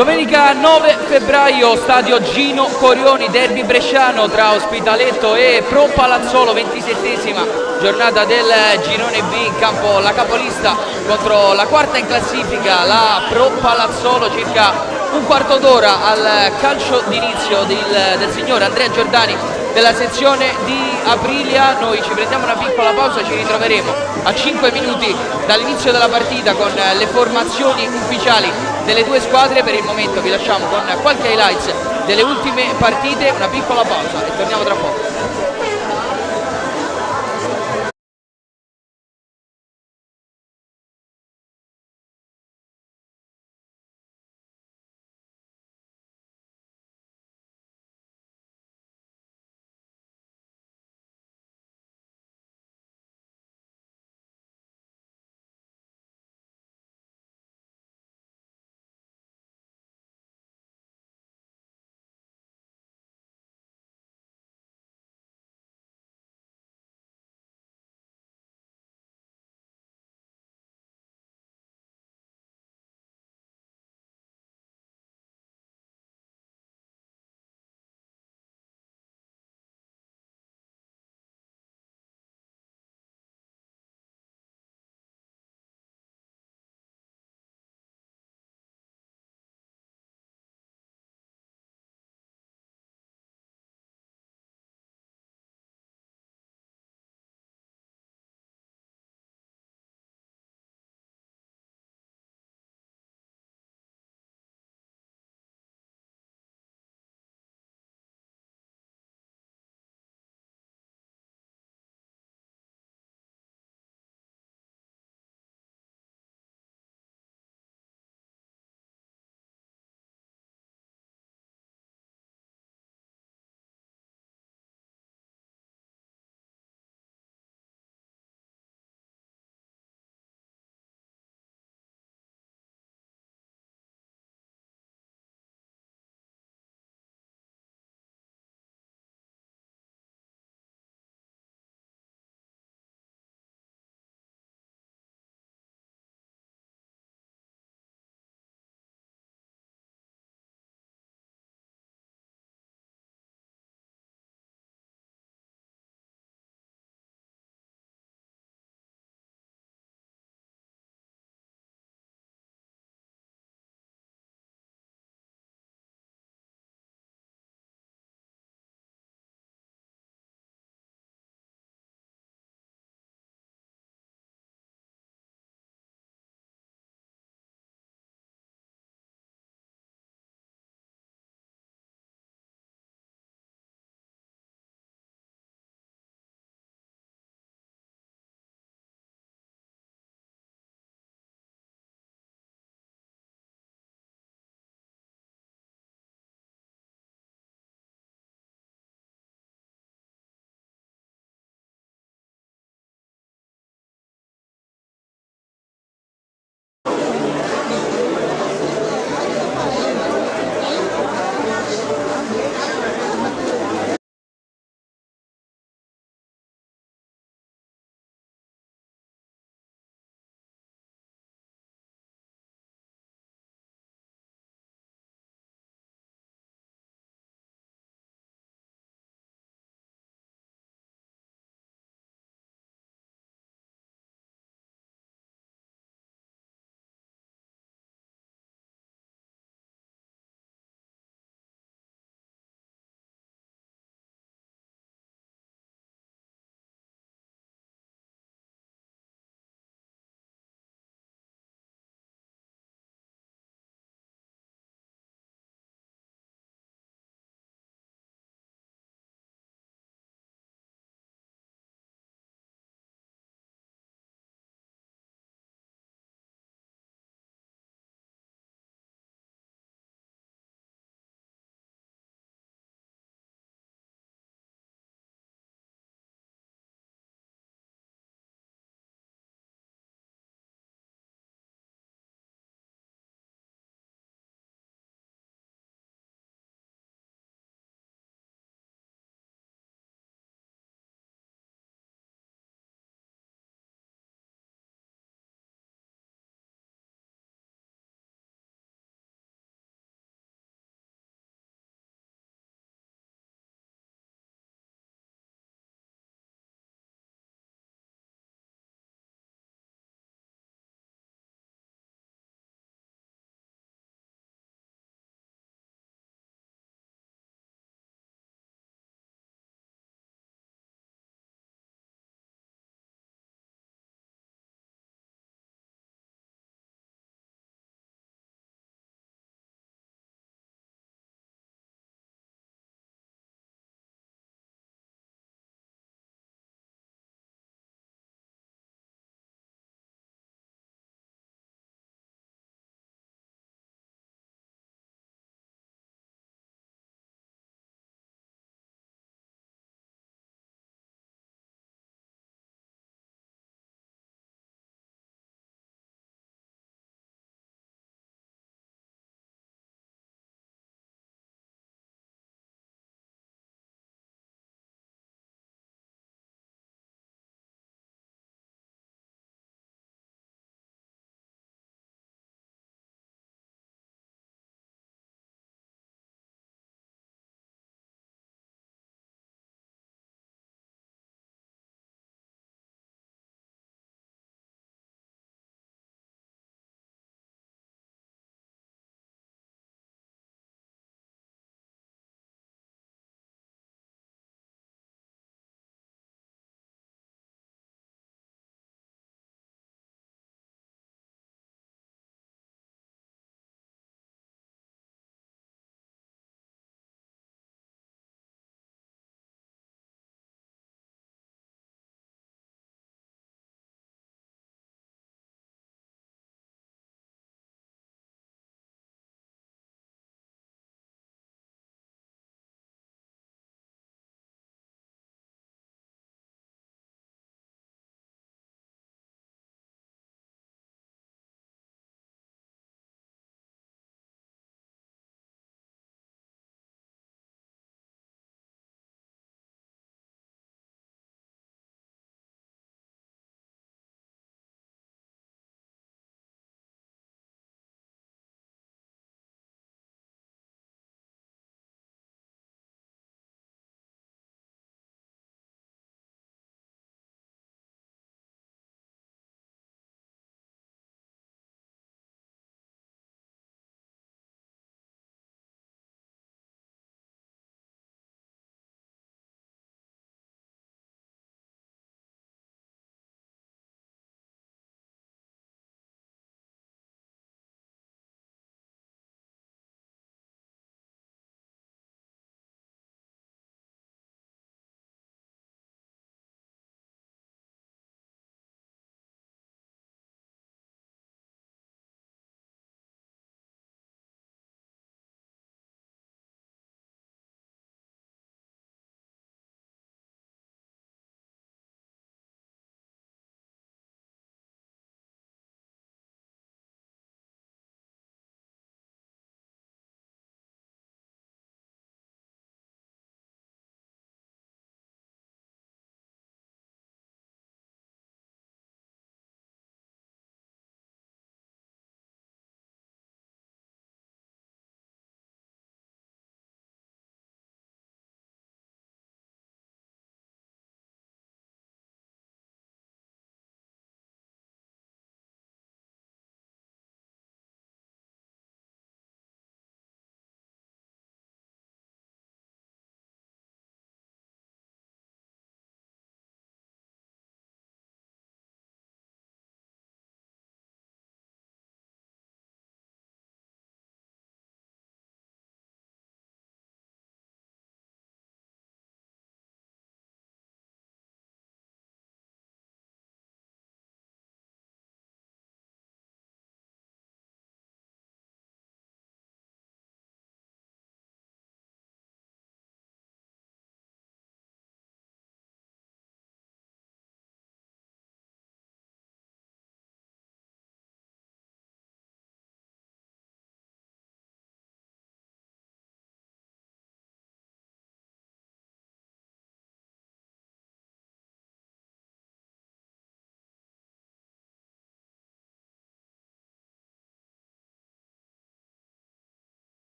Domenica 9 febbraio, stadio Gino Corioni, derby bresciano tra Ospitaletto e Pro Palazzolo, 27esima giornata del girone B, in campo la capolista contro la quarta in classifica, la Pro Palazzolo. Circa un quarto d'ora al calcio d'inizio del signor Andrea Giordani della sezione di Aprilia. Noi ci prendiamo una piccola pausa, ci ritroveremo a 5 minuti dall'inizio della partita con le formazioni ufficiali delle due squadre. Per il momento vi lasciamo con qualche highlights delle ultime partite, una piccola pausa e torniamo tra poco.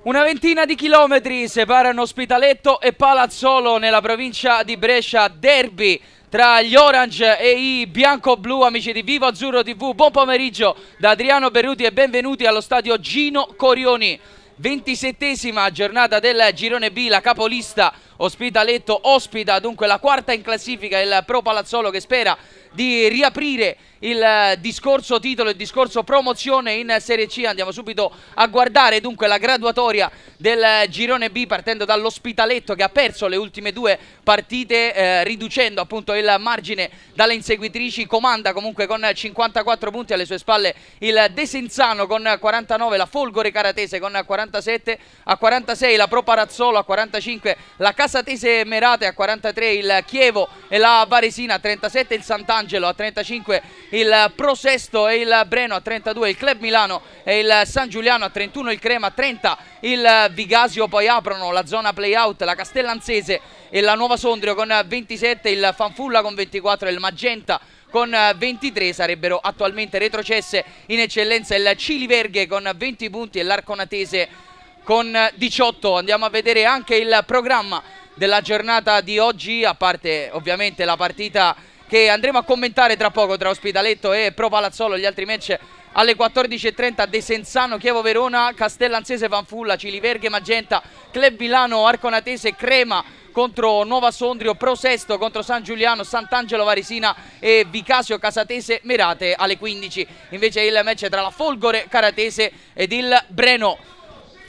Una ventina di chilometri separano Ospitaletto e Palazzolo nella provincia di Brescia. Derby tra gli Orange e i bianco-blu, amici di Vivo Azzurro TV. Buon pomeriggio da Adriano Berruti e benvenuti allo stadio Gino Corioni. 27esima giornata del girone B, la capolista Ospitaletto ospita dunque la quarta in classifica, il Pro Palazzolo, che spera di riaprire il discorso titolo, il discorso promozione in Serie C. Andiamo subito a guardare dunque la graduatoria del girone B, partendo dall'Ospitaletto, che ha perso le ultime due partite, riducendo appunto il margine dalle inseguitrici. Comanda comunque con 54 punti, alle sue spalle il Desenzano con 49, la Folgore Caratese con 47, a 46 la Pro Palazzolo, a 45 la Casatese Merate, a 43 il Chievo e la Varesina, a 37 il Sant'Angelo, a 35 il Pro Sesto e il Breno, a 32 il Club Milano e il San Giuliano, a 31 il Crema, a 30 il Vigasio. Poi aprono la zona playout la Castellanzese e la Nuova Sondrio con 27, il Fanfulla con 24 e il Magenta con 23. Sarebbero attualmente retrocesse in eccellenza il Ciliverghe con 20 punti e l'Arconatese con 18. Andiamo a vedere anche il programma della giornata di oggi, a parte ovviamente la partita che andremo a commentare tra poco tra Ospitaletto e Pro Palazzolo. Gli altri match alle 14:30: Desenzano Chievo Verona, Castellanzese Fanfulla, Ciliverghe Magenta, Club Milano Arconatese Crema contro Nuova Sondrio, Pro Sesto contro San Giuliano, Sant'Angelo Varesina e Vicasio Casatese Merate. Alle 15 invece il match tra la Folgore Caratese ed il Breno.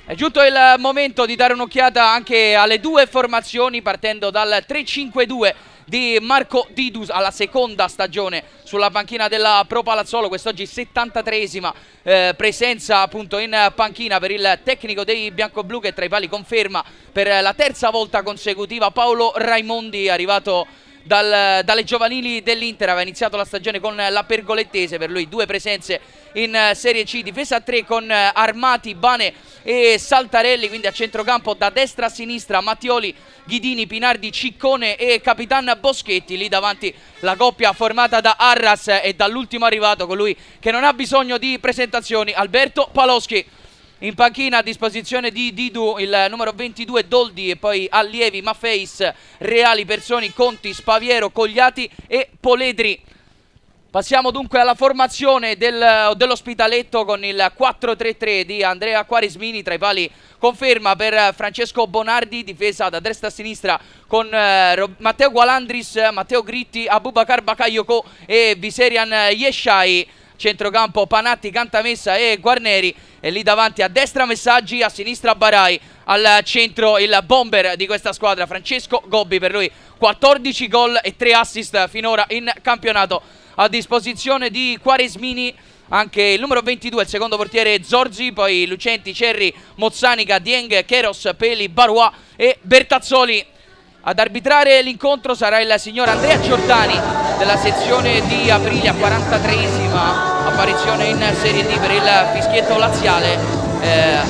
È giunto il momento di dare un'occhiata anche alle due formazioni, partendo dal 3-5-2 di Marco Didus, alla seconda stagione sulla panchina della Pro Palazzolo. Quest'oggi 73esima presenza appunto in panchina per il tecnico dei bianco-blu, che tra i pali conferma per la terza volta consecutiva Paolo Raimondi, arrivato dalle giovanili dell'Inter. Aveva iniziato la stagione con la Pergolettese, per lui due presenze in Serie C. Difesa a 3 con Armati, Bane e Saltarelli, quindi a centrocampo da destra a sinistra Mattioli, Ghidini, Pinardi, Ciccone e Capitan Boschetti. Lì davanti la coppia formata da Arras e dall'ultimo arrivato, colui che non ha bisogno di presentazioni, Alberto Paloschi. In panchina a disposizione di Didu il numero 22 Doldi, e poi allievi Maffeis, Reali, Personi, Conti, Spaviero, Cogliati e Poledri. Passiamo dunque alla formazione dell'Ospitaletto con il 4-3-3 di Andrea Quaresmini. Tra i pali conferma per Francesco Bonardi, difesa da destra a sinistra con Matteo Gualandris, Matteo Gritti, Abubakar Bakayoko e Viserian Yeshai. Centrocampo Panatti, Cantamessa e Guarneri, e lì davanti a destra Messaggi, a sinistra Barai, al centro il bomber di questa squadra Francesco Gobbi, per lui 14 gol e 3 assist finora in campionato. A disposizione di Quaresmini anche il numero 22, il secondo portiere Zorzi, poi Lucenti, Cerri, Mozzanica, Dieng, Keros, Peli, Barois e Bertazzoli. Ad arbitrare l'incontro sarà il signor Andrea Giordani della sezione di Aprilia, 43esima apparizione in Serie D per il fischietto laziale,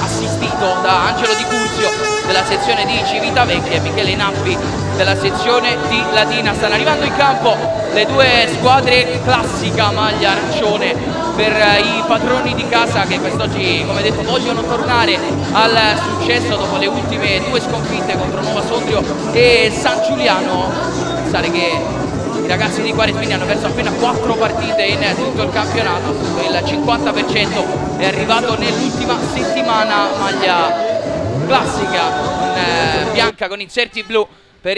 assistito da Angelo Di Curzio della sezione di Civitavecchia e Michele Nappi della sezione di Latina. Stanno arrivando in campo le due squadre, classica maglia arancione per i padroni di casa, che quest'oggi, come detto, vogliono tornare al successo dopo le ultime due sconfitte contro Nuova Sondrio e San Giuliano. Pensare che i ragazzi di Quaresmini hanno perso appena 4 partite in tutto il campionato, il 50% è arrivato nell'ultima settimana. Maglia classica bianca con inserti blu per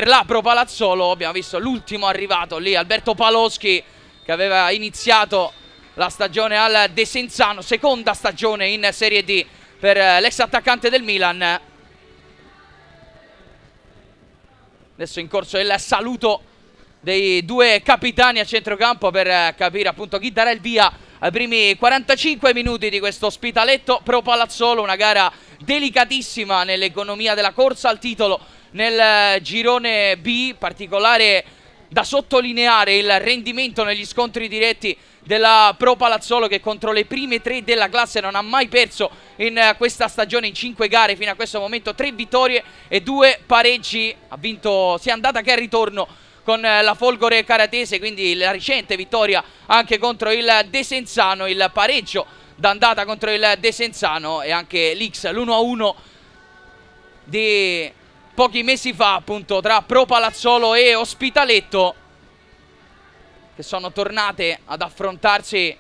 la Pro Palazzolo. Abbiamo visto l'ultimo arrivato lì, Alberto Paloschi, che aveva iniziato la stagione al Desenzano, seconda stagione in Serie D per l'ex attaccante del Milan. Adesso in corso il saluto dei due capitani a centrocampo per capire appunto chi darà il via ai primi 45 minuti di questo Ospitaletto Pro Palazzolo. Una gara delicatissima nell'economia della corsa al titolo nel girone B. Particolare da sottolineare il rendimento negli scontri diretti della Pro Palazzolo, che contro le prime 3 della classe non ha mai perso in questa stagione. In 5 gare fino a questo momento 3 vittorie e 2 pareggi. Ha vinto sia andata che al ritorno con la Folgore Caratese, quindi la recente vittoria anche contro il Desenzano, il pareggio d'andata contro il Desenzano, e anche l'X, l'1-1 di pochi mesi fa appunto tra Pro Palazzolo e Ospitaletto, che sono tornate ad affrontarsi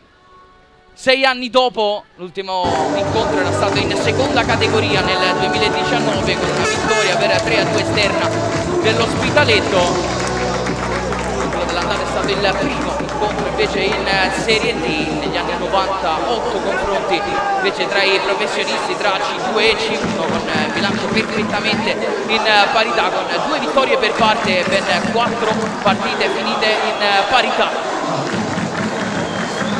6 anni dopo. L'ultimo incontro era stato in seconda categoria nel 2019 con una vittoria per 3-2 esterna dell'Ospitaletto. Quello dell'andata è stato il primo incontro invece in Serie D negli anni 90, 8 confronti invece tra i professionisti, tra C2 e C1, con bilancio perfettamente in parità, con 2 vittorie per parte e ben 4 partite finite in parità.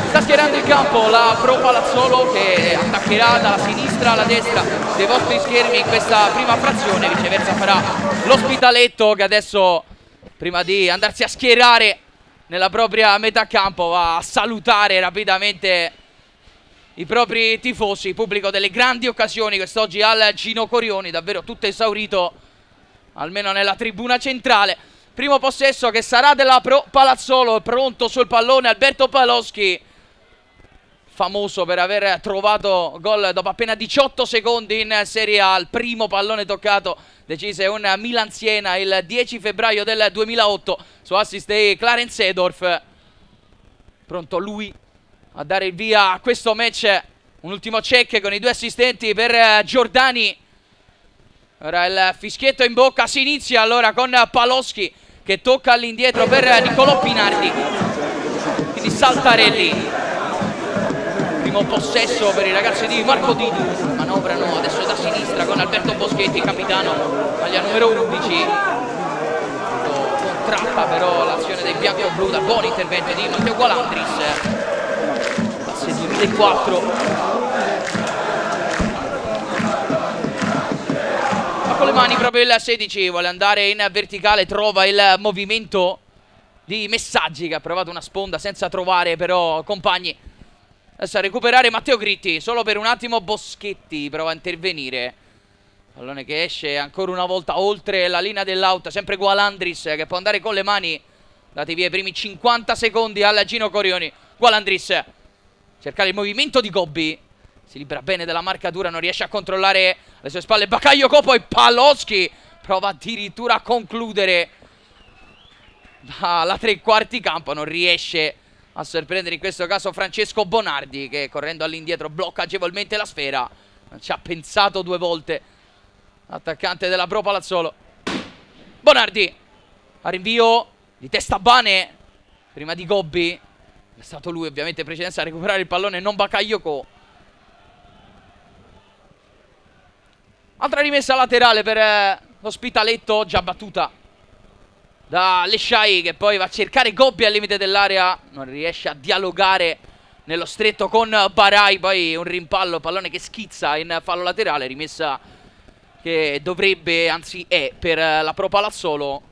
Sta schierando in campo la Pro Palazzolo, che attaccherà dalla sinistra alla destra dei vostri schermi in questa prima frazione. Viceversa farà l'Ospitaletto, che adesso, prima di andarsi a schierare nella propria metà campo, va a salutare rapidamente i propri tifosi, pubblico delle grandi occasioni quest'oggi al Gino Corioni, davvero tutto esaurito almeno nella tribuna centrale. Primo possesso che sarà della Pro Palazzolo, pronto sul pallone Alberto Paloschi, famoso per aver trovato gol dopo appena 18 secondi in Serie A. Il primo pallone toccato decise un Milan-Siena il 10 febbraio del 2008 su assist di Clarence Seedorf. Pronto lui a dare il via a questo match, un ultimo check con i 2 assistenti per Giordani. Ora il fischietto in bocca, si inizia allora con Paloschi che tocca all'indietro per Nicolò Pinardi, quindi Saltarelli. Primo possesso per i ragazzi di Marco Didu, manovrano adesso da sinistra con Alberto Boschetti, capitano, maglia numero 11. Contratta però l'azione dei bianco-blu dal buon intervento di Matteo Gualandris, classe 2004. Ma con le mani proprio il 16, vuole andare in verticale, trova il movimento di Messaggi che ha provato una sponda senza trovare però compagni. Adesso a recuperare Matteo Gritti, solo per un attimo Boschetti prova a intervenire. Pallone che esce ancora una volta oltre la linea dell'out, sempre Gualandris che può andare con le mani. Dati via i primi 50 secondi al Gino Corioni. Gualandris cerca il movimento di Gobbi, si libera bene della marcatura, non riesce a controllare alle sue spalle Bakayoko, poi Paloschi prova addirittura a concludere dalla 3/4 campo, non riesce a sorprendere in questo caso Francesco Bonardi, che correndo all'indietro blocca agevolmente la sfera. Non ci ha pensato 2 volte l'attaccante della Pro Palazzolo. Bonardi a rinvio di testa Bane prima di Gobbi. È stato lui ovviamente in precedenza a recuperare il pallone, non Bakayoko. Altra rimessa laterale per l'Ospitaletto, già battuta da Lesciai, che poi va a cercare Gobbi al limite dell'area, non riesce a dialogare nello stretto con Barai, poi un rimpallo, pallone che schizza in fallo laterale, rimessa che dovrebbe, anzi è, per la Pro Palazzolo.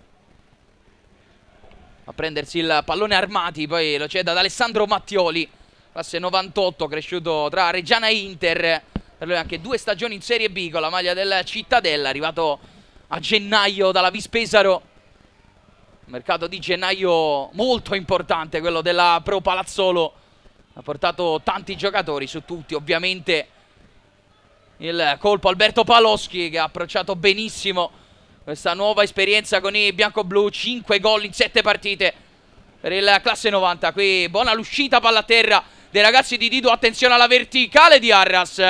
A prendersi il pallone Armati, poi lo cede ad Alessandro Mattioli, classe 98, cresciuto tra Reggiana e Inter, per lui anche 2 stagioni in Serie B con la maglia del Cittadella, arrivato a gennaio dalla Vispesaro. Mercato di gennaio molto importante quello della Pro Palazzolo, ha portato tanti giocatori, su tutti ovviamente il colpo Alberto Paloschi, che ha approcciato benissimo questa nuova esperienza con i bianco-blu. 5 gol in 7 partite per il classe 90. Qui buona l'uscita, palla a terra dei ragazzi di Didu, attenzione alla verticale di Arras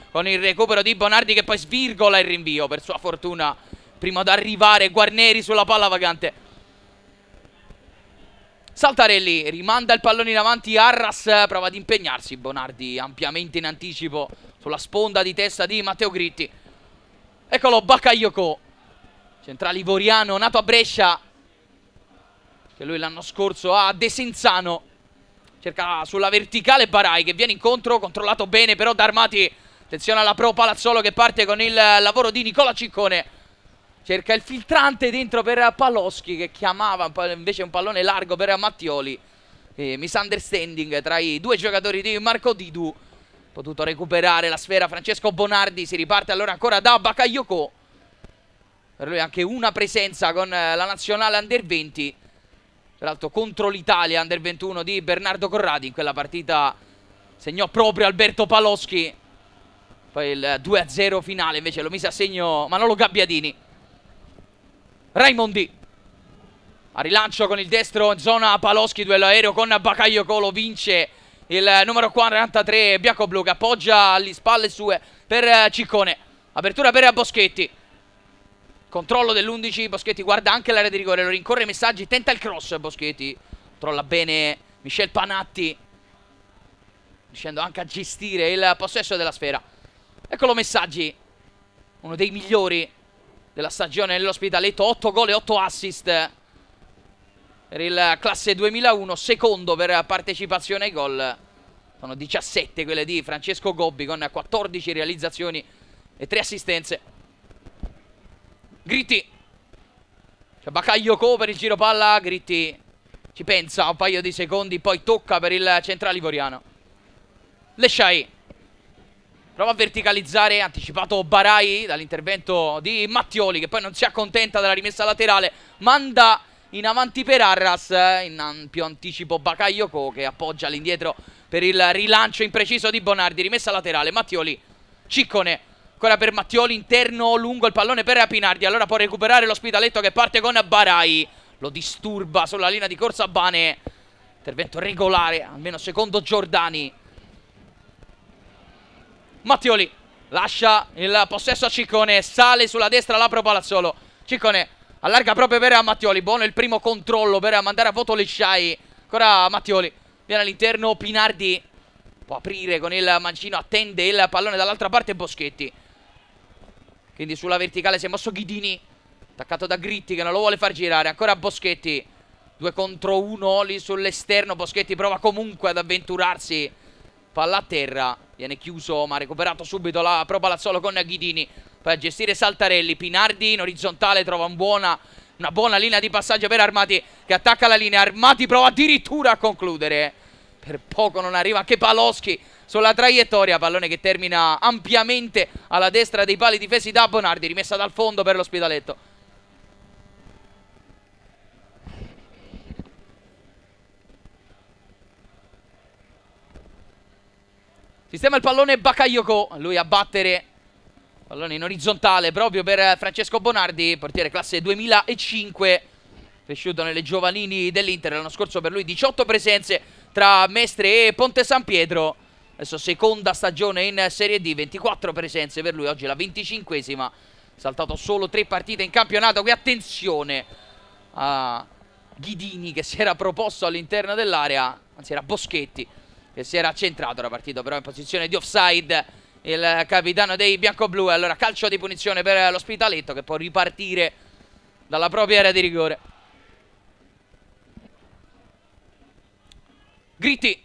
con il recupero di Bonardi, che poi svirgola il rinvio, per sua fortuna prima ad arrivare Guarneri sulla palla vagante. Saltarelli rimanda il pallone in avanti, Arras prova ad impegnarsi, Bonardi ampiamente in anticipo sulla sponda di testa di Matteo Gritti. Eccolo Bakayoko, centrale ivoriano nato a Brescia, che lui l'anno scorso a Desenzano. Cerca sulla verticale Barai, che viene incontro, controllato bene però da Armati. Attenzione alla Pro Palazzolo che parte con il lavoro di Nicola Ciccone. Cerca il filtrante dentro per Paloschi, che chiamava invece un pallone largo per Mattioli. Misunderstanding tra i 2 giocatori di Marco Didu. Potuto recuperare la sfera Francesco Bonardi. Si riparte allora ancora da Bakayoko. Per lui anche una presenza con la nazionale Under 20. Peraltro contro l'Italia Under 21 di Bernardo Corradi in quella partita segnò proprio Alberto Paloschi. Poi il 2-0 finale invece lo mise a segno Manolo Gabbiadini. Raimondi a rilancio con il destro in zona Paloschi, duello aereo con Bakayoko, lo vince il numero 43 bianco-blu, che appoggia alle spalle sue per Ciccone. Apertura per Boschetti, controllo dell'11, Boschetti guarda anche l'area di rigore, lo rincorre i Messaggi, tenta il cross, Boschetti controlla bene Michel Panatti, riuscendo anche a gestire il possesso della sfera. Eccolo Messaggi, uno dei migliori della stagione nell'Ospitaletto, 8 gol e 8 assist per il classe 2001, secondo per partecipazione ai gol. Sono 17 quelle di Francesco Gobbi, con 14 realizzazioni e 3 assistenze. Gritti, c'è Bakayoko per il giro palla, Gritti ci pensa un paio di secondi, poi tocca per il centrale ivoriano. Lesciai prova a verticalizzare, anticipato Barai dall'intervento di Mattioli, che poi non si accontenta della rimessa laterale, manda in avanti per Arras, in ampio anticipo Bakayoko, che appoggia all'indietro per il rilancio impreciso di Bonardi. Rimessa laterale, Mattioli, Ciccone, ancora per Mattioli, interno lungo il pallone per Pinardi, allora può recuperare l'Ospitaletto che parte con Barai, lo disturba sulla linea di corsa Bane. Intervento regolare, almeno secondo Giordani. Mattioli lascia il possesso a Ciccone, sale sulla destra l'Apro Palazzolo. Ciccone allarga proprio per Mattioli, buono il primo controllo per mandare a voto Lesciai. Ancora Mattioli, viene all'interno Pinardi, può aprire con il mancino, attende il pallone dall'altra parte Boschetti. Quindi sulla verticale si è mosso Ghidini, attaccato da Gritti che non lo vuole far girare. Ancora Boschetti, 2 contro 1 lì sull'esterno. Boschetti prova comunque ad avventurarsi, palla a terra, viene chiuso ma recuperato subito la Pro Palazzolo con Ghidini. Poi a gestire Saltarelli, Pinardi in orizzontale trova una buona linea di passaggio per Armati, che attacca la linea. Armati prova addirittura a concludere, per poco non arriva anche Paloschi sulla traiettoria, pallone che termina ampiamente alla destra dei pali difesi da Bonardi. Rimessa dal fondo per l'Ospitaletto. Sistema il pallone Bakayoko, lui a battere, pallone in orizzontale proprio per Francesco Bonardi, portiere classe 2005, cresciuto nelle giovanili dell'Inter. L'anno scorso per lui 18 presenze tra Mestre e Ponte San Pietro. Adesso seconda stagione in Serie D, 24 presenze per lui, oggi la 25esima. Saltato solo 3 partite in campionato. Qui attenzione a Ghidini che si era proposto all'interno dell'area, anzi era Boschetti che si era accentrato, era partito però in posizione di offside il capitano dei bianco-blu. E allora calcio di punizione per l'Ospitaletto, che può ripartire dalla propria area di rigore. Gritti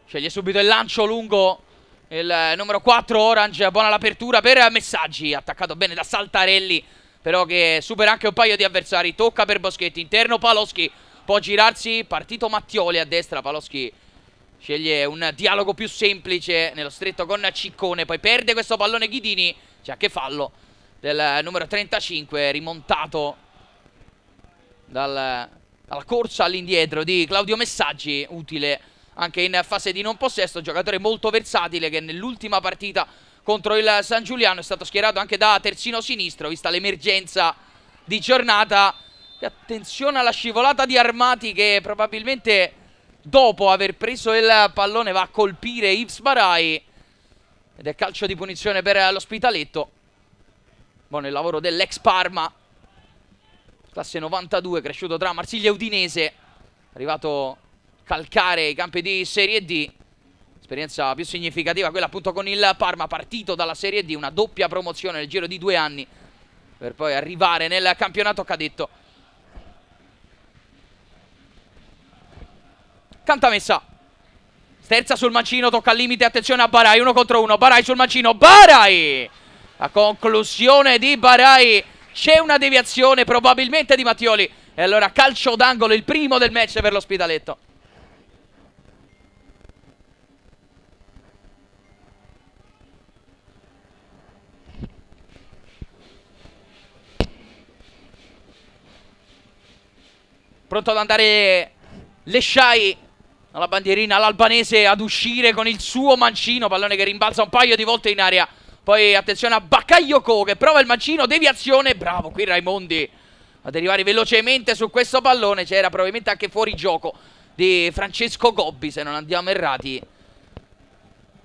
sceglie subito il lancio lungo, il numero 4 Orange, buona l'apertura per Messaggi, attaccato bene da Saltarelli, però che supera anche un paio di avversari. Tocca per Boschetti, interno Paloschi, può girarsi, partito Mattioli a destra, Paloschi sceglie un dialogo più semplice nello stretto con Ciccone, poi perde questo pallone Ghidini, c'è anche fallo del numero 35, rimontato dalla corsa all'indietro di Claudio Messaggi, utile anche in fase di non possesso. Giocatore molto versatile che nell'ultima partita contro il San Giuliano è stato schierato anche da terzino sinistro, vista l'emergenza di giornata. E attenzione alla scivolata di Armati, che probabilmente dopo aver preso il pallone va a colpire Yves Barai, ed è calcio di punizione per l'Ospitaletto. Buono il lavoro dell'ex Parma, classe 92, cresciuto tra Marsiglia e Udinese, arrivato a calcare i campi di Serie D. Esperienza più significativa quella appunto con il Parma, partito dalla Serie D, una doppia promozione nel giro di 2 anni per poi arrivare nel campionato cadetto. Cantamessa, sterza sul mancino, tocca al limite, attenzione a Barai, 1 contro 1, Barai sul mancino, Barai! La conclusione di Barai, c'è una deviazione probabilmente di Mattioli, e allora calcio d'angolo, il primo del match per l'Ospitaletto. Pronto ad andare Lesciai, alla bandierina l'albanese ad uscire con il suo mancino, pallone che rimbalza un paio di volte in aria. Poi attenzione a Bakayoko che prova il mancino, deviazione, bravo qui Raimondi ad arrivare velocemente su questo pallone. C'era probabilmente anche fuori gioco di Francesco Gobbi, se non andiamo errati.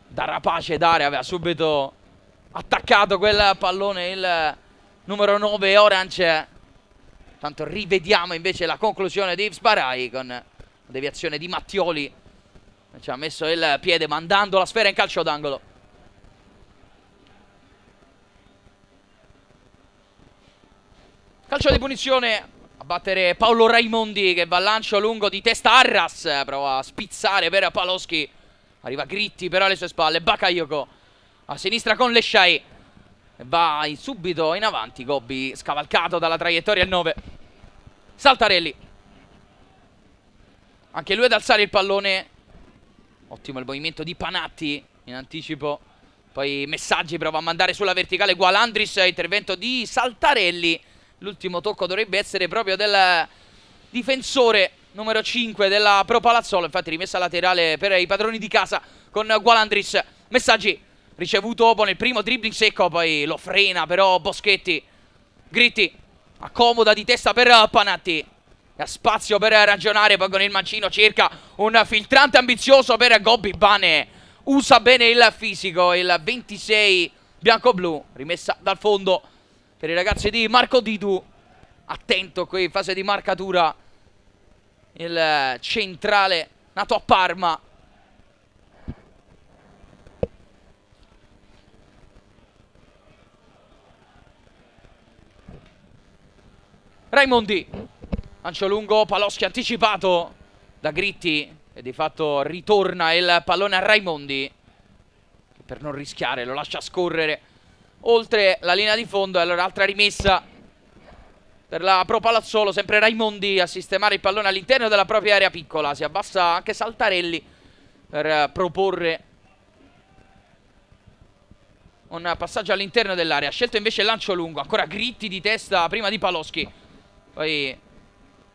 Da rapace d'area aveva subito attaccato quel pallone il numero 9 Orange. Tanto rivediamo invece la conclusione di Sbarai con la deviazione di Mattioli. Ci ha messo il piede mandando la sfera in calcio d'angolo. Calcio di punizione a battere Paolo Raimondi che va al lancio lungo di testa. Arras prova a spizzare per Paloschi. Arriva Gritti però alle sue spalle. Bakayoko a sinistra con Lesciai. Va subito in avanti. Gobbi scavalcato dalla traiettoria il 9. Saltarelli. Anche lui ad alzare il pallone. Ottimo il movimento di Panatti in anticipo. Poi Messaggi prova a mandare sulla verticale Gualandris. Intervento di Saltarelli. L'ultimo tocco dovrebbe essere proprio del difensore numero 5 della Pro Palazzolo. Infatti rimessa laterale per i padroni di casa con Gualandris. Messaggi ricevuto dopo nel primo dribbling secco. Poi lo frena però Boschetti. Gritti accomoda di testa per Panatti. Ha spazio per ragionare. Poi con il mancino cerca un filtrante ambizioso per Gobbi. Bane usa bene il fisico. Il 26 bianco-blu. Rimessa dal fondo per i ragazzi di Marco Didu. Attento qui in fase di marcatura il centrale nato a Parma. Raimondi, lancio lungo, Paloschi anticipato da Gritti e di fatto ritorna il pallone a Raimondi che per non rischiare lo lascia scorrere oltre la linea di fondo. E allora altra rimessa per la Pro Palazzolo, sempre Raimondi a sistemare il pallone all'interno della propria area piccola. Si abbassa anche Saltarelli per proporre un passaggio all'interno dell'area. Ha scelto invece il lancio lungo, ancora Gritti di testa prima di Paloschi. Poi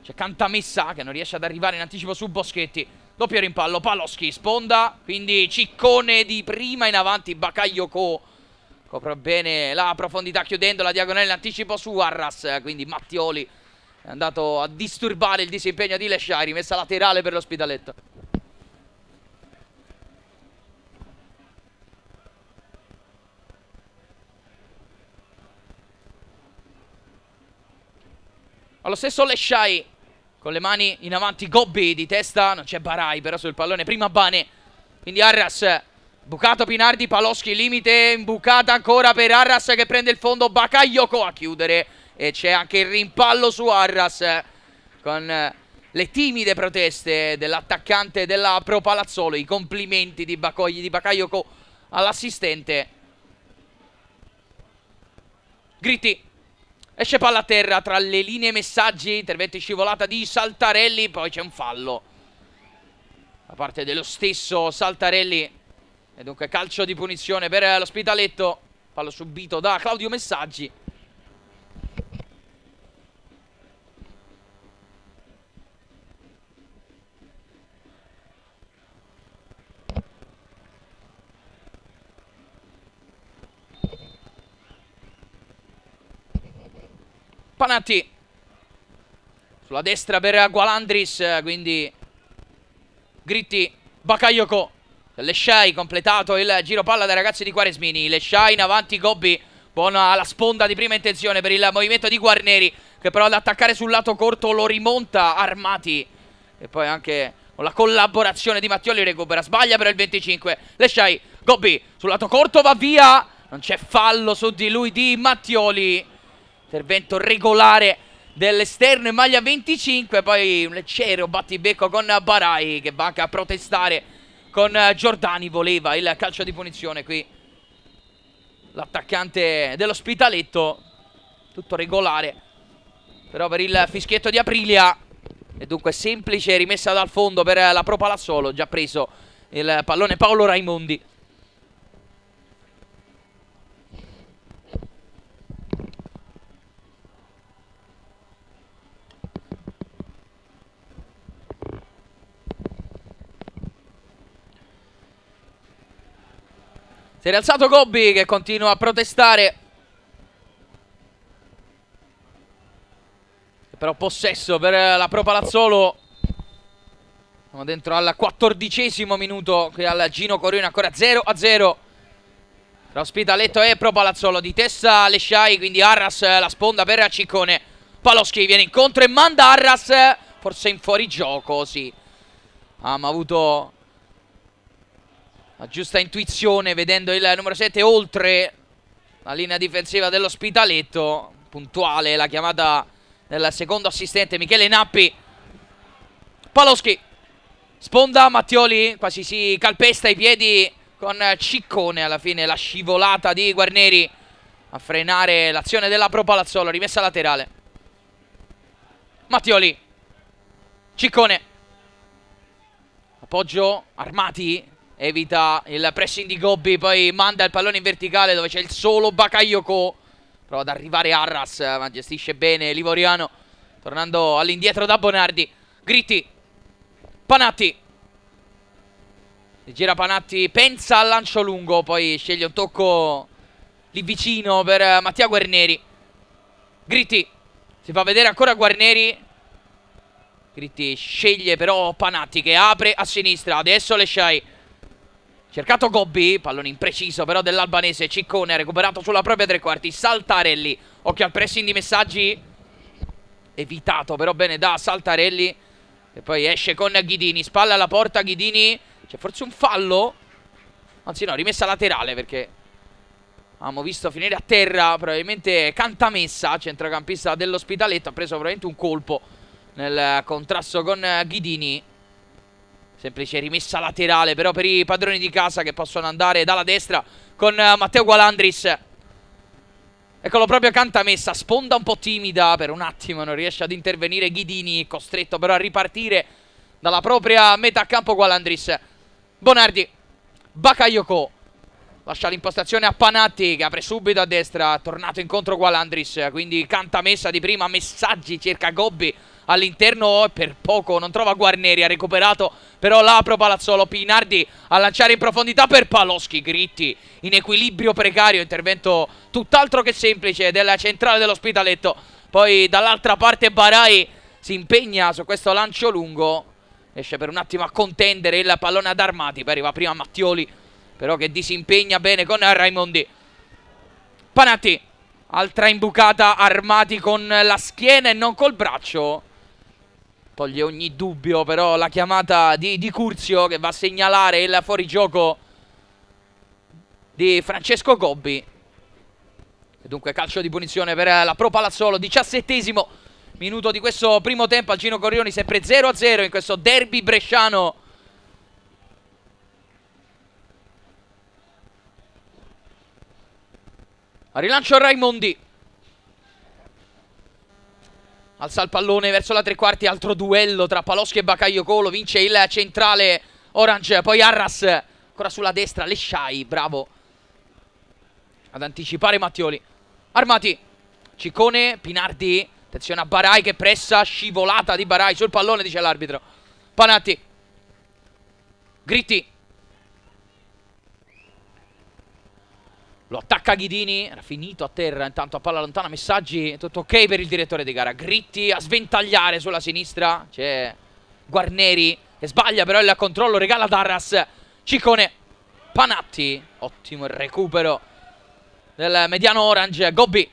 c'è Cantamessa che non riesce ad arrivare in anticipo su Boschetti. Doppio rimpallo, Paloschi sponda, quindi Ciccone di prima in avanti. Bakayoko copre bene la profondità chiudendo la diagonale in anticipo su Arras. Quindi Mattioli è andato a disturbare il disimpegno di Lesciai. Rimessa laterale per l'Ospitaletto. Allo stesso Lesciai con le mani in avanti. Gobbi di testa, non c'è Barai però sul pallone, prima Bane. Quindi Arras, bucato Pinardi, Paloschi limite, imbucata ancora per Arras che prende il fondo. Bakayoko a chiudere e c'è anche il rimpallo su Arras con le timide proteste dell'attaccante della Pro Palazzolo. I complimenti di Bakayoko all'assistente. Gritti, esce palla a terra tra le linee Messaggi, intervento in scivolata di Saltarelli. Poi c'è un fallo da parte dello stesso Saltarelli e dunque calcio di punizione per l'Ospitaletto. Fallo subito da Claudio Messaggi. Panatti sulla destra per Gualandris, quindi Gritti, Bakayoko, Lesciai completato il giro palla dai ragazzi di Quaresmini. Lesciai in avanti, Gobbi, buona la sponda di prima intenzione per il movimento di Guarneri che però ad attaccare sul lato corto lo rimonta Armati e poi anche con la collaborazione di Mattioli recupera, sbaglia però il 25. Lesciai, Gobbi sul lato corto, va via, non c'è fallo su di lui di Mattioli. Intervento regolare dell'esterno in maglia 25. Poi un leggero battibecco con Barai che va anche a protestare con Giordani. Voleva il calcio di punizione qui l'attaccante dell'Ospitaletto. Tutto regolare però per il fischietto di Aprilia e dunque semplice rimessa dal fondo per la Pro Palazzolo. Già preso il pallone Paolo Raimondi. Si è rialzato Gobbi che continua a protestare. Però possesso per la Pro Palazzolo. Siamo dentro al 14° minuto qui al Gino Corioni, ancora 0-0 tra Ospitaletto e Pro Palazzolo. Di testa Lesciai, quindi Arras la sponda per Ciccone. Paloschi viene incontro e manda Arras forse in fuorigioco, sì. Ma ha avuto la giusta intuizione vedendo il numero 7 oltre la linea difensiva dell'Ospitaletto. Puntuale la chiamata del secondo assistente Michele Nappi. Paloschi, sponda Mattioli, quasi si calpesta i piedi con Ciccone. Alla fine la scivolata di Guarneri a frenare l'azione della Pro Palazzolo. Rimessa laterale. Mattioli, Ciccone, appoggio Armati, evita il pressing di Gobbi, poi manda il pallone in verticale dove c'è il solo Bakayoko. Prova ad arrivare Arras, ma gestisce bene Livoriano, tornando all'indietro da Bonardi. Gritti, Panatti, si gira Panatti, pensa al lancio lungo, poi sceglie un tocco lì vicino per Mattia Guarneri. Gritti, si fa vedere ancora Guarneri. Gritti sceglie però Panatti che apre a sinistra. Adesso Lesciai, cercato Gobbi, pallone impreciso però dell'albanese. Ciccone ha recuperato sulla propria tre quarti. Saltarelli, occhio al pressing di Messaggi, evitato però bene da Saltarelli. E poi esce con Ghidini, spalla alla porta Ghidini. C'è forse un fallo? Anzi no, rimessa laterale perché abbiamo visto finire a terra probabilmente Cantamessa, centrocampista dell'Ospitaletto. Ha preso probabilmente un colpo nel contrasto con Ghidini. Semplice rimessa laterale però per i padroni di casa che possono andare dalla destra con Matteo Gualandris. Eccolo proprio Cantamessa, sponda un po' timida, per un attimo non riesce ad intervenire Ghidini, costretto però a ripartire dalla propria metà campo Gualandris. Bonardi, Bakayoko, lascia l'impostazione a Panatti che apre subito a destra, tornato incontro Gualandris, quindi Cantamessa di prima. Messaggi cerca Gobbi all'interno, per poco non trova Guarneri, ha recuperato però la Pro Palazzolo. Pinardi a lanciare in profondità per Paloschi. Gritti in equilibrio precario, intervento tutt'altro che semplice della centrale dell'Ospitaletto. Poi dall'altra parte Barai si impegna su questo lancio lungo, esce per un attimo a contendere il pallone ad Armati, poi arriva prima Mattioli però che disimpegna bene con Raimondi. Panatti, altra imbucata, Armati con la schiena e non col braccio. Toglie ogni dubbio però la chiamata di Curzio che va a segnalare il fuorigioco di Francesco Gobbi. E dunque calcio di punizione per la Pro Palazzolo. 17° minuto di questo primo tempo al Gino Corioni, sempre 0-0 in questo derby bresciano. A rilancio Raimondi, alza il pallone verso la tre quarti, altro duello tra Paloschi e Bakayoko, lo vince il centrale Orange. Poi Arras ancora sulla destra, Lesciai, bravo ad anticipare Mattioli. Armati, Ciccone, Pinardi, attenzione a Barai che pressa, scivolata di Barai sul pallone, dice l'arbitro. Panatti, Gritti, lo attacca Ghidini, era finito a terra intanto a palla lontana. Messaggi, tutto ok per il direttore di gara. Gritti a sventagliare sulla sinistra, c'è Guarneri che sbaglia però il controllo, regala ad Arras. Ciccone, Panatti, ottimo il recupero del mediano Orange. Gobbi,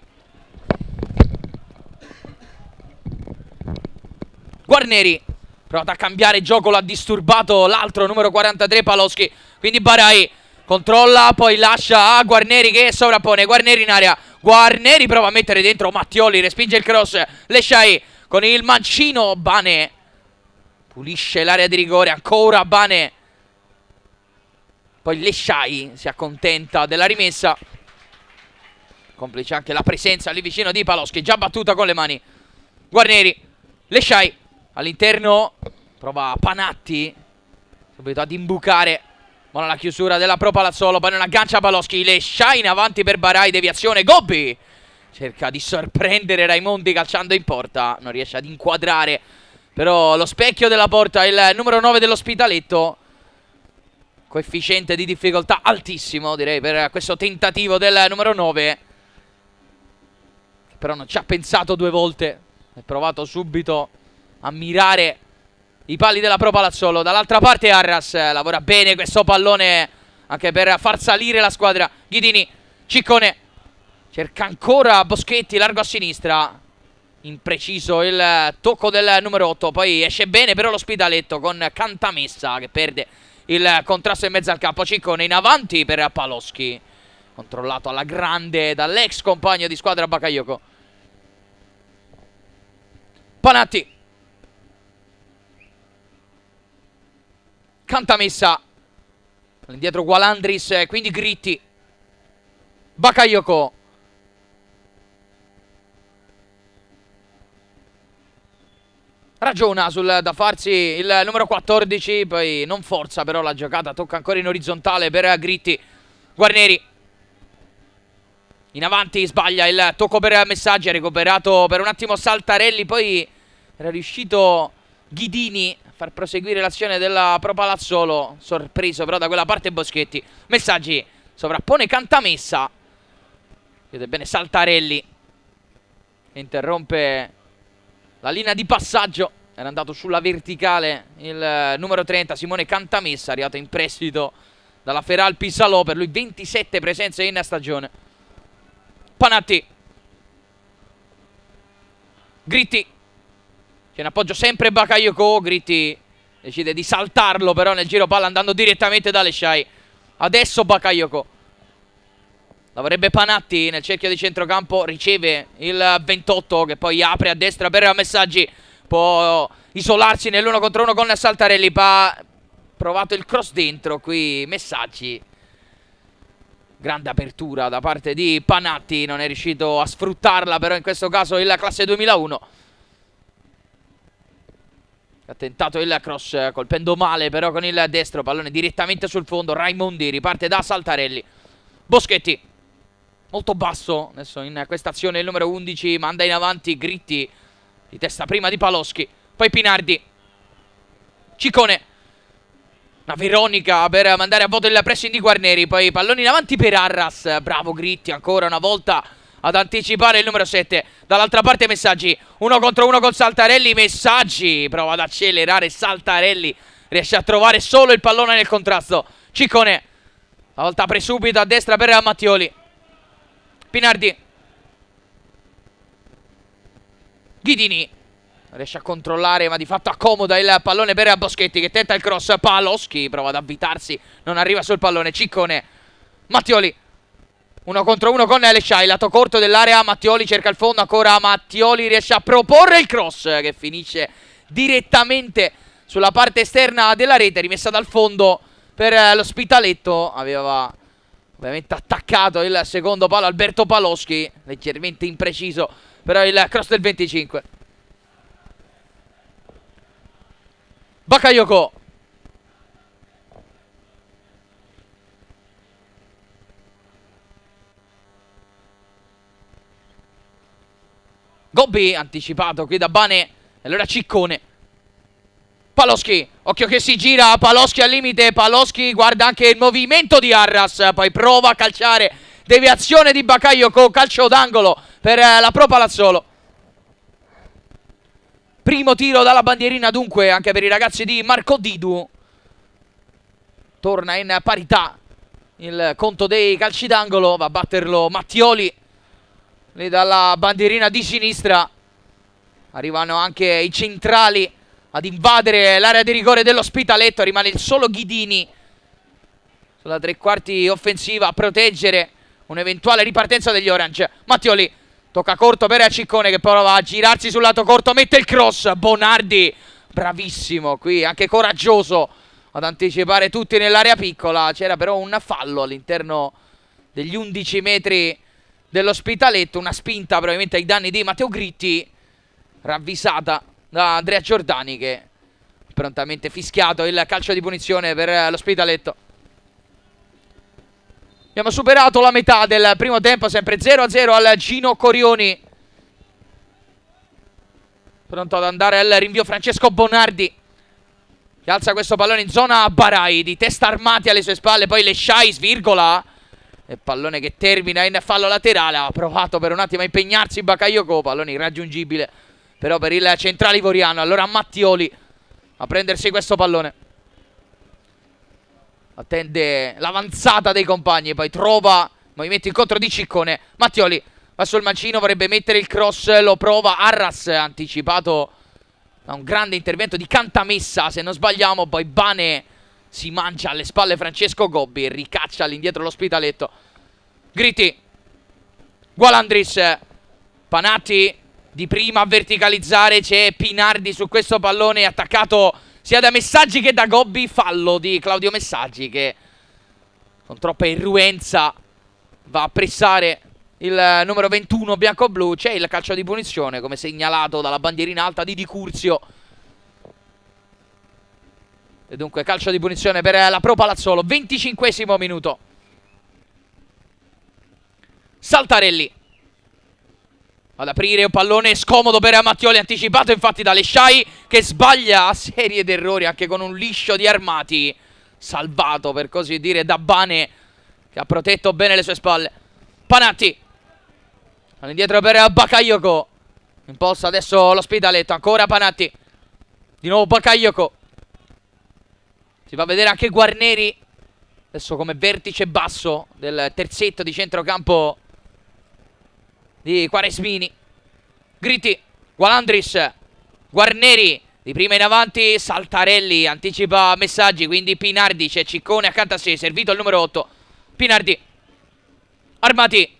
Guarneri, prova a cambiare gioco, l'ha disturbato l'altro numero 43 Paloschi, quindi Barai controlla, poi lascia a Guarneri che sovrappone. Guarneri in area, Guarneri prova a mettere dentro Mattioli, respinge il cross. Lesciai con il mancino, Bane pulisce l'area di rigore, ancora Bane. Poi Lesciai si accontenta della rimessa, complice anche la presenza lì vicino di Paloschi, già battuta con le mani. Guarneri, Lesciai all'interno, prova Panatti subito ad imbucare. Buona la chiusura della Pro Palazzolo, poi non aggancia Paloschi. Lesciai in avanti per Barai, deviazione. Gobbi cerca di sorprendere Raimondi calciando in porta, non riesce ad inquadrare però lo specchio della porta il numero 9 dell'Ospitaletto. Coefficiente di difficoltà altissimo, direi, per questo tentativo del numero 9. Però non ci ha pensato due volte. Ha provato subito a mirare i pali della Pro Palazzolo. Dall'altra parte Arras lavora bene questo pallone anche per far salire la squadra. Ghidini, Ciccone, cerca ancora Boschetti, largo a sinistra. Impreciso il tocco del numero 8. Poi esce bene però l'Ospitaletto con Cantamessa che perde il contrasto in mezzo al campo. Ciccone in avanti per Paloschi, controllato alla grande dall'ex compagno di squadra Bakayoko. Panatti, Cantamessa, indietro Gualandris, quindi Gritti, Bakayoko, ragiona sul da farsi il numero 14, poi non forza però la giocata, tocca ancora in orizzontale per Gritti. Guarneri in avanti, sbaglia il tocco per Messaggi, ha recuperato per un attimo Saltarelli, poi era riuscito Ghidini a far proseguire l'azione della Pro Palazzolo, sorpreso però da quella parte Boschetti. Messaggi sovrappone Cantamessa, vede bene Saltarelli, interrompe la linea di passaggio. Era andato sulla verticale il numero 30 Simone Cantamessa, arrivato in prestito dalla Feralpi Salò, per lui 27 presenze in stagione. Panatti, Gritti, c'è in appoggio sempre Bakayoko. Gritti decide di saltarlo però nel giro palla andando direttamente da Lesciai. Adesso Bakayoko, la vorrebbe Panatti nel cerchio di centrocampo, riceve il 28 che poi apre a destra per Messaggi, può isolarsi nell'1 contro 1 con Saltarelli, provato il cross dentro qui Messaggi. Grande apertura da parte di Panatti, non è riuscito a sfruttarla però in questo caso il classe 2001. Ha tentato il cross colpendo male però con il destro, pallone direttamente sul fondo. Raimondi riparte da Saltarelli. Boschetti molto basso adesso in questa azione, il numero 11 manda in avanti Gritti di testa prima di Paloschi, poi Pinardi, Ciccone, una Veronica per mandare a voto il pressing di Guarneri, poi palloni in avanti per Arras. Bravo Gritti ancora una volta ad anticipare il numero 7. Dall'altra parte Messaggi, 1 contro 1 con Saltarelli. Messaggi prova ad accelerare, Saltarelli riesce a trovare solo il pallone nel contrasto. Ciccone, la volta apre subito a destra per Mattioli. Pinardi, Ghidini riesce a controllare ma di fatto accomoda il pallone per Boschetti che tenta il cross. Paloschi prova ad avvitarsi, non arriva sul pallone. Ciccone, Mattioli, 1 contro 1 con Lesciai, lato corto dell'area. Mattioli cerca il fondo, ancora Mattioli riesce a proporre il cross che finisce direttamente sulla parte esterna della rete, rimessa dal fondo per l'Ospitaletto. Aveva ovviamente attaccato il secondo palo Alberto Paloschi, leggermente impreciso però il cross del 25. Bakayoko, Gobbi anticipato qui da Bane, e allora Ciccone. Paloschi, occhio che si gira, Paloschi al limite, Paloschi guarda anche il movimento di Arras, poi prova a calciare, deviazione di Bakayoko, calcio d'angolo per la Pro Palazzolo. Primo tiro dalla bandierina dunque anche per i ragazzi di Marco Didu. Torna in parità il conto dei calci d'angolo, va a batterlo Mattioli lì dalla bandierina di sinistra. Arrivano anche i centrali ad invadere l'area di rigore dell'Ospitaletto. Rimane il solo Ghidini sulla tre quarti offensiva a proteggere un'eventuale ripartenza degli Orange. Mattioli tocca corto per Ciccone che prova a girarsi sul lato corto, mette il cross. Bonardi bravissimo qui, anche coraggioso ad anticipare tutti nell'area piccola. C'era però un fallo all'interno degli 11 metri dell'Ospitaletto, una spinta probabilmente ai danni di Matteo Gritti, ravvisata da Andrea Giordani che ha prontamente fischiato il calcio di punizione per l'Ospitaletto. Abbiamo superato la metà del primo tempo, sempre 0-0 al Gino Corioni. Pronto ad andare al rinvio Francesco Bonardi. che alza questo pallone in zona. Barai di testa armati alle sue spalle, poi Leshai svirgola e pallone che termina in fallo laterale. Ha provato per un attimo a impegnarsi Bakayoko, pallone irraggiungibile però per il centrale ivoriano. Allora Mattioli a prendersi questo pallone, attende l'avanzata dei compagni, poi trova movimento incontro di Ciccone. Mattioli va sul mancino, vorrebbe mettere il cross, lo prova. Arras anticipato da un grande intervento di Cantamessa, se non sbagliamo. Poi Bane si mangia alle spalle Francesco Gobbi e ricaccia all'indietro l'Ospitaletto. Gritti, Gualandris, Panatti di prima a verticalizzare, c'è Pinardi su questo pallone attaccato sia da Messaggi che da Gobbi. Fallo di Claudio Messaggi che con troppa irruenza va a pressare il numero 21 bianco-blu. C'è il calcio di punizione come segnalato dalla bandierina alta di Di Curzio. E dunque calcio di punizione per la Pro Palazzolo. 25esimo minuto. Saltarelli ad aprire un pallone scomodo per Mattioli, anticipato infatti da Leshai che sbaglia a serie d'errori anche con un liscio di Armati, salvato per così dire da Bane che ha protetto bene le sue spalle. Panatti all'indietro per Bakayoko, imposta adesso l'Ospitaletto, ancora Panatti, di nuovo Bakayoko, si fa vedere anche Guarneri adesso come vertice basso del terzetto di centrocampo di Quaresmini. Gritti, Gualandris, Guarneri di prima in avanti, Saltarelli anticipa Messaggi, quindi Pinardi, c'è Ciccone accanto a sé, servito il numero 8. Pinardi, Armati,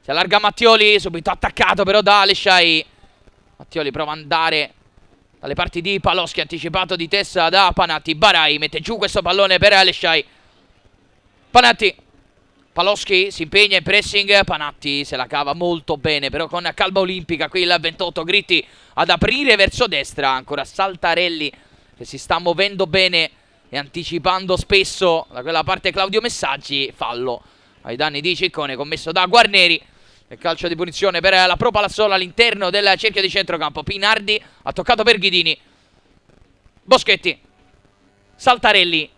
si allarga Mattioli, subito attaccato però da Leshai. Mattioli prova ad andare dalle parti di Paloschi, anticipato di testa da Panatti. Barai mette giù questo pallone per Leshai. Panatti, Paloschi si impegna in pressing, Panatti se la cava molto bene però con calma olimpica. Qui il 28, Gritti ad aprire verso destra, ancora Saltarelli che si sta muovendo bene e anticipando spesso da quella parte Claudio Messaggi. Fallo ai danni di Ciccone commesso da Guarneri. E calcio di punizione per la Pro Palazzolo all'interno del cerchio di centrocampo. Pinardi ha toccato per Ghidini. Boschetti, Saltarelli,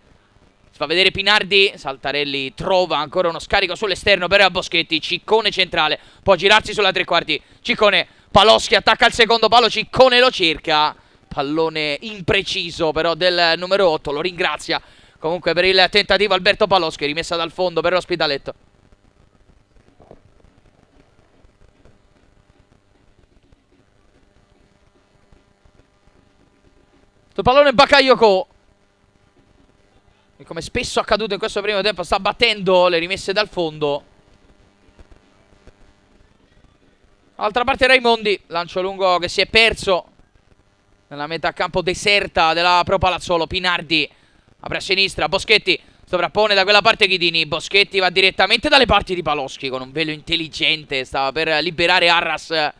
si fa vedere Pinardi, Saltarelli trova ancora uno scarico sull'esterno per Boschetti. Ciccone centrale, può girarsi sulla tre quarti. Ciccone, Paloschi attacca il secondo palo, Ciccone lo cerca, pallone impreciso però del numero 8, lo ringrazia comunque per il tentativo Alberto Paloschi, rimessa dal fondo per l'Ospitaletto. Sto pallone Bakayoko, e come spesso accaduto in questo primo tempo sta battendo le rimesse dal fondo. Altra parte Raimondi, lancio lungo che si è perso nella metà campo deserta della Pro Palazzolo. Pinardi apre a sinistra, Boschetti sovrappone da quella parte Ghidini. Boschetti va direttamente dalle parti di Paloschi con un velo intelligente, stava per liberare Arras.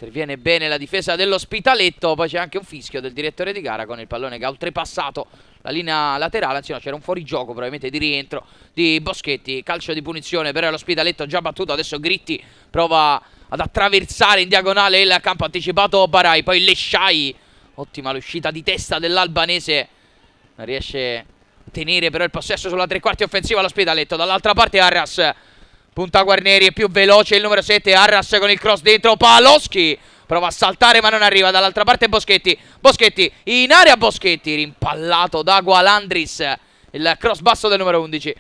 Interviene bene la difesa dell'Ospitaletto. Poi c'è anche un fischio del direttore di gara con il pallone che ha oltrepassato la linea laterale. Anzi no, c'era un fuorigioco probabilmente di rientro di Boschetti. Calcio di punizione per l'Ospitaletto già battuto. Adesso Gritti prova ad attraversare in diagonale il campo, anticipato Barai. Poi Leshai, ottima l'uscita di testa dell'albanese, non riesce a tenere però il possesso sulla tre quarti offensiva l'Ospitaletto. Dall'altra parte Arras, punta Guarneri, è più veloce il numero 7 Arras con il cross dentro. Paloschi prova a saltare ma non arriva. Dall'altra parte Boschetti, Boschetti in area, Boschetti rimpallato da Gualandris, il cross basso del numero 11.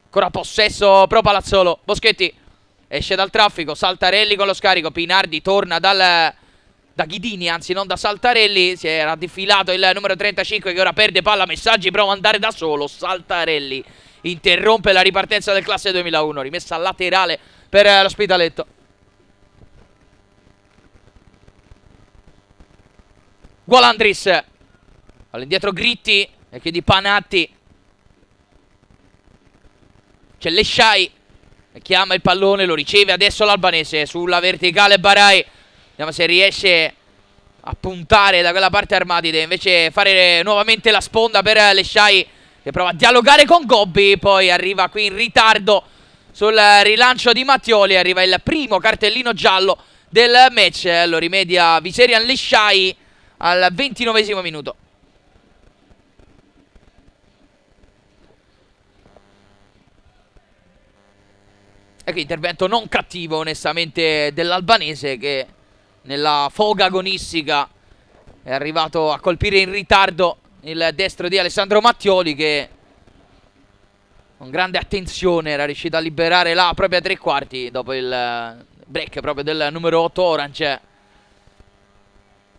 Ancora possesso Pro Palazzolo. Boschetti esce dal traffico, Saltarelli con lo scarico. Pinardi torna da Ghidini, anzi non da Saltarelli. Si era defilato il numero 35 che ora perde palla. Messaggi prova ad andare da solo. Saltarelli interrompe la ripartenza del classe 2001. Rimessa laterale per l'Ospitaletto. Gualandris all'indietro Gritti e quindi Panatti. C'è Leshai e chiama il pallone, lo riceve adesso l'albanese sulla verticale Barai. Vediamo se riesce a puntare da quella parte Armati. Deve invece fare nuovamente la sponda per Leshai che prova a dialogare con Gobbi. Poi arriva qui in ritardo sul rilancio di Mattioli. Arriva il primo cartellino giallo del match. Lo rimedia Viserian Leshai al 29esimo minuto. Ecco, intervento non cattivo onestamente dell'albanese, che nella foga agonistica è arrivato a colpire in ritardo il destro di Alessandro Mattioli, che con grande attenzione era riuscito a liberare la propria tre quarti dopo il break proprio del numero 8 Orange.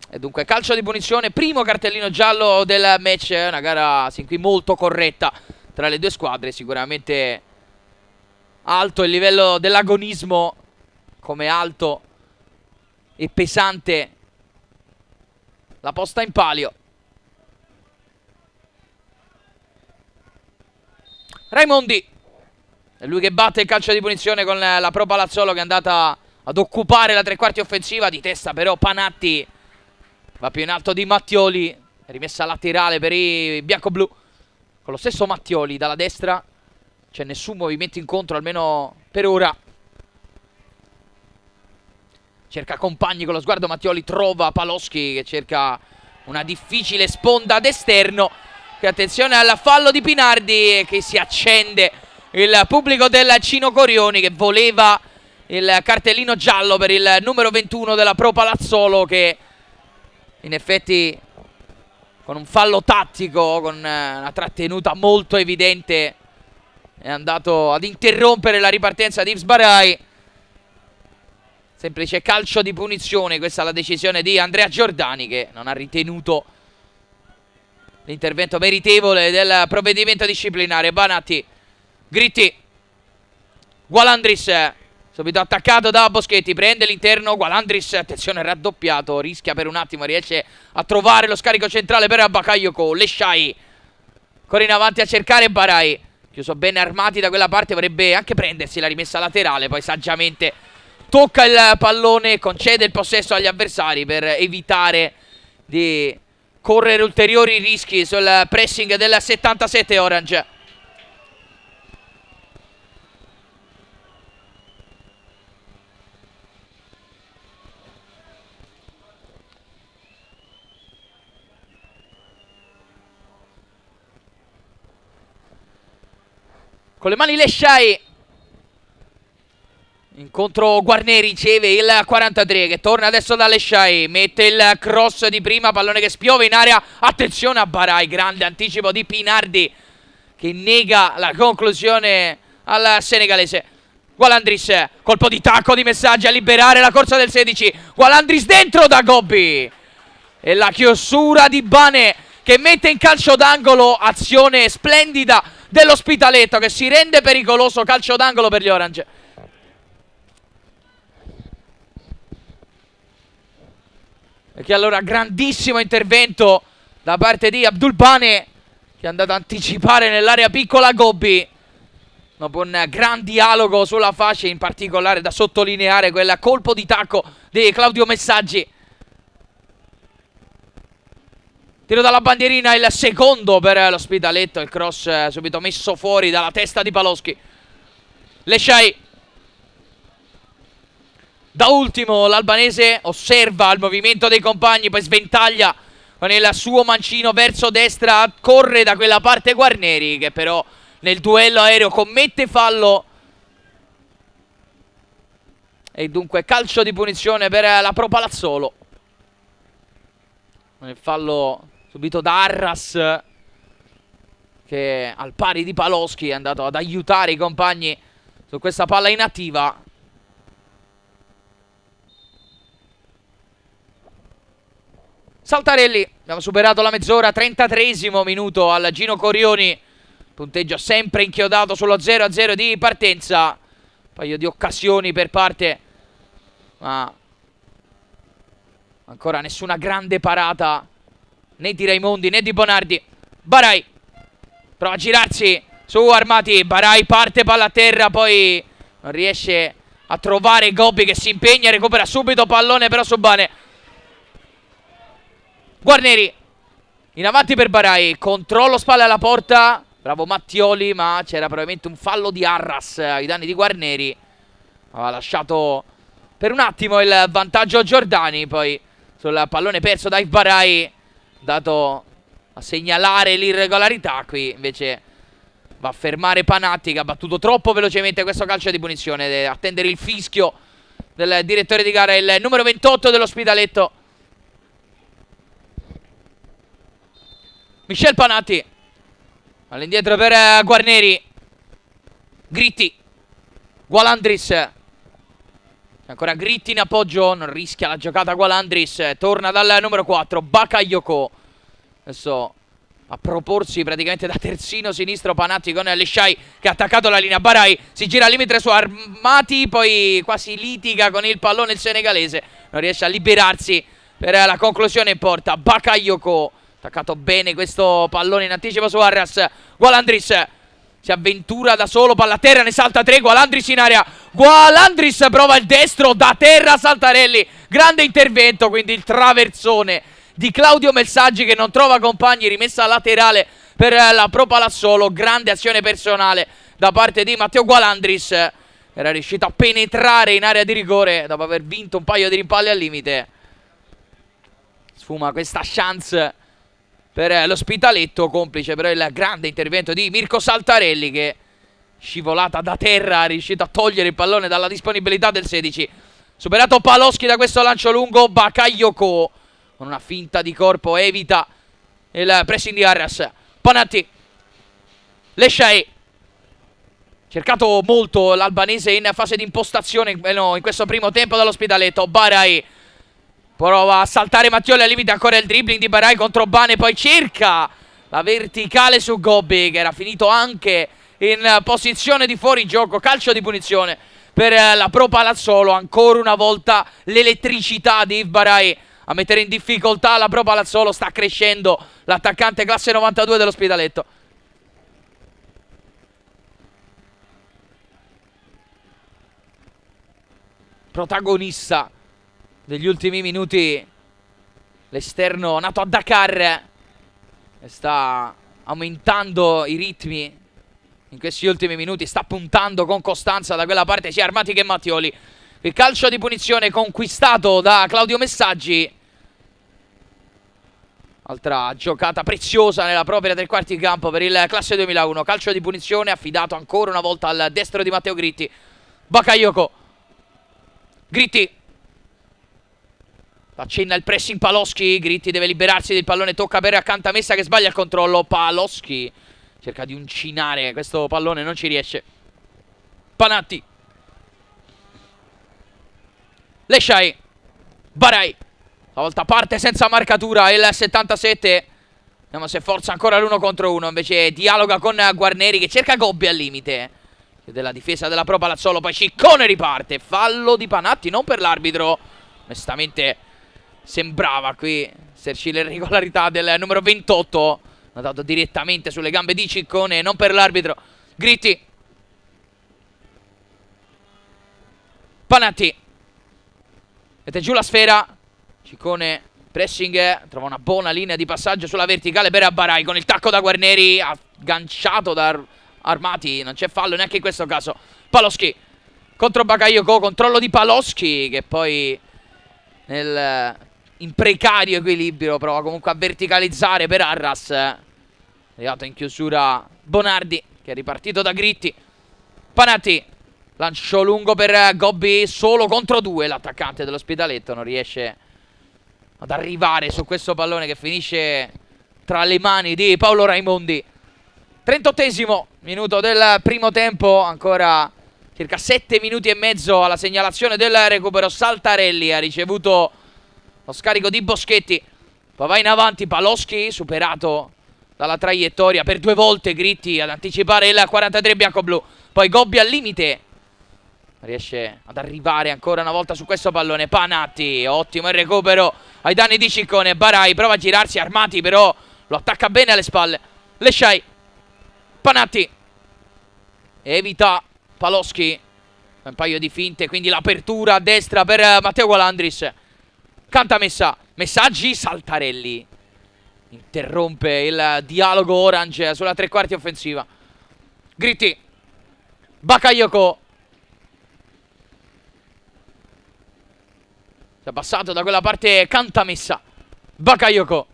E dunque calcio di punizione, primo cartellino giallo del match. Una gara sin qui molto corretta tra le due squadre, sicuramente alto il livello dell'agonismo, come alto e pesante la posta in palio. Raimondi è lui che batte il calcio di punizione con la Pro Palazzolo, che è andata ad occupare la tre quarti offensiva. Di testa però Panatti va più in alto di Mattioli, rimessa laterale per i bianco-blu con lo stesso Mattioli dalla destra. C'è nessun movimento incontro, almeno per ora. Cerca compagni con lo sguardo Mattioli, trova Paloschi che cerca una difficile sponda d'esterno. Che attenzione al fallo di Pinardi, che si accende il pubblico del Cino Corioni, che voleva il cartellino giallo per il numero 21 della Pro Palazzolo, che in effetti con un fallo tattico, con una trattenuta molto evidente, è andato ad interrompere la ripartenza di Yves Barai. Semplice calcio di punizione, questa è la decisione di Andrea Giordani, che non ha ritenuto l'intervento meritevole del provvedimento disciplinare. Banatti, Gritti, Gualandris, subito attaccato da Boschetti, prende l'interno, Gualandris, attenzione, raddoppiato, rischia per un attimo, riesce a trovare lo scarico centrale per Bakayoko. Lesciai ancora in avanti a cercare Barai, chiuso bene armati da quella parte, vorrebbe anche prendersi la rimessa laterale, poi saggiamente tocca il pallone e concede il possesso agli avversari per evitare di correre ulteriori rischi sul pressing del 77 Orange. Con le mani Lesciai, incontro Guarneri, riceve il 43 che torna adesso da Lesciai, mette il cross di prima, pallone che spiove in area, attenzione a Barai, grande anticipo di Pinardi che nega la conclusione al senegalese. Gualandris, colpo di tacco di Messaggi a liberare la corsa del 16, Gualandris dentro da Gobbi e la chiusura di Bane che mette in calcio d'angolo, azione splendida dell'Ospitaletto che si rende pericoloso, calcio d'angolo per gli Orange. E che allora grandissimo intervento da parte di Abdul Bane, che è andato ad anticipare nell'area piccola Gobbi, dopo un gran dialogo sulla fascia, in particolare da sottolineare quel colpo di tacco di Claudio Messaggi. Tiro dalla bandierina, il secondo per l'Ospitaletto, il cross subito messo fuori dalla testa di Paloschi. Lesciai. Da ultimo l'albanese osserva il movimento dei compagni, poi sventaglia con il suo mancino verso destra, corre da quella parte Guarneri, che però nel duello aereo commette fallo. E dunque calcio di punizione per la Pro Palazzolo. Nel fallo subito da Arras, che al pari di Paloschi è andato ad aiutare i compagni su questa palla inattiva. Saltarelli, abbiamo superato la mezz'ora, 33esimo minuto al Cino Corioni, punteggio sempre inchiodato sullo 0-0 di partenza. Un paio di occasioni per parte, ma ancora nessuna grande parata né di Raimondi né di Bonardi. Barai prova a girarsi su Armati, Barai parte, palla a terra, poi non riesce a trovare Gobbi che si impegna, recupera subito pallone però su Bane. Guarneri in avanti per Barai, controllo spalle alla porta, bravo Mattioli, ma c'era probabilmente un fallo di Arras ai danni di Guarneri. Aveva lasciato per un attimo il vantaggio Giordani, poi sul pallone perso da Yves Barai, dato a segnalare l'irregolarità. Qui invece Va a fermare Panatti, che ha battuto troppo velocemente questo calcio di punizione. Deve attendere il fischio del direttore di gara, il numero 28 dell'Ospitaletto, Michel Panatti. All'indietro per Guarneri. Gritti. Gualandris. Ancora Gritti in appoggio. Non rischia la giocata Gualandris. Torna dal numero 4 Bakayoko. Adesso a proporsi praticamente da terzino sinistro Panatti con Leshai, che ha attaccato la linea. Barai si gira al limite su Armati, poi quasi litiga con il pallone il senegalese. Non riesce a liberarsi per la conclusione in porta. Bakayoko. Attaccato bene questo pallone in anticipo su Arras. Gualandris si avventura da solo, palla a terra, ne salta 3. Gualandris in area. Gualandris prova il destro da terra. Saltarelli. Grande intervento, quindi il traversone di Claudio Melsaggi, che non trova compagni. Rimessa laterale per la Pro Palazzolo. Grande azione personale da parte di Matteo Gualandris. Era riuscito a penetrare in area di rigore dopo aver vinto un paio di rimpalli al limite. Sfuma questa chance per l'Ospitaletto, complice però il grande intervento di Mirko Saltarelli, che scivolata da terra è riuscito a togliere il pallone dalla disponibilità del 16. Superato Paloschi da questo lancio lungo. Bakayoko con una finta di corpo evita il pressing di Arras. Panatti. Leshai. Cercato molto l'albanese in fase di impostazione in questo primo tempo dall'Ospitaletto. Barai prova a saltare Mattioli, al limite ancora il dribbling di Barai contro Bane, poi cerca la verticale su Gobbi, che era finito anche in posizione di fuorigioco. Calcio di punizione per la Pro Palazzolo. Ancora una volta l'elettricità di Yves Barai a mettere in difficoltà la Pro Palazzolo. Sta crescendo l'attaccante classe 92 dell'Ospitaletto. Protagonista degli ultimi minuti l'esterno nato a Dakar, e sta aumentando i ritmi in questi ultimi minuti. Sta puntando con costanza da quella parte sia Armati che Mattioli. Il calcio di punizione conquistato da Claudio Messaggi. Altra giocata preziosa nella propria tre quarti di campo per il classe 2001. Calcio di punizione affidato ancora una volta al destro di Matteo Gritti. Bakayoko. Gritti. Accenna il pressing Paloschi. Gritti deve liberarsi del pallone. Tocca per Cantamessa, che sbaglia il controllo. Paloschi cerca di uncinare questo pallone, non ci riesce. Panatti. Leshai. Barai. Stavolta parte senza marcatura il 77. Vediamo se forza ancora l'1 contro 1. Invece dialoga con Guarneri, che cerca Gobbi al limite della difesa della Pro Palazzolo. Poi Ciccone riparte. Fallo di Panatti, non per l'arbitro. Onestamente sembrava qui esserci l'irregolarità del numero 28. Ha dato direttamente sulle gambe di Ciccone, non per l'arbitro. Gritti. Panatti. Mette giù la sfera. Ciccone, pressing, trova una buona linea di passaggio sulla verticale per Barai, con il tacco da Guarneri, agganciato da Armati. Non c'è fallo neanche in questo caso. Paloschi contro Bakayoko. Controllo di Paloschi, che poi in precario equilibrio prova comunque a verticalizzare per Arras. Arrivato in chiusura Bonardi, che è ripartito da Gritti. Panatti. Lancio lungo per Gobbi, solo contro 2 l'attaccante dell'Ospitaletto. Non riesce ad arrivare su questo pallone, che finisce tra le mani di Paolo Raimondi. 38esimo minuto del primo tempo. Ancora circa 7 minuti e mezzo alla segnalazione del recupero. Saltarelli ha ricevuto lo scarico di Boschetti. Poi va in avanti Paloschi, superato dalla traiettoria per 2 volte Gritti ad anticipare il 43 bianco-blu. Poi Gobbi al limite, riesce ad arrivare ancora una volta su questo pallone. Panatti, ottimo il recupero ai danni di Ciccone. Barai prova a girarsi, Armati però lo attacca bene alle spalle. Leshai. Panatti evita Paloschi, un paio di finte, quindi l'apertura a destra per Matteo Gualandris. Cantamessa. Messaggi. Saltarelli interrompe il dialogo orange sulla tre quarti offensiva. Gritti. Bakayoko. Si è passato da quella parte Cantamessa. Bakayoko.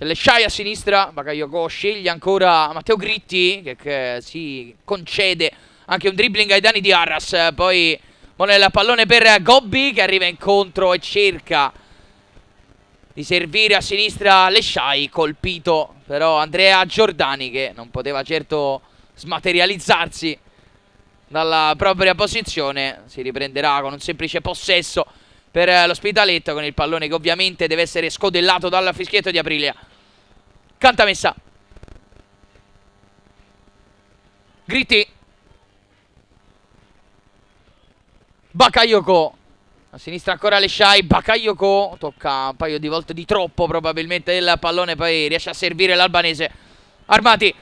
Lesciai a sinistra, Bakayoko sceglie ancora Matteo Gritti che si concede anche un dribbling ai danni di Arras. Poi vuole il pallone per Gobbi che arriva incontro e cerca di servire a sinistra Lesciai, colpito però Andrea Giordani che non poteva certo smaterializzarsi dalla propria posizione. Si riprenderà con un semplice possesso per l'Ospitaletto, con il pallone che ovviamente deve essere scodellato dal fischietto di Aprilia. Cantamessa, Gritti, Bakayoko a sinistra ancora Lesciai. Bakayoko tocca un paio di volte di troppo probabilmente il pallone, poi riesce a servire l'albanese. Armati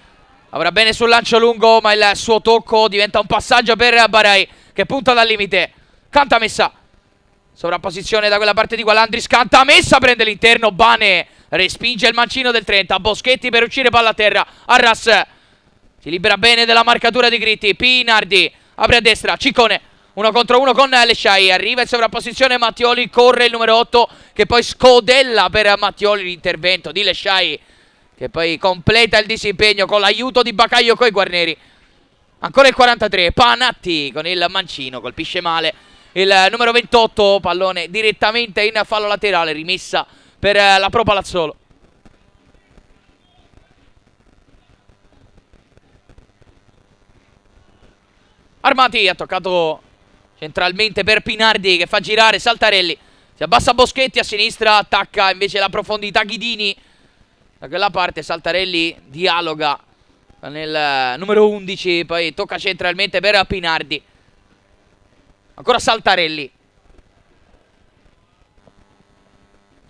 avrà bene sul lancio lungo, ma il suo tocco diventa un passaggio per Barai che punta dal limite. Cantamessa, sovrapposizione da quella parte di Gualandris. Cantamessa prende l'interno, Bane respinge il mancino del 30. Boschetti per uscire palla a terra. Arras si libera bene della marcatura di Gritti. Pinardi apre a destra, Ciccone 1 contro 1 con Lesciai. Arriva in sovrapposizione Mattioli, corre il numero 8 che poi scodella per Mattioli l'intervento di Lesciai, che poi completa il disimpegno con l'aiuto di Bakayoko e Guarneri. Ancora il 43, Panatti con il mancino, colpisce male il numero 28, pallone direttamente in fallo laterale, rimessa per la Pro Palazzolo. Armati ha toccato centralmente per Pinardi che fa girare Saltarelli. Si abbassa Boschetti a sinistra, attacca invece la profondità Ghidini. Da quella parte Saltarelli dialoga nel numero 11, poi tocca centralmente per Pinardi. Ancora Saltarelli.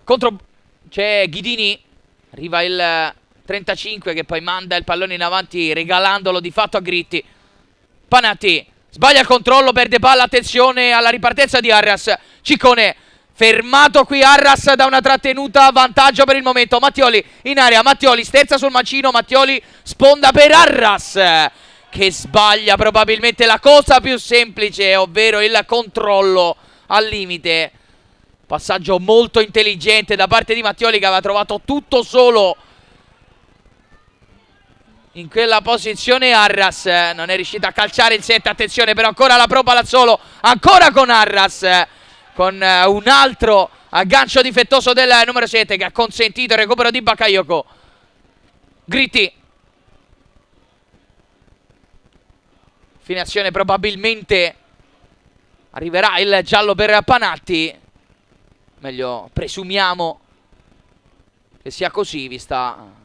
Contro c'è Ghidini. Arriva il 35 che poi manda il pallone in avanti regalandolo di fatto a Gritti. Panatti sbaglia il controllo, perde palla, attenzione alla ripartenza di Arras. Ciccone fermato qui, Arras da una trattenuta, vantaggio per il momento. Mattioli in area, Mattioli sterza sul mancino, Mattioli sponda per Arras che sbaglia probabilmente la cosa più semplice, ovvero il controllo al limite. Passaggio molto intelligente da parte di Mattioli che aveva trovato tutto solo in quella posizione. Arras non è riuscito a calciare il set. Attenzione però ancora la Pro Palazzolo, ancora con Arras, con un altro aggancio difettoso del numero 7 che ha consentito il recupero di Bakayoko. Gritti, fine azione, probabilmente arriverà il giallo per Panatti, meglio presumiamo che sia così vista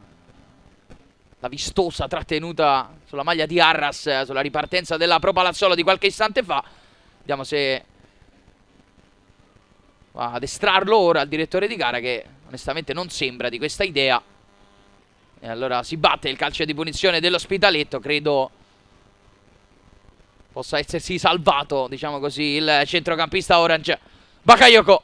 la vistosa trattenuta sulla maglia di Arras sulla ripartenza della Pro Palazzolo di qualche istante fa. Vediamo se va ad estrarlo ora il direttore di gara, che onestamente non sembra di questa idea. E allora si batte il calcio di punizione dell'Ospitaletto. Credo possa essersi salvato, diciamo così, il centrocampista Orange. Bakayoko,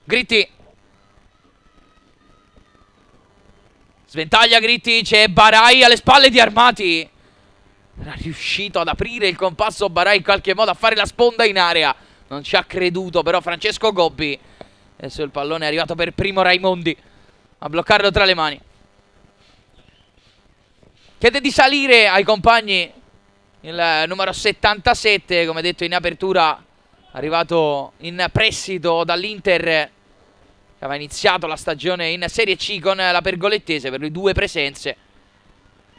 Gritti, sventaglia Gritti, c'è Barai alle spalle di Armati. Era riuscito ad aprire il compasso Barai in qualche modo, a fare la sponda in area. Non ci ha creduto però Francesco Gobbi. Adesso il pallone è arrivato per primo Raimondi a bloccarlo tra le mani. Chiede di salire ai compagni il numero 77, come detto in apertura, arrivato in prestito dall'Inter, che aveva iniziato la stagione in Serie C con la Pergolettese, per lui 2 presenze,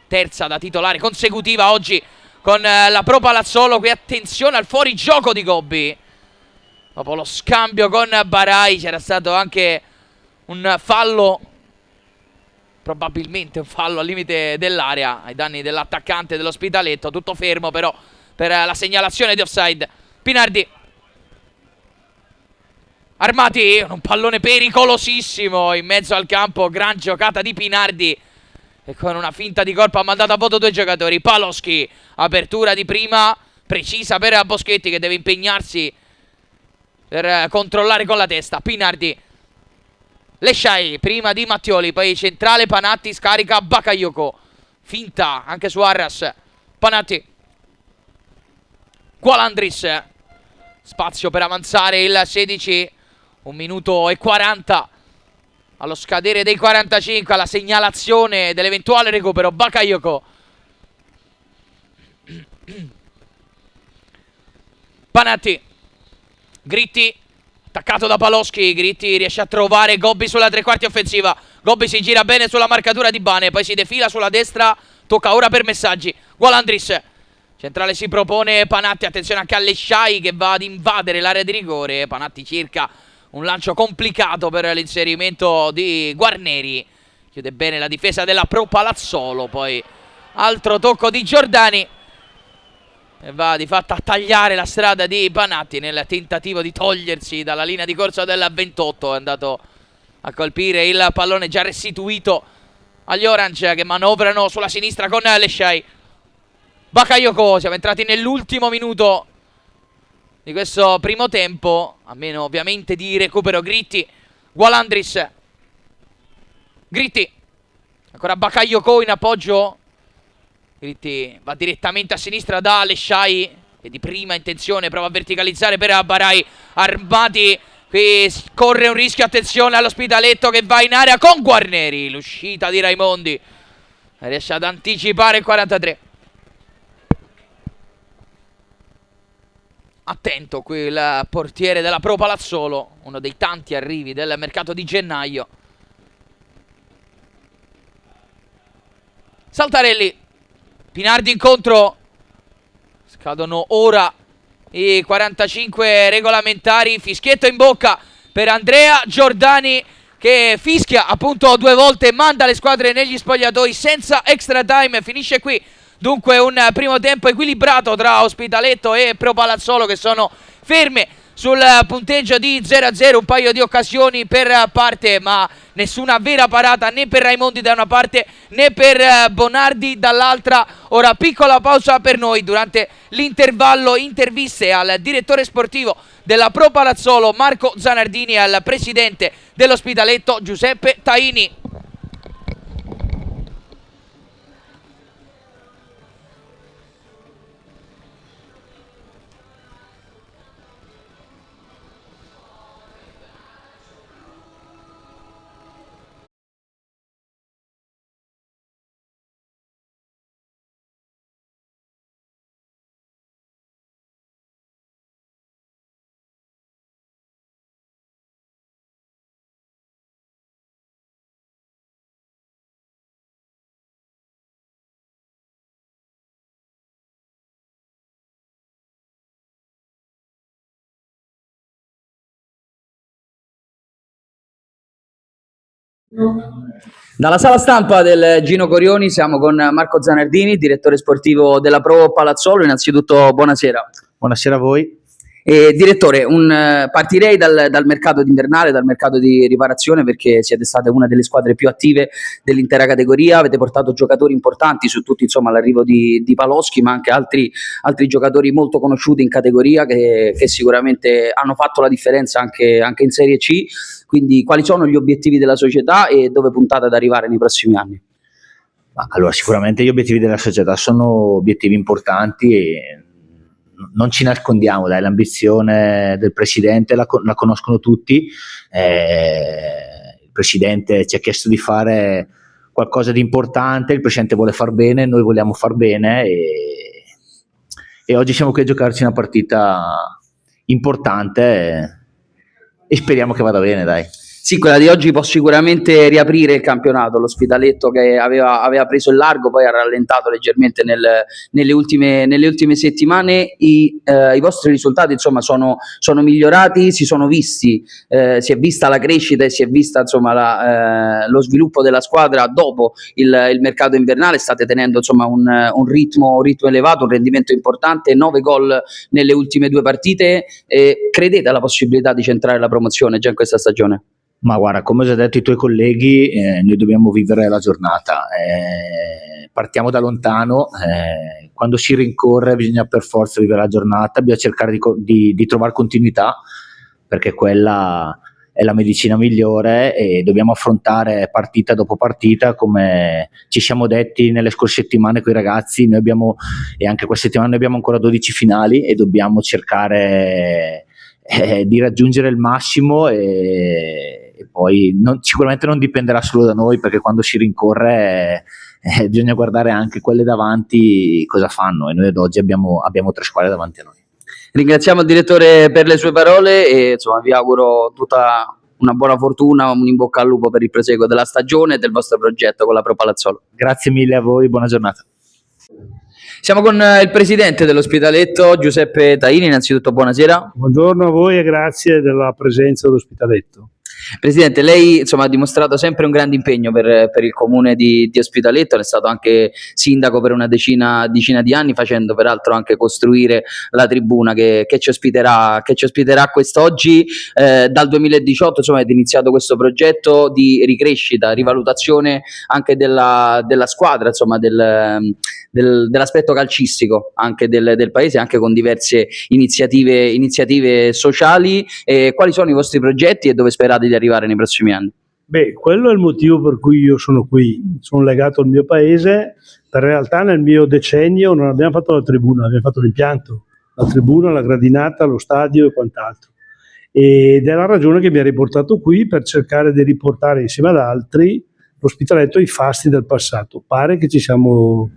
terza da titolare consecutiva oggi con la Pro Palazzolo. Qui attenzione al fuorigioco di Gobbi. Dopo lo scambio con Barai c'era stato anche un fallo, probabilmente un fallo al limite dell'area ai danni dell'attaccante dell'Ospitaletto. Tutto fermo però per la segnalazione di offside. Pinardi, Armati, un pallone pericolosissimo in mezzo al campo, gran giocata di Pinardi e con una finta di corpo ha mandato a vuoto 2 giocatori. Paloschi, apertura di prima precisa per Boschetti che deve impegnarsi per controllare con la testa. Pinardi, Lesciai prima di Mattioli, poi centrale Panatti, scarica Bakayoko, finta anche su Arras. Panatti, Gualandris, spazio per avanzare il 16, 1 minuto e 40 allo scadere dei 45, alla segnalazione dell'eventuale recupero. Bakayoko. Panatti. Gritti, attaccato da Paloschi. Gritti riesce a trovare Gobbi sulla tre quarti offensiva. Gobbi si gira bene sulla marcatura di Bane, poi si defila sulla destra. Tocca ora per Messaggi. Gualandris. Centrale si propone Panatti. Attenzione anche a Lesciai che va ad invadere l'area di rigore. Panatti cerca un lancio complicato per l'inserimento di Guarneri. Chiude bene la difesa della Pro Palazzolo. Poi altro tocco di Giordani e va di fatto a tagliare la strada di Panatti nel tentativo di togliersi dalla linea di corsa del 28. È andato a colpire il pallone già restituito agli Orange, che manovrano sulla sinistra con Lesciai. Bakayoko. Siamo entrati nell'ultimo minuto di questo primo tempo, a meno ovviamente di recupero. Gritti. Gualandris. Gritti. Ancora Bakayoko in appoggio. Gritti va direttamente a sinistra da Lesciai, che di prima intenzione prova a verticalizzare per Barai. Armati. Qui corre un rischio. Attenzione all'Ospitaletto che va in area con Guarneri. L'uscita di Raimondi riesce ad anticipare il 43. Attento qui il portiere della Pro Palazzolo, uno dei tanti arrivi del mercato di gennaio. Saltarelli. Pinardi incontro. Scadono ora i 45 regolamentari. Fischietto in bocca per Andrea Giordani, che fischia appunto 2 volte, manda le squadre negli spogliatoi senza extra time. Finisce qui dunque un primo tempo equilibrato tra Ospitaletto e Pro Palazzolo, che sono ferme sul punteggio di 0-0. Un paio di occasioni per parte, ma nessuna vera parata né per Raimondi da una parte né per Bonardi dall'altra. Ora piccola pausa per noi. Durante l'intervallo interviste al direttore sportivo della Pro Palazzolo Marco Zanardini e al presidente dell'Ospitaletto Giuseppe Taini. Dalla sala stampa del Gino Corioni siamo con Marco Zanardini, direttore sportivo della Pro Palazzolo. Innanzitutto buonasera. Buonasera a voi. Direttore, partirei dal mercato invernale, dal mercato di riparazione, perché siete state una delle squadre più attive dell'intera categoria. Avete portato giocatori importanti, su tutti insomma l'arrivo di Paloschi, ma anche altri giocatori molto conosciuti in categoria che sicuramente hanno fatto la differenza anche in Serie C. Quindi quali sono gli obiettivi della società e dove puntate ad arrivare nei prossimi anni? Allora, sicuramente gli obiettivi della società sono obiettivi importanti e non ci nascondiamo, dai, l'ambizione del presidente la conoscono tutti. Il presidente ci ha chiesto di fare qualcosa di importante, il presidente vuole far bene, noi vogliamo far bene e oggi siamo qui a giocarci una partita importante e speriamo che vada bene, dai. Sì, quella di oggi può sicuramente riaprire il campionato. L'Ospitaletto, che aveva preso il largo, poi ha rallentato leggermente nelle ultime settimane. I vostri risultati insomma sono migliorati, si sono visti, si è vista la crescita e si è vista insomma lo sviluppo della squadra dopo il mercato invernale. State tenendo insomma un ritmo elevato, un rendimento importante, 9 gol nelle ultime 2 partite. Credete alla possibilità di centrare la promozione già in questa stagione? Ma guarda, come ho già detto ai tuoi colleghi, noi dobbiamo vivere la giornata, partiamo da lontano, quando si rincorre bisogna per forza vivere la giornata, bisogna cercare di trovare continuità, perché quella è la medicina migliore e dobbiamo affrontare partita dopo partita, come ci siamo detti nelle scorse settimane con i ragazzi. E anche questa settimana noi abbiamo ancora 12 finali e dobbiamo cercare di raggiungere il massimo e poi sicuramente non dipenderà solo da noi, perché quando si rincorre bisogna guardare anche quelle davanti cosa fanno, e noi ad oggi abbiamo 3 squadre davanti a noi. Ringraziamo il direttore per le sue parole e insomma vi auguro tutta una buona fortuna, un in bocca al lupo per il proseguo della stagione e del vostro progetto con la Pro Palazzolo. Grazie mille a voi, buona giornata. Siamo con il presidente dell'Ospitaletto, Giuseppe Taini. Innanzitutto buonasera. Buongiorno a voi e grazie della presenza dell'Ospitaletto. Presidente, lei insomma ha dimostrato sempre un grande impegno per il comune di Ospitaletto, è stato anche sindaco per una decina di anni, facendo peraltro anche costruire la tribuna che ci ospiterà quest'oggi. Dal 2018 insomma è iniziato questo progetto di ricrescita, rivalutazione anche della squadra, insomma dell'aspetto calcistico anche del paese, anche con diverse iniziative sociali. Quali sono i vostri progetti e dove sperate di arrivare nei prossimi anni? Beh, quello è il motivo per cui io sono qui, sono legato al mio paese. In realtà nel mio decennio non abbiamo fatto la tribuna, abbiamo fatto l'impianto, la tribuna, la gradinata, lo stadio e quant'altro. Ed è la ragione che mi ha riportato qui, per cercare di riportare insieme ad altri l'Ospitaletto ai fasti del passato. Pare che ci siamo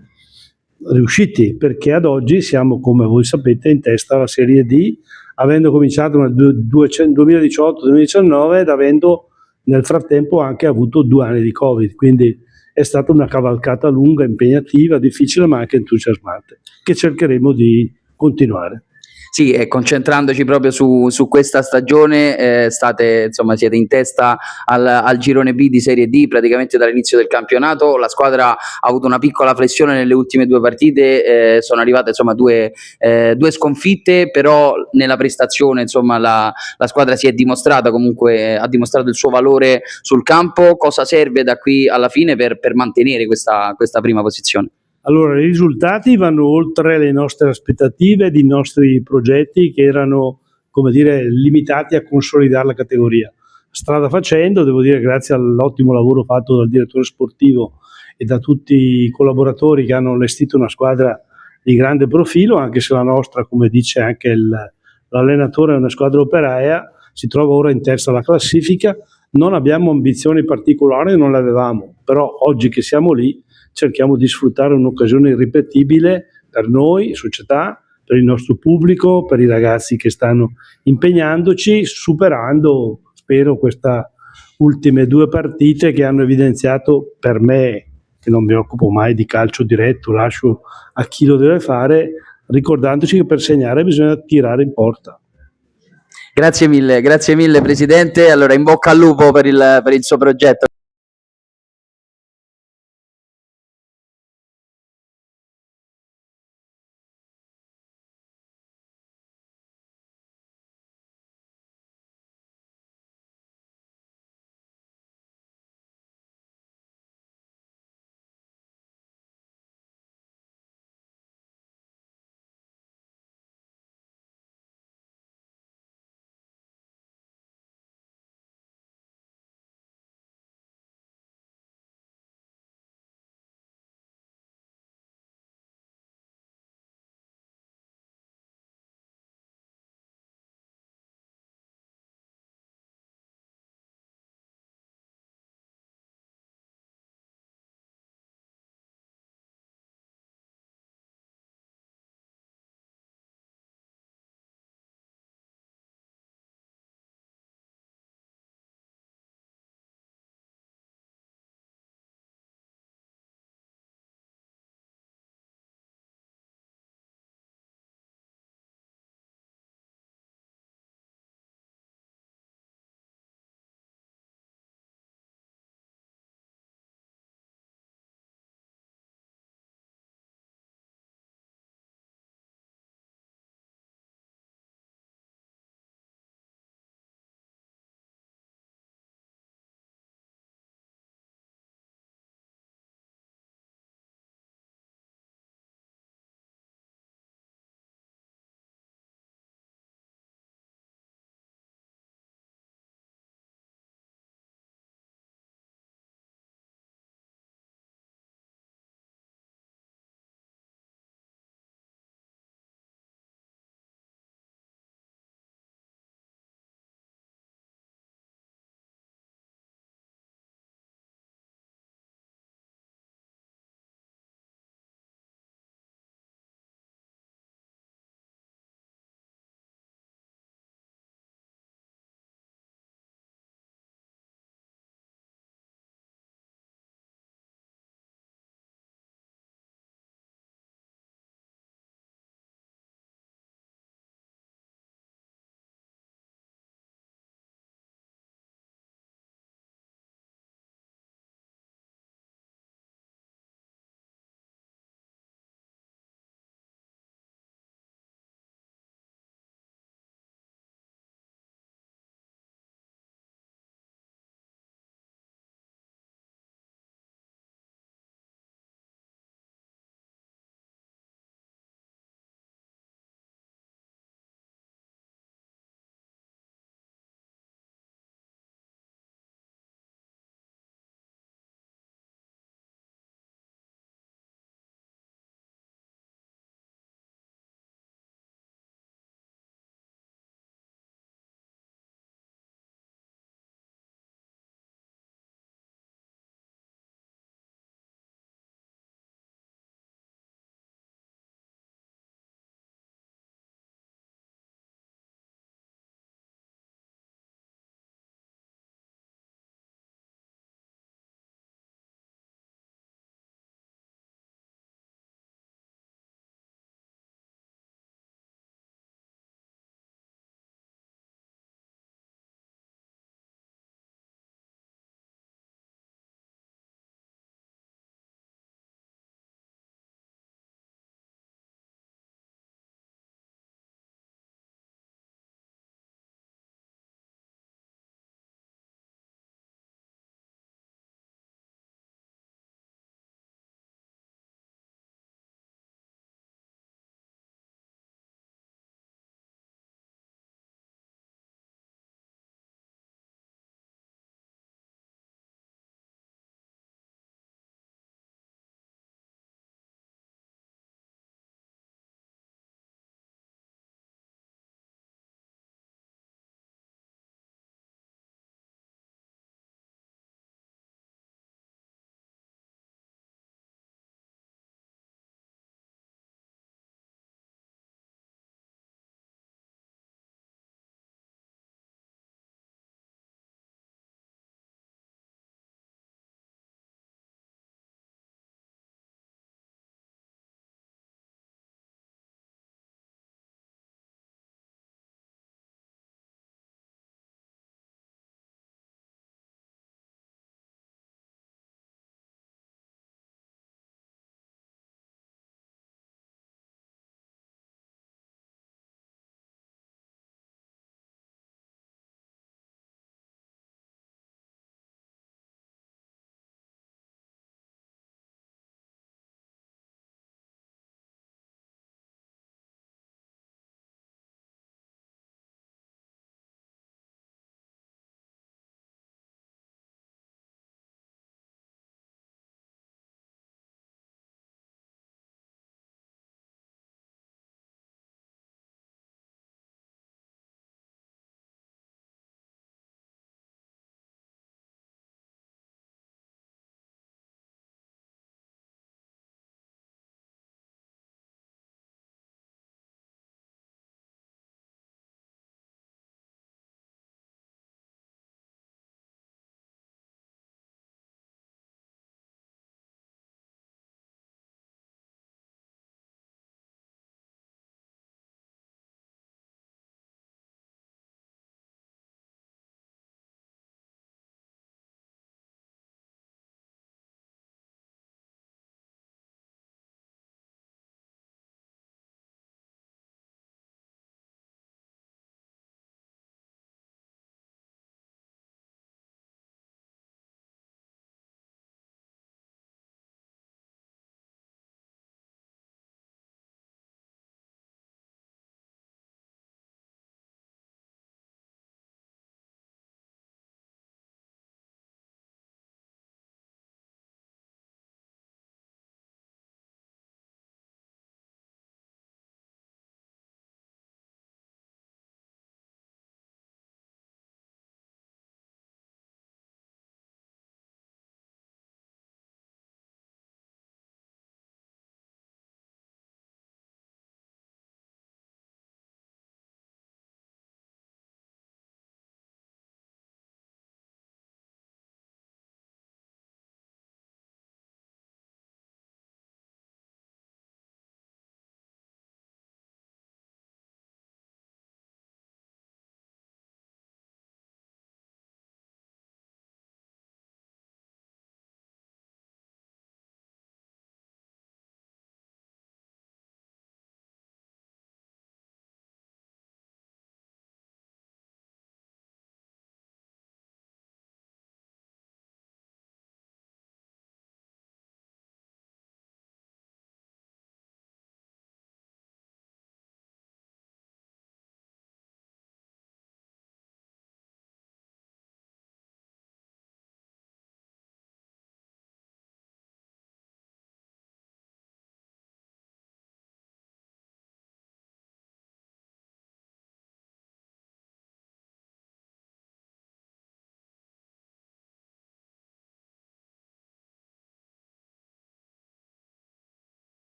riusciti, perché ad oggi siamo, come voi sapete, in testa alla Serie D, avendo cominciato nel 2018-2019 ed avendo nel frattempo anche avuto 2 anni di Covid, quindi è stata una cavalcata lunga, impegnativa, difficile ma anche entusiasmante, che cercheremo di continuare. Sì, e concentrandoci proprio su questa stagione, siete in testa al girone B di Serie D praticamente dall'inizio del campionato. La squadra ha avuto una piccola flessione nelle ultime 2 partite, sono arrivate insomma due sconfitte, però nella prestazione insomma la squadra si è dimostrata, comunque ha dimostrato il suo valore sul campo. Cosa serve da qui alla fine per mantenere questa prima posizione? Allora, i risultati vanno oltre le nostre aspettative ed i nostri progetti, che erano, come dire, limitati a consolidare la categoria. Strada facendo, devo dire, grazie all'ottimo lavoro fatto dal direttore sportivo e da tutti i collaboratori che hanno allestito una squadra di grande profilo, anche se la nostra, come dice anche l'allenatore, è una squadra operaia, si trova ora in testa alla classifica. Non abbiamo ambizioni particolari, non le avevamo, però oggi che siamo lì cerchiamo di sfruttare un'occasione irripetibile per noi, società, per il nostro pubblico, per i ragazzi che stanno impegnandoci, superando, spero, queste ultime 2 partite che hanno evidenziato, per me, che non mi occupo mai di calcio diretto, lascio a chi lo deve fare, ricordandoci che per segnare bisogna tirare in porta. Grazie mille Presidente, allora in bocca al lupo per il suo progetto.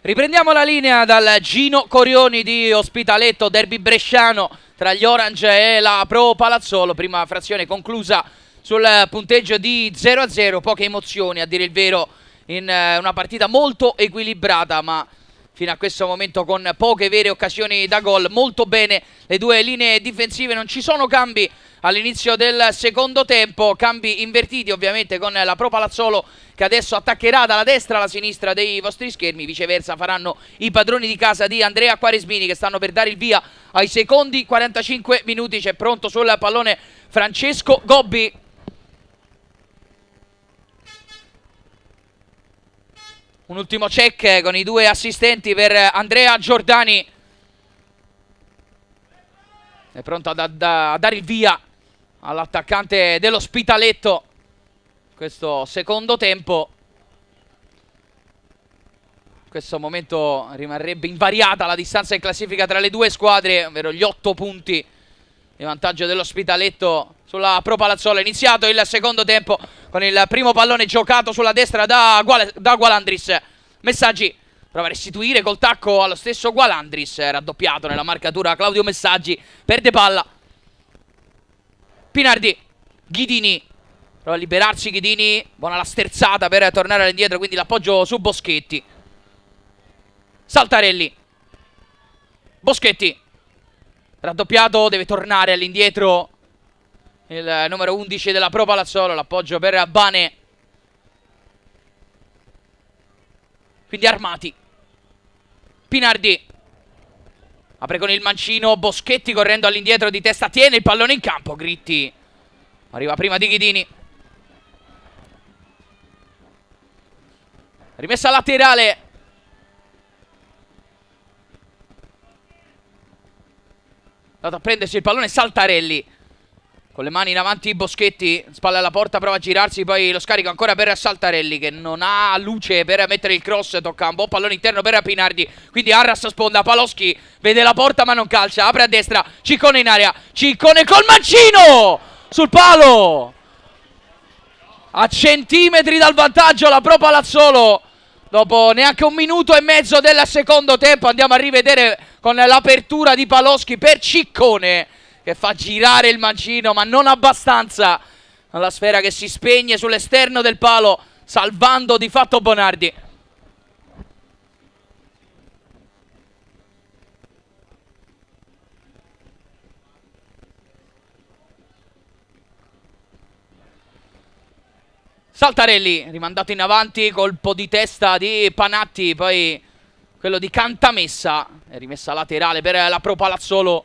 Riprendiamo la linea dal Gino Corioni di Ospitaletto, derby bresciano tra gli Orange e la Pro Palazzolo. Prima frazione conclusa sul punteggio di 0-0, poche emozioni a dire il vero in una partita molto equilibrata, ma fino a questo momento con poche vere occasioni da gol. Molto bene le due linee difensive, non ci sono cambi all'inizio del secondo tempo, cambi invertiti ovviamente con la Pro Palazzolo che adesso attaccherà dalla destra alla sinistra dei vostri schermi, viceversa faranno i padroni di casa di Andrea Quaresmini che stanno per dare il via ai secondi 45 minuti. C'è pronto sul pallone Francesco Gobbi. Un ultimo check con i due assistenti per Andrea Giordani. È pronto a dare il via all'attaccante dell'Ospitaletto. Questo secondo tempo. In questo momento rimarrebbe invariata la distanza in classifica tra le due squadre, ovvero gli 8 punti di vantaggio dell'Ospitaletto sulla Pro Palazzolo. È iniziato il secondo tempo con il primo pallone giocato sulla destra da Gualandris. Messaggi prova a restituire col tacco allo stesso Gualandris, raddoppiato nella marcatura Claudio Messaggi, perde palla. Pinardi, Ghidini, prova a liberarsi Ghidini, buona la sterzata per tornare all'indietro, quindi l'appoggio su Boschetti. Saltarelli, Boschetti, raddoppiato, deve tornare all'indietro il numero 11 della Pro Palazzolo, l'appoggio per Bane. Quindi armati. Pinardi apre con il mancino, Boschetti correndo all'indietro di testa, tiene il pallone in campo, Gritti arriva prima di Ghidini. Rimessa laterale. Dato a prendersi il pallone Saltarelli. Con le mani in avanti Boschetti, spalla alla porta, prova a girarsi, poi lo scarico ancora per Saltarelli che non ha luce per mettere il cross, tocca un buon pallone interno per Pinardi, quindi Arras sponda, Paloschi vede la porta ma non calcia, apre a destra, Ciccone in area, Ciccone col mancino sul palo, a centimetri dal vantaggio la Pro Palazzolo. Dopo neanche un minuto e mezzo del secondo tempo andiamo a rivedere con l'apertura di Paloschi per Ciccone che fa girare il mancino ma non abbastanza, la sfera che si spegne sull'esterno del palo salvando di fatto Bonardi. Saltarelli rimandato in avanti, colpo di testa di Panatti, poi quello di Cantamessa, è rimessa laterale per la Pro Palazzolo.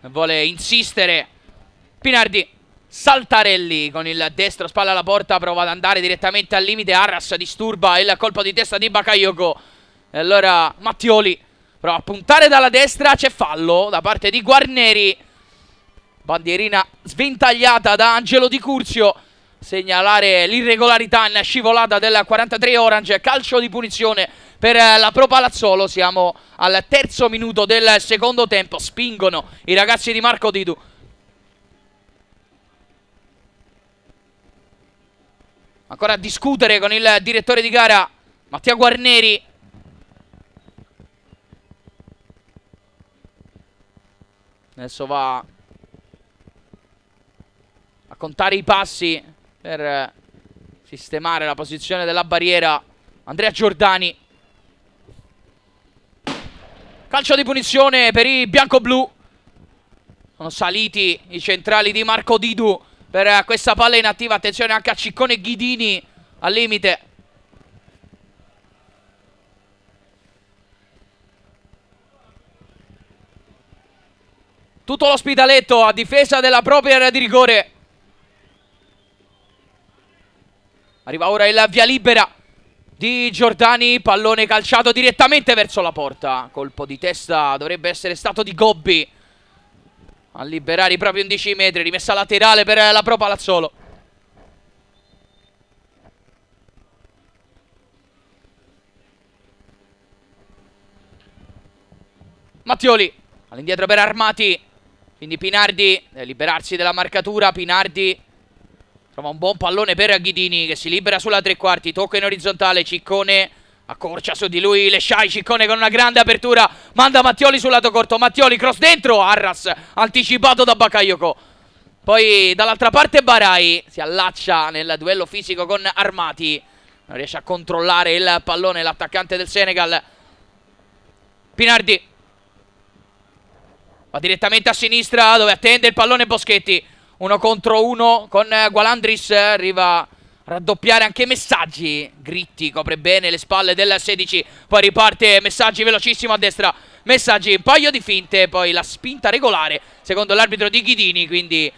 Vuole insistere Pinardi, Saltarelli con il destro, spalla alla porta, prova ad andare direttamente al limite, Arras disturba il colpo di testa di Bakayoko. E allora Mattioli prova a puntare dalla destra, c'è fallo da parte di Guarneri. Bandierina sventagliata da Angelo Di Curzio, segnalare l'irregolarità in scivolata del 43 Orange, calcio di punizione per la Pro Palazzolo. Siamo al terzo minuto del secondo tempo, spingono i ragazzi di Marco Didu. Ancora a discutere con il direttore di gara Mattia Guarneri. Adesso va a contare i passi per sistemare la posizione della barriera Andrea Giordani. Calcio di punizione per i bianco-blu. Sono saliti i centrali di Marco Didu per questa palla inattiva. Attenzione anche a Ciccone e Ghidini al limite. Tutto l'Ospitaletto a difesa della propria area di rigore. Arriva ora il via libera di Giordani, pallone calciato direttamente verso la porta. Colpo di testa dovrebbe essere stato di Gobbi a liberare i propri 11 metri. Rimessa laterale per la Pro Palazzolo. Mattioli all'indietro per Armati, quindi Pinardi deve liberarsi della marcatura. Pinardi trova un buon pallone per Ghidini che si libera sulla tre quarti, tocca in orizzontale, Ciccone accorcia su di lui Lesciai, Ciccone con una grande apertura, manda Mattioli sul lato corto, Mattioli cross dentro, Arras anticipato da Bakayoko. Poi dall'altra parte Barai si allaccia nel duello fisico con Armati, non riesce a controllare il pallone l'attaccante del Senegal. Pinardi va direttamente a sinistra dove attende il pallone Boschetti, 1 contro 1 con Gualandris, arriva a raddoppiare anche Messaggi, Gritti copre bene le spalle del 16, poi riparte Messaggi velocissimo a destra, Messaggi un paio di finte, poi la spinta regolare secondo l'arbitro di Ghidini, quindi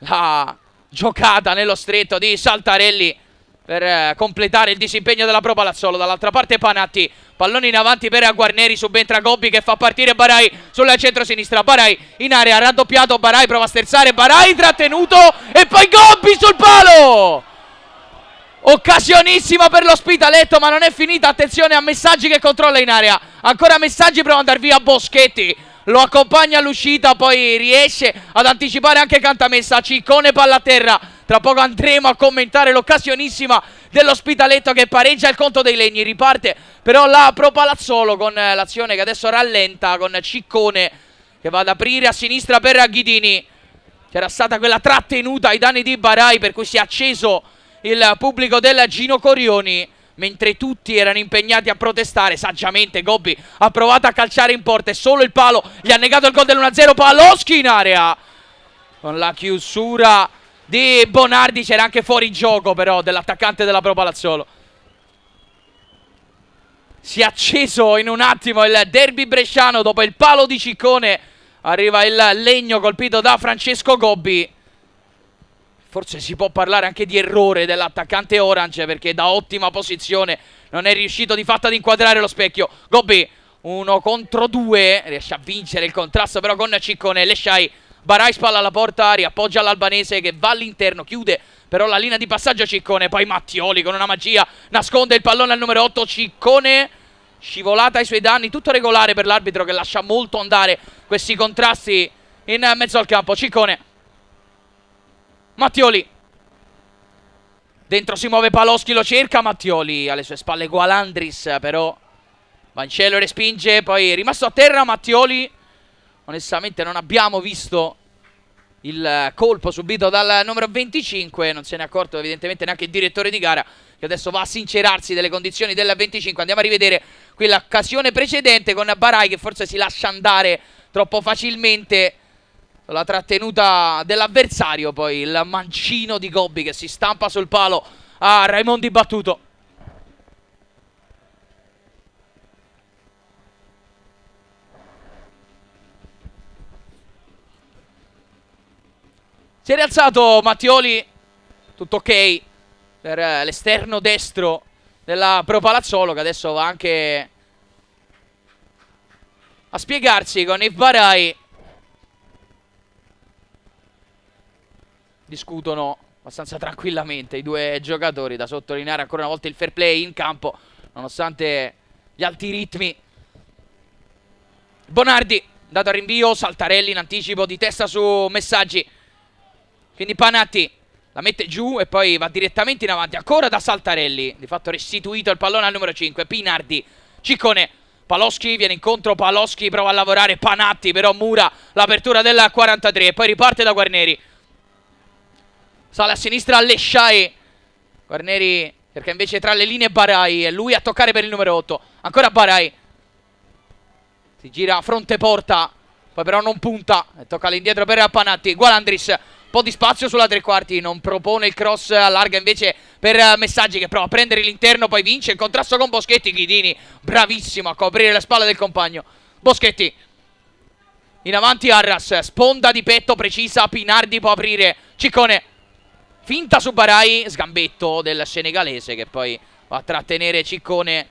la giocata nello stretto di Saltarelli per completare il disimpegno della Pro Palazzolo. Dall'altra parte Panatti, pallone in avanti per Guarneri, subentra Gobbi che fa partire Barai sul centro-sinistra, Barai in area, raddoppiato, Barai prova a sterzare, Barai trattenuto e poi Gobbi sul palo! Occasionissima per l'Ospitaletto, ma non è finita, attenzione a Messaggi che controlla in area, ancora Messaggi, prova ad andare via Boschetti, lo accompagna all'uscita, poi riesce ad anticipare anche Cantamessa, Ciccone palla a terra, tra poco andremo a commentare l'occasionissima dell'Ospitaletto che pareggia il conto dei legni, riparte però la Pro Palazzolo con l'azione che adesso rallenta, con Ciccone che va ad aprire a sinistra per Ghidini, c'era stata quella trattenuta ai danni di Barai per cui si è acceso il pubblico del Gino Corioni, mentre tutti erano impegnati a protestare. Saggiamente Gobbi ha provato a calciare in porta e solo il palo gli ha negato il gol dell'1-0. Paloschi in area con la chiusura di Bonardi, c'era anche fuori gioco però dell'attaccante della Pro Palazzolo. Si è acceso in un attimo il derby bresciano dopo il palo di Ciccone, arriva il legno colpito da Francesco Gobbi. Forse si può parlare anche di errore dell'attaccante Orange, perché da ottima posizione non è riuscito di fatto ad inquadrare lo specchio. Gobbi 1 contro 2, riesce a vincere il contrasto però con Ciccone. Lesciai, Barai spalla alla porta, riappoggia l'albanese che va all'interno, chiude però la linea di passaggio Ciccone. Poi Mattioli con una magia nasconde il pallone al numero 8, Ciccone, scivolata ai suoi danni, tutto regolare per l'arbitro che lascia molto andare questi contrasti in mezzo al campo. Ciccone, Mattioli, dentro si muove Paloschi, lo cerca, Mattioli alle sue spalle Gualandris, però va in cielo e respinge, poi è rimasto a terra Mattioli. Onestamente non abbiamo visto il colpo subito dal numero 25, non se ne è accorto evidentemente neanche il direttore di gara, che adesso va a sincerarsi delle condizioni del 25. Andiamo a rivedere qui l'occasione precedente con Barai che forse si lascia andare troppo facilmente, la trattenuta dell'avversario, poi il mancino di Gobbi che si stampa sul palo a Raimondi battuto. Si è rialzato Mattioli, tutto ok per l'esterno destro della Pro Palazzolo, che adesso va anche a spiegarsi con Yves Barai. Discutono abbastanza tranquillamente i due giocatori, da sottolineare ancora una volta il fair play in campo nonostante gli alti ritmi. Bonardi dato a rinvio, Saltarelli in anticipo di testa su Messaggi, quindi Panatti la mette giù e poi va direttamente in avanti ancora da Saltarelli, di fatto restituito il pallone al numero 5, Pinardi, Ciccone, Paloschi viene incontro, Paloschi prova a lavorare, Panatti però mura l'apertura del 43 e poi riparte da Guarneri. Sale a sinistra Lesciai, Guarneri cerca invece tra le linee Barai, e lui a toccare per il numero 8, ancora Barai, si gira a fronte porta, poi però non punta e tocca all'indietro per Panatti. Gualandris, un po' di spazio sulla tre quarti, non propone il cross, allarga invece per Messaggi che prova a prendere l'interno, poi vince il contrasto con Boschetti. Ghidini bravissimo a coprire le spalle del compagno. Boschetti in avanti, Arras, sponda di petto precisa, Pinardi può aprire, Ciccone finta su Barai, sgambetto del senegalese che poi va a trattenere Ciccone.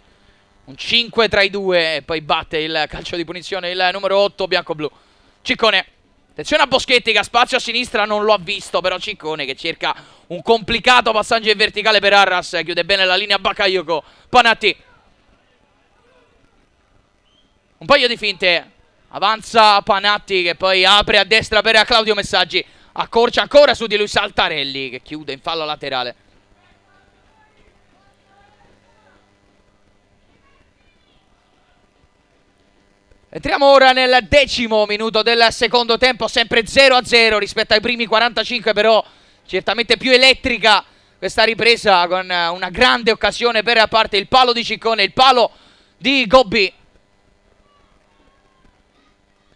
Un 5 tra i due e poi batte il calcio di punizione il numero 8 bianco-blu. Ciccone, attenzione a Boschetti che ha spazio a sinistra, non lo ha visto però Ciccone che cerca un complicato passaggio in verticale per Arras, chiude bene la linea Bakayoko. Panatti, un paio di finte, avanza Panatti che poi apre a destra per Claudio Messaggi, accorcia ancora su di lui Saltarelli che chiude in fallo laterale. Entriamo ora nel 10° minuto del secondo tempo, sempre 0-0 rispetto ai primi 45, però certamente più elettrica questa ripresa, con una grande occasione per parte il palo di Ciccone, il palo di Gobbi.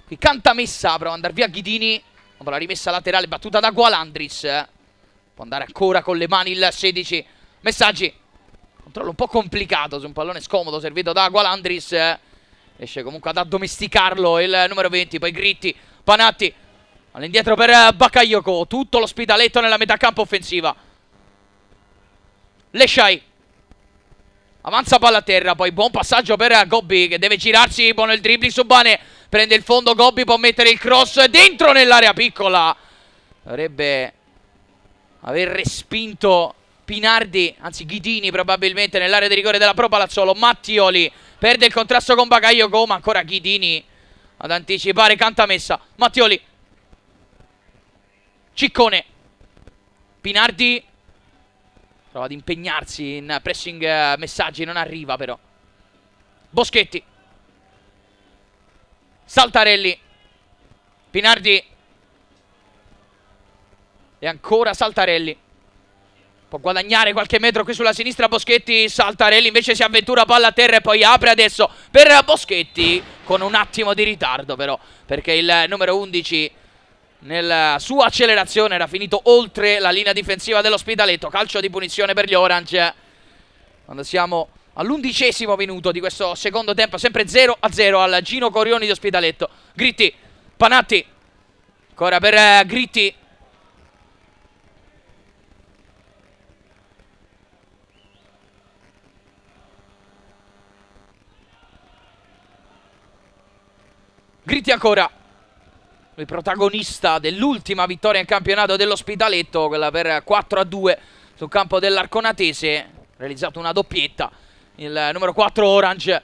Qui cantamessa, prova ad andare via Ghidini, dopo la rimessa laterale battuta da Gualandris. Può andare ancora con le mani il 16. Messaggi, controllo un po' complicato su un pallone scomodo servito da Gualandris. Riesce comunque ad addomesticarlo il numero 20. Poi Gritti, Panatti, all'indietro per Bakayoko. Tutto l'Ospitaletto nella metà campo offensiva. Leshai avanza palla a terra. Poi buon passaggio per Gobbi, che deve girarsi. Buono il dribbling su Bane. Prende il fondo Gobbi, può mettere il cross dentro nell'area piccola. Dovrebbe aver respinto Pinardi, anzi Ghidini probabilmente, nell'area di rigore della Pro Palazzolo. Mattioli perde il contrasto con Bakayoko, ma ancora Ghidini ad anticipare cantamessa. Mattioli, Ciccone, Pinardi prova ad impegnarsi in pressing. Messaggi, non arriva però. Boschetti, Saltarelli, Pinardi e ancora Saltarelli. Può guadagnare qualche metro qui sulla sinistra Boschetti. Saltarelli invece si avventura, palla a terra e poi apre adesso per Boschetti, con un attimo di ritardo però, perché il numero 11 nella sua accelerazione era finito oltre la linea difensiva dell'Ospitaletto. Calcio di punizione per gli Orange quando siamo all'11° minuto di questo secondo tempo, sempre 0-0 al Gino Corioni di Ospitaletto. Gritti, Panatti, ancora per Gritti. Gritti ancora, il protagonista dell'ultima vittoria in campionato dell'Ospitaletto, quella per 4-2 sul campo dell'Arconatese. Realizzato una doppietta il numero 4 Orange.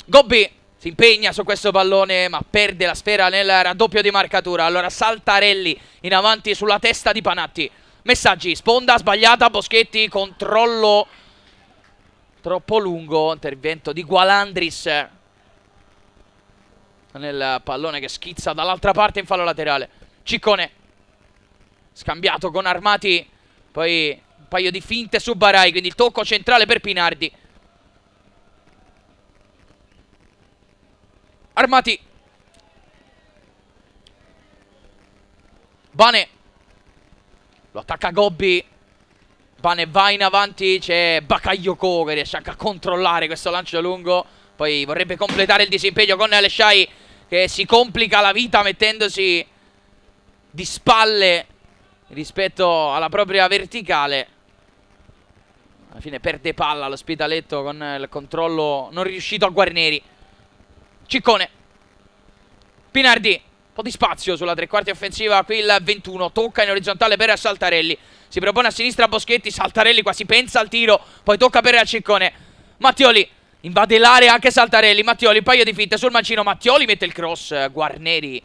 Gobbi si impegna su questo pallone, ma perde la sfera nel raddoppio di marcatura. Allora Saltarelli in avanti sulla testa di Panatti. Messaggi, sponda sbagliata, Boschetti, controllo troppo lungo, intervento di Gualandris nel pallone che schizza dall'altra parte in fallo laterale. Ciccone scambiato con Armati, poi un paio di finte su Barai, quindi il tocco centrale per Pinardi. Armati, Bane lo attacca Gobbi. Bane va in avanti, c'è Bakayoko che riesce anche a controllare questo lancio lungo. Poi vorrebbe completare il disimpegno con Leshai, che si complica la vita mettendosi di spalle rispetto alla propria verticale. Alla fine perde palla l'Ospitaletto con il controllo non riuscito a Guarneri. Ciccone, Pinardi, un po' di spazio sulla tre quarti offensiva. Qui il 21 tocca in orizzontale per Saltarelli, si propone a sinistra Boschetti. Saltarelli quasi pensa al tiro, poi tocca per Ciccone. Mattioli invade l'area, anche Saltarelli. Mattioli, un paio di finte sul mancino. Mattioli mette il cross. Guarneri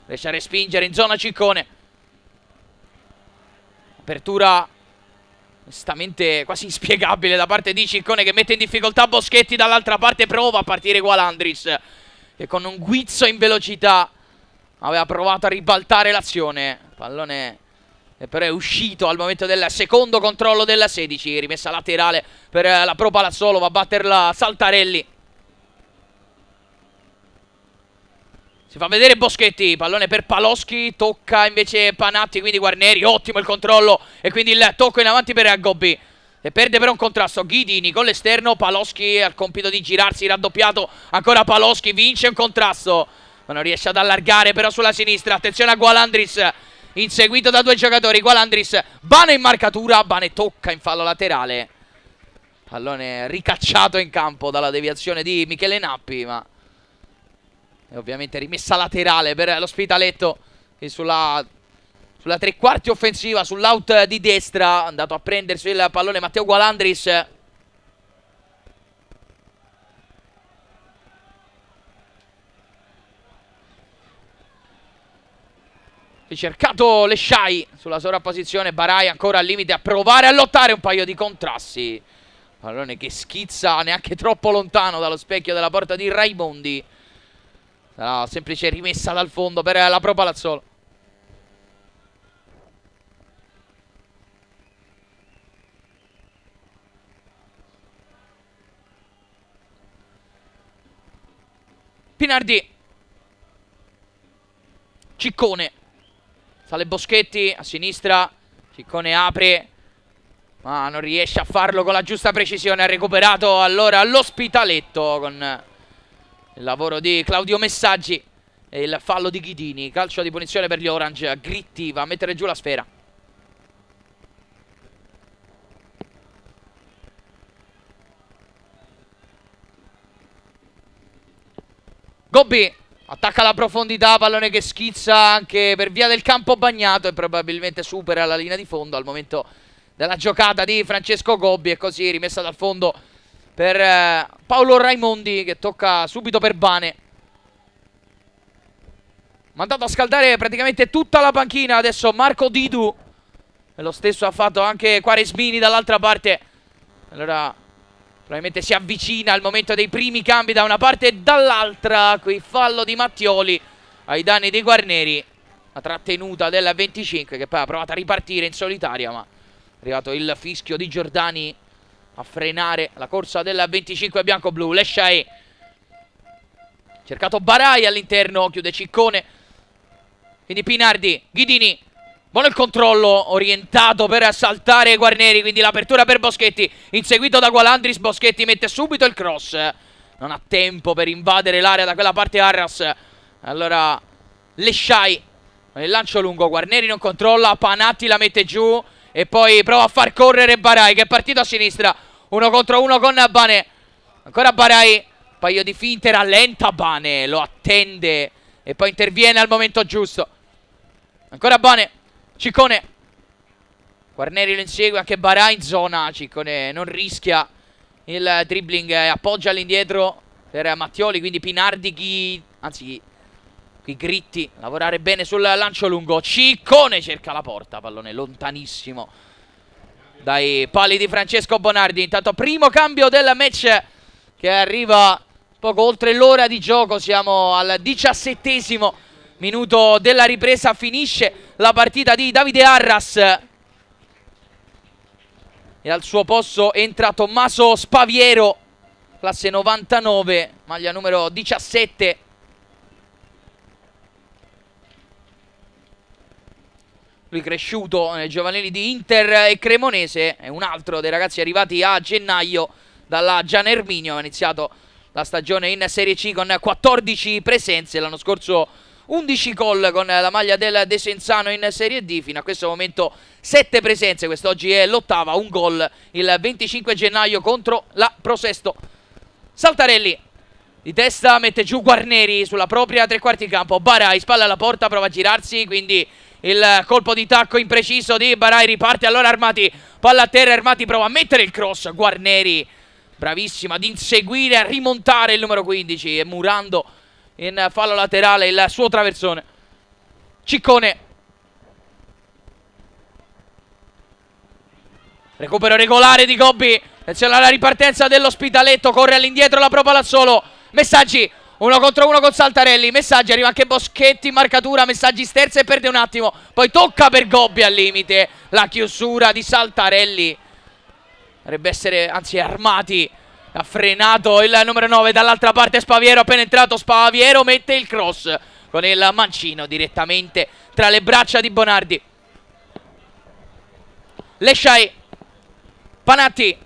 riesce a respingere in zona Ciccone. Apertura onestamente quasi inspiegabile da parte di Ciccone, che mette in difficoltà Boschetti. Dall'altra parte prova a partire Gualandris, che con un guizzo in velocità aveva provato a ribaltare l'azione. Pallone però è uscito al momento del secondo controllo della 16. Rimessa laterale per la Pro Palazzolo, va a batterla Saltarelli. Si fa vedere Boschetti, pallone per Paloschi, tocca invece Panatti, quindi Guarneri, ottimo il controllo e quindi il tocco in avanti per Gobbi. E perde però un contrasto Ghidini con l'esterno. Paloschi ha il compito di girarsi, raddoppiato ancora Paloschi, vince un contrasto ma non riesce ad allargare però sulla sinistra. Attenzione a Gualandris, inseguito da due giocatori. Gualandris, Bane in marcatura, Bane tocca in fallo laterale. Pallone ricacciato in campo dalla deviazione di Michele Nappi, ma è ovviamente rimessa laterale per l'Ospitaletto, che sulla tre quarti offensiva, sull'out di destra, è andato a prendersi il pallone Matteo Gualandris. Ricercato Leshai sulla sovrapposizione. Barai ancora al limite a provare a lottare, un paio di contrasti. Pallone che schizza neanche troppo lontano dallo specchio della porta di Raimondi. Sarà semplice rimessa dal fondo per la Pro Palazzolo. Pinardi. Ciccone. Sale Boschetti a sinistra. Ciccone apre, ma non riesce a farlo con la giusta precisione. Ha recuperato allora l'Ospitaletto con il lavoro di Claudio Messaggi e il fallo di Ghidini. Calcio di punizione per gli Orange. Gritti va a mettere giù la sfera. Gobbi attacca la profondità, pallone che schizza anche per via del campo bagnato e probabilmente supera la linea di fondo al momento della giocata di Francesco Gobbi. E così rimessa dal fondo per Paolo Raimondi, che tocca subito per Bane. Mandato a scaldare praticamente tutta la panchina adesso Marco Didu, e lo stesso ha fatto anche Quaresmini dall'altra parte. Allora probabilmente si avvicina al momento dei primi cambi da una parte e dall'altra. Qui fallo di Mattioli ai danni dei Guarneri. La trattenuta del 25, che poi ha provato a ripartire in solitaria, ma è arrivato il fischio di Giordani a frenare la corsa del 25 bianco-blu. Lesciae cercato Barai all'interno, chiude Ciccone. Quindi Pinardi, Ghidini. Buono il controllo, orientato per saltare Guarneri, quindi l'apertura per Boschetti, inseguito da Gualandris. Boschetti mette subito il cross, non ha tempo per invadere l'area da quella parte Arras. Allora Lesciai, il lancio lungo, Guarneri non controlla, Panatti la mette giù e poi prova a far correre Barai, che è partito a sinistra, 1 contro 1 con Bane. Ancora Barai, un paio di finte, rallenta Bane, lo attende e poi interviene al momento giusto. Ancora Bane, Ciccone. Guarneri lo insegue, anche Barai in zona. Ciccone non rischia il dribbling, appoggia all'indietro per Mattioli, quindi Pinardi, qui Gritti, lavorare bene sul lancio lungo. Ciccone cerca la porta, pallone lontanissimo dai pali di Francesco Bonardi. Intanto primo cambio del match che arriva poco oltre l'ora di gioco. Siamo al 17° minuto della ripresa, finisce la partita di Davide Arras e al suo posto entra Tommaso Spaviero, classe 99, maglia numero 17. Lui cresciuto nei giovanili di Inter e Cremonese, è un altro dei ragazzi arrivati a gennaio dalla Gian Erminio. Ha iniziato la stagione in Serie C con 14 presenze, l'anno scorso 11 gol con la maglia del Desenzano in Serie D, fino a questo momento 7 presenze, quest'oggi è l'8ª, un gol il 25 gennaio contro la Prosesto. Saltarelli di testa mette giù Guarneri sulla propria tre quarti campo. Barai spalla alla porta, prova a girarsi, quindi il colpo di tacco impreciso di Barai, riparte allora Armati, palla a terra, Armati prova a mettere il cross, Guarneri bravissima ad inseguire, a rimontare il numero 15 e murando in fallo laterale il suo traversone. Ciccone, recupero regolare di Gobbi, attenzione alla ripartenza dell'Ospitaletto, corre all'indietro la Pro Palazzolo. Messaggi 1 contro 1 con Saltarelli. Messaggi, arriva anche Boschetti in marcatura. Messaggi sterza e perde un attimo, poi tocca per Gobbi al limite. La chiusura di Saltarelli dovrebbe essere, anzi Armati ha frenato il numero 9. Dall'altra parte Spaviero, appena entrato Spaviero mette il cross con il mancino direttamente tra le braccia di Bonardi. Lesciai, Panatti,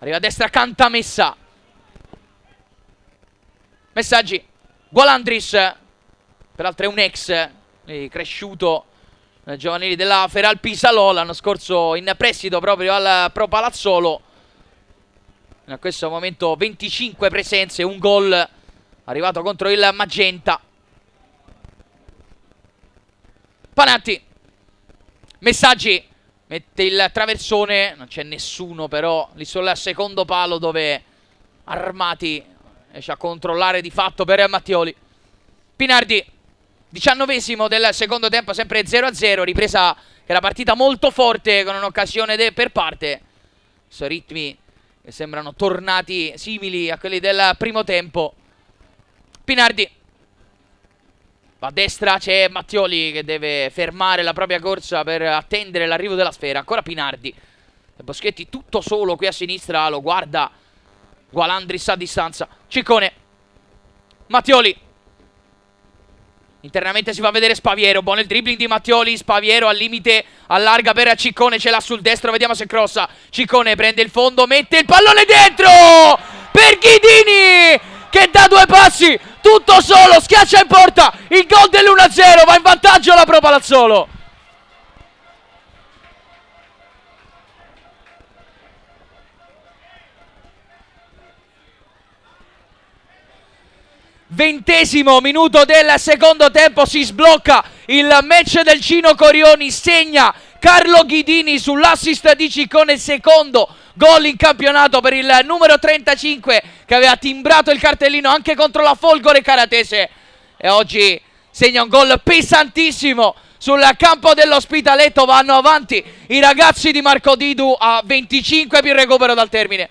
arriva a destra Cantamessa. Messaggi, Gualandris, peraltro è un ex cresciuto giovanili della Feral Pisalò, l'anno scorso in prestito proprio al Pro Palazzolo. In questo momento 25 presenze, un gol arrivato contro il Magenta. Panatti, Messaggi mette il traversone, non c'è nessuno però lì sul secondo palo, dove Armati riesce a controllare di fatto per Mattioli. Pinardi, 19° del secondo tempo, sempre 0-0, ripresa che era partita molto forte con un'occasione per parte. Ritmi che sembrano tornati simili a quelli del primo tempo. Pinardi va a destra, c'è Mattioli che deve fermare la propria corsa per attendere l'arrivo della sfera. Ancora Pinardi, Boschetti tutto solo qui a sinistra, lo guarda Gualandris a distanza. Ciccone, Mattioli, internamente si fa vedere Spaviero. Buono il dribbling di Mattioli, Spaviero al limite, allarga per Ciccone, ce l'ha sul destro, vediamo se crossa. Ciccone prende il fondo, mette il pallone dentro per Ghidini, che da 2 passi tutto solo schiaccia in porta il gol dell'1-0. Va in vantaggio la Pro Palazzolo. Ventesimo minuto del secondo tempo, si sblocca il match del Gino Corioni, segna Carlo Ghidini sull'assist di Ciccone, secondo gol in campionato per il numero 35 che aveva timbrato il cartellino anche contro la Folgore Caratese e oggi segna un gol pesantissimo sul campo dell'Ospitaletto. Vanno avanti i ragazzi di Marco Didu a 25 più recupero dal termine.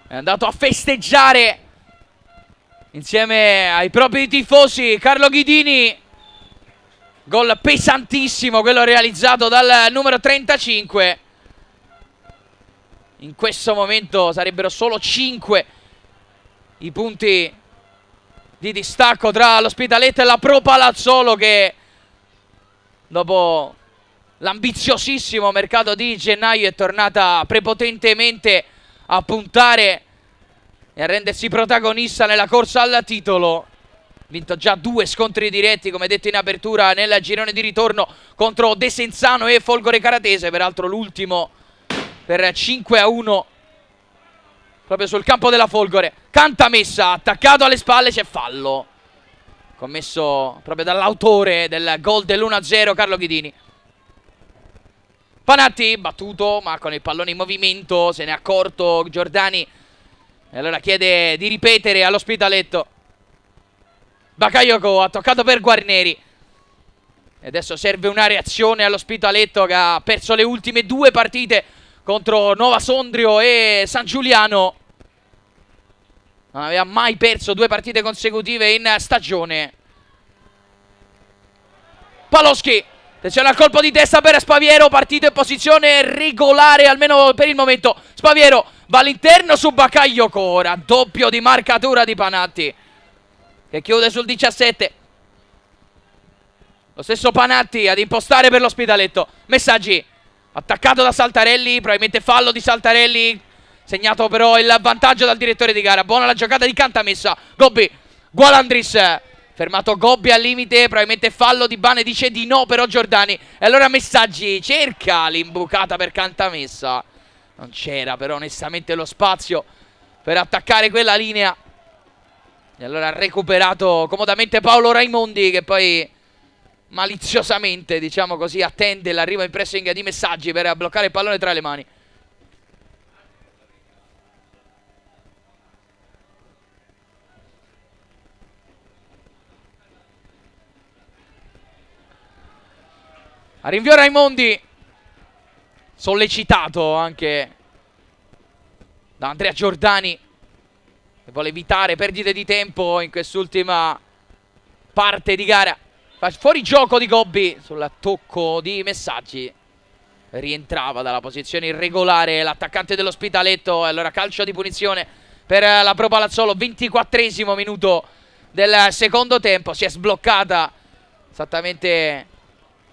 È andato a festeggiare insieme ai propri tifosi Carlo Ghidini. Gol pesantissimo quello realizzato dal numero 35. In questo momento sarebbero solo 5 i punti di distacco tra l'Ospitaletto e la Pro Palazzolo, che dopo l'ambiziosissimo mercato di gennaio è tornata prepotentemente a puntare e a rendersi protagonista nella corsa al titolo. Vinto già 2 scontri diretti, come detto in apertura, nel girone di ritorno contro Desenzano e Folgore Caratese, peraltro l'ultimo per 5-1 proprio sul campo della Folgore. Cantamessa, attaccato alle spalle, c'è fallo commesso proprio dall'autore del gol dell'1-0, Carlo Ghidini. Panatti, battuto ma con il pallone in movimento, se ne è accorto Giordani e allora chiede di ripetere all'Ospitaletto. Bakayoko ha toccato per Guarneri e adesso serve una reazione all'Ospitaletto, che ha perso le ultime 2 partite contro Nuova Sondrio e San Giuliano. Non aveva mai perso 2 partite consecutive in stagione. Paloschi, attenzione al colpo di testa per Spaviero, partito in posizione regolare almeno per il momento. Spaviero va all'interno su Bakayoko, ora doppio di marcatura di Panatti che chiude sul 17. Lo stesso Panatti ad impostare per l'Ospitaletto. Messaggi, attaccato da Saltarelli, probabilmente fallo di Saltarelli, segnato però il vantaggio dal direttore di gara. Buona la giocata di Cantamessa. Gobbi, Gualandris, fermato Gobbi al limite, probabilmente fallo di Bane, dice di no però Giordani. E allora Messaggi cerca l'imbucata per Cantamessa, non c'era però onestamente lo spazio per attaccare quella linea. E allora ha recuperato comodamente Paolo Raimondi, che poi maliziosamente, diciamo così, attende l'arrivo in pressing di Messaggi per bloccare il pallone tra le mani. A rinvio Raimondi, sollecitato anche da Andrea Giordani, che vuole evitare perdite di tempo in quest'ultima parte di gara. Fa fuori gioco di Gobbi sul tocco di Messaggi. Rientrava dalla posizione irregolare l'attaccante dell'Ospitaletto. E allora calcio di punizione per la Pro Palazzolo. 24esimo minuto del secondo tempo. Si è sbloccata esattamente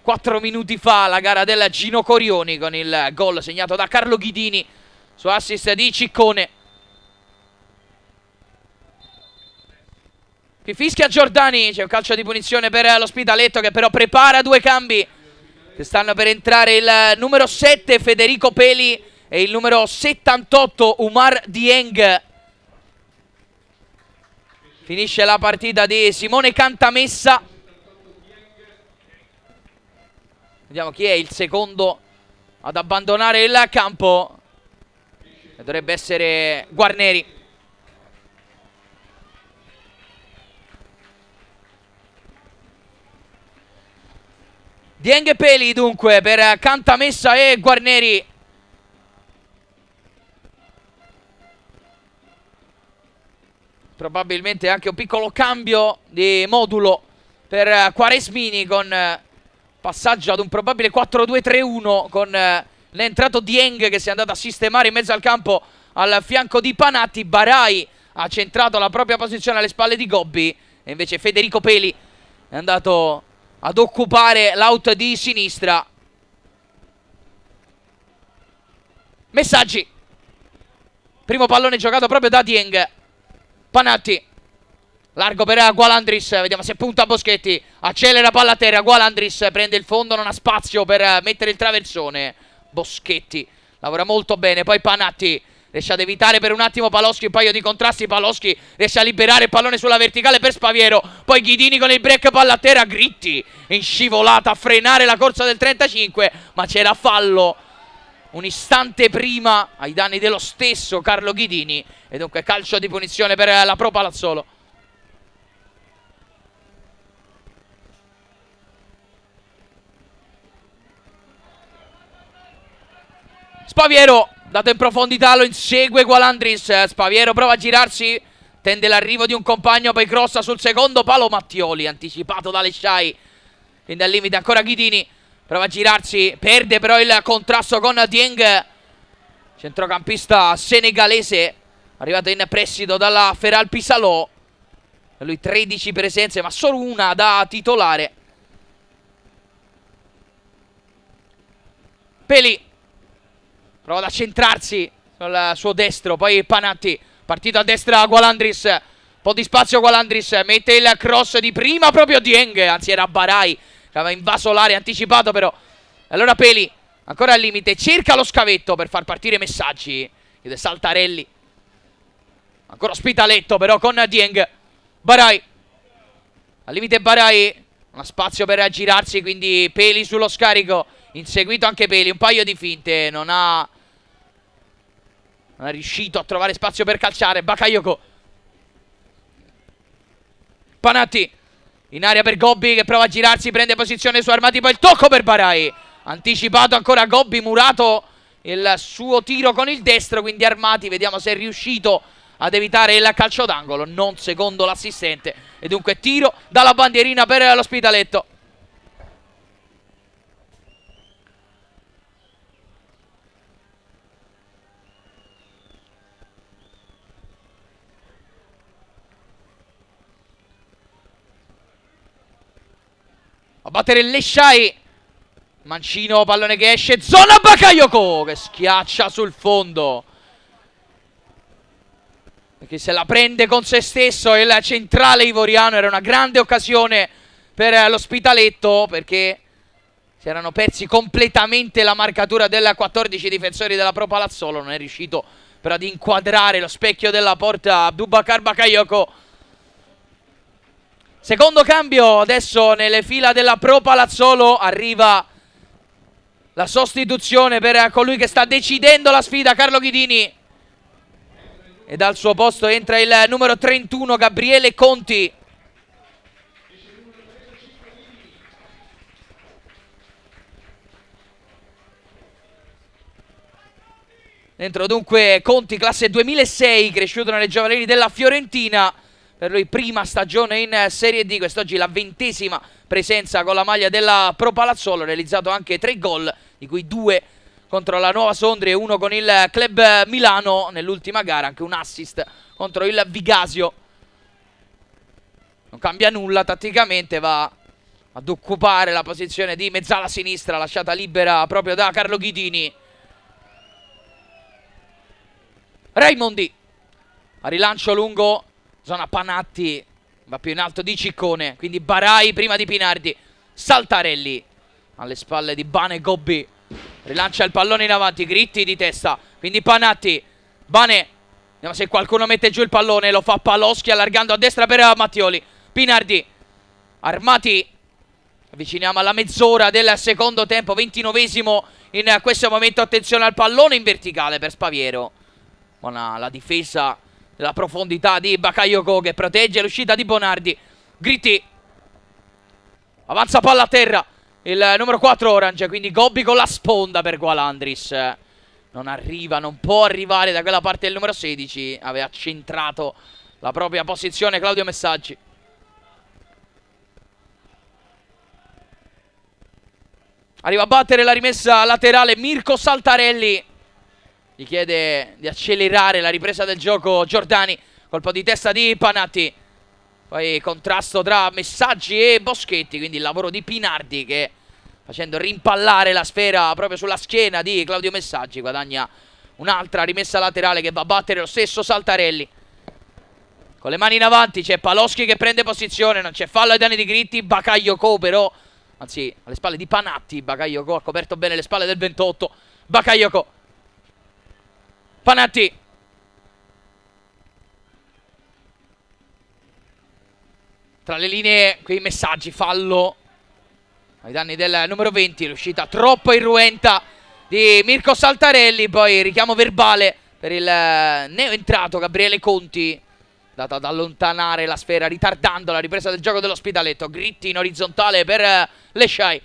4 minuti fa la gara del Gino Corioni, con il gol segnato da Carlo Ghidini su assist di Ciccone. Qui fischia Giordani, c'è un calcio di punizione per l'Ospitaletto, che però prepara 2 cambi che stanno per entrare: il numero 7 Federico Peli e il numero 78 Umar Dieng. Finisce la partita di Simone Cantamessa. Vediamo chi è il secondo ad abbandonare il campo. Dovrebbe essere Guarneri. Dieng e Peli dunque per Cantamessa e Guarneri. Probabilmente anche un piccolo cambio di modulo per Quaresmini, con passaggio ad un probabile 4-2-3-1 con l'entrato Dieng che si è andato a sistemare in mezzo al campo al fianco di Panatti. Barai ha centrato la propria posizione alle spalle di Gobbi e invece Federico Peli è andato ad occupare l'out di sinistra. Messaggi. Primo pallone giocato proprio da Dieng. Panatti. Largo per Gualandris. Vediamo se punta Boschetti. Accelera palla a terra. Gualandris prende il fondo, non ha spazio per mettere il traversone. Boschetti lavora molto bene. Poi Panatti riesce ad evitare per un attimo Paloschi, un paio di contrasti. Paloschi riesce a liberare il pallone sulla verticale per Spaviero. Poi Ghidini con il break, palla a terra. Gritti in scivolata a frenare la corsa del 35, ma c'era fallo un istante prima ai danni dello stesso Carlo Ghidini, e dunque calcio di punizione per la Pro Palazzolo. Spaviero dato in profondità, lo insegue Gualandris. Spaviero prova a girarsi, tende l'arrivo di un compagno, poi crossa sul secondo palo Mattioli, anticipato da Lesciai. Quindi al limite ancora Ghidini, prova a girarsi, perde però il contrasto con Dieng, centrocampista senegalese arrivato in prestito dalla Feral Pisalò. Per lui 13 presenze ma solo una da titolare. Peli prova ad accentrarsi sul suo destro, poi Panatti, partito a destra Gualandris, un po' di spazio Gualandris, mette il cross di prima proprio Dieng, anzi era Barai che aveva invaso l'area, anticipato però. Allora Peli, ancora al limite, cerca lo scavetto per far partire Messaggi, chiede Saltarelli. Ancora Spitaletto però con Dieng. Barai, al limite Barai, non ha spazio per girarsi, quindi Peli sullo scarico, inseguito anche Peli, un paio di finte, non è riuscito a trovare spazio per calciare. Bakayoko. Panatti in area per Gobbi che prova a girarsi, prende posizione su Armati, poi il tocco per Barai, anticipato ancora Gobbi, murato il suo tiro con il destro, quindi Armati vediamo se è riuscito ad evitare il calcio d'angolo, non secondo l'assistente, e dunque tiro dalla bandierina per l'Ospitaletto. A battere Lesciai. Mancino, pallone che esce, zona Bakayoko che schiaccia sul fondo, perché se la prende con se stesso il centrale ivoriano. Era una grande occasione per l'Ospitaletto, perché si erano persi completamente la marcatura della 14 difensori della Pro Palazzolo. Non è riuscito però ad inquadrare lo specchio della porta Abubakar Bakayoko. Secondo cambio adesso nelle fila della Pro Palazzolo, arriva la sostituzione per colui che sta decidendo la sfida, Carlo Ghidini, e dal suo posto entra il numero 31 Gabriele Conti. Dentro dunque Conti, classe 2006, cresciuto nelle giovanili della Fiorentina. Per lui prima stagione in Serie D, quest'oggi la 20ª presenza con la maglia della Pro Palazzolo, realizzato anche 3 gol, di cui 2 contro la Nuova Sondria e 1 con il Club Milano nell'ultima gara, anche un assist contro il Vigasio. Non cambia nulla tatticamente, va ad occupare la posizione di mezzala sinistra, lasciata libera proprio da Carlo Ghidini. Raimondi, a rilancio lungo, zona Panatti, va più in alto di Ciccone, quindi Barai prima di Pinardi. Saltarelli alle spalle di Bane Gobbi, rilancia il pallone in avanti, Gritti di testa, quindi Panatti. Bane, vediamo se qualcuno mette giù il pallone, lo fa Paloschi allargando a destra per Mattioli. Pinardi, Armati, avviciniamo alla mezz'ora del secondo tempo, 29esimo in questo momento. Attenzione al pallone in verticale per Spaviero, buona la difesa, la profondità di Bakayoko che protegge l'uscita di Bonardi. Gritti, avanza palla a terra, il numero 4 Orange, quindi Gobbi con la sponda per Gualandris. Non arriva, non può arrivare da quella parte del numero 16. Aveva centrato la propria posizione Claudio Messaggi. Arriva a battere la rimessa laterale Mirko Saltarelli. Gli chiede di accelerare la ripresa del gioco Giordani. Colpo di testa di Panatti. Poi contrasto tra Messaggi e Boschetti. Quindi il lavoro di Pinardi che, facendo rimpallare la sfera proprio sulla schiena di Claudio Messaggi, guadagna un'altra rimessa laterale che va a battere lo stesso Saltarelli. Con le mani in avanti c'è Paloschi che prende posizione. Non c'è fallo ai danni di Gritti. Bakayoko però, anzi alle spalle di Panatti. Bakayoko ha coperto bene le spalle del 28. Bakayoko, Panatti. Tra le linee quei Messaggi, fallo ai danni del numero 20. L'uscita troppo irruenta di Mirko Saltarelli. Poi richiamo verbale per il neoentrato Gabriele Conti, dato ad allontanare la sfera ritardando la ripresa del gioco dell'Ospitaletto. Gritti in orizzontale per Lesciai.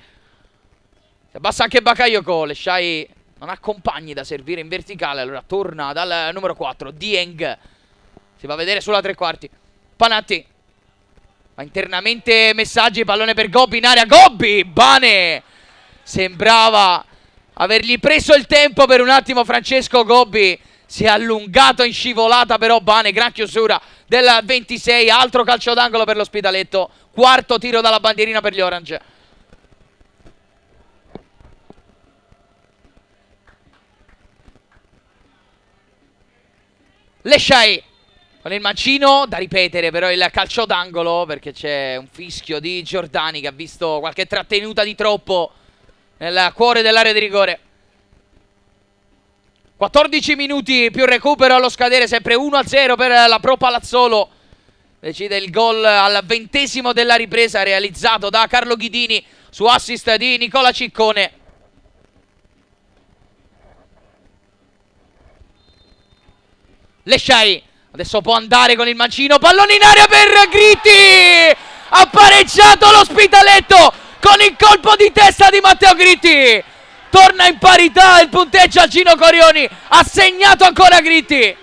Si abbassa anche Bakayoko. Lesciai non ha compagni da servire in verticale, allora torna dal numero 4 Dieng. Si va a vedere sulla tre quarti. Panatti. Ma internamente Messaggi, pallone per Gobbi in area. Gobbi! Bane! Sembrava avergli preso il tempo per un attimo Francesco Gobbi. Si è allungato in scivolata però Bane. Gran chiusura del 26. Altro calcio d'angolo per l'Ospitaletto. Quarto tiro dalla bandierina per gli Orange. Lesciai con il mancino, da ripetere però il calcio d'angolo, perché c'è un fischio di Giordani che ha visto qualche trattenuta di troppo nel cuore dell'area di rigore. 14 minuti più recupero allo scadere, sempre 1-0 per la Pro Palazzolo. Decide il gol al 20° della ripresa realizzato da Carlo Ghidini su assist di Nicola Ciccone. Lesciai adesso può andare con il mancino, pallone in area per Gritti. Ha pareggiato l'Ospitaletto con il colpo di testa di Matteo Gritti. Torna in parità il punteggio a Gino Corioni. Ha segnato ancora Gritti.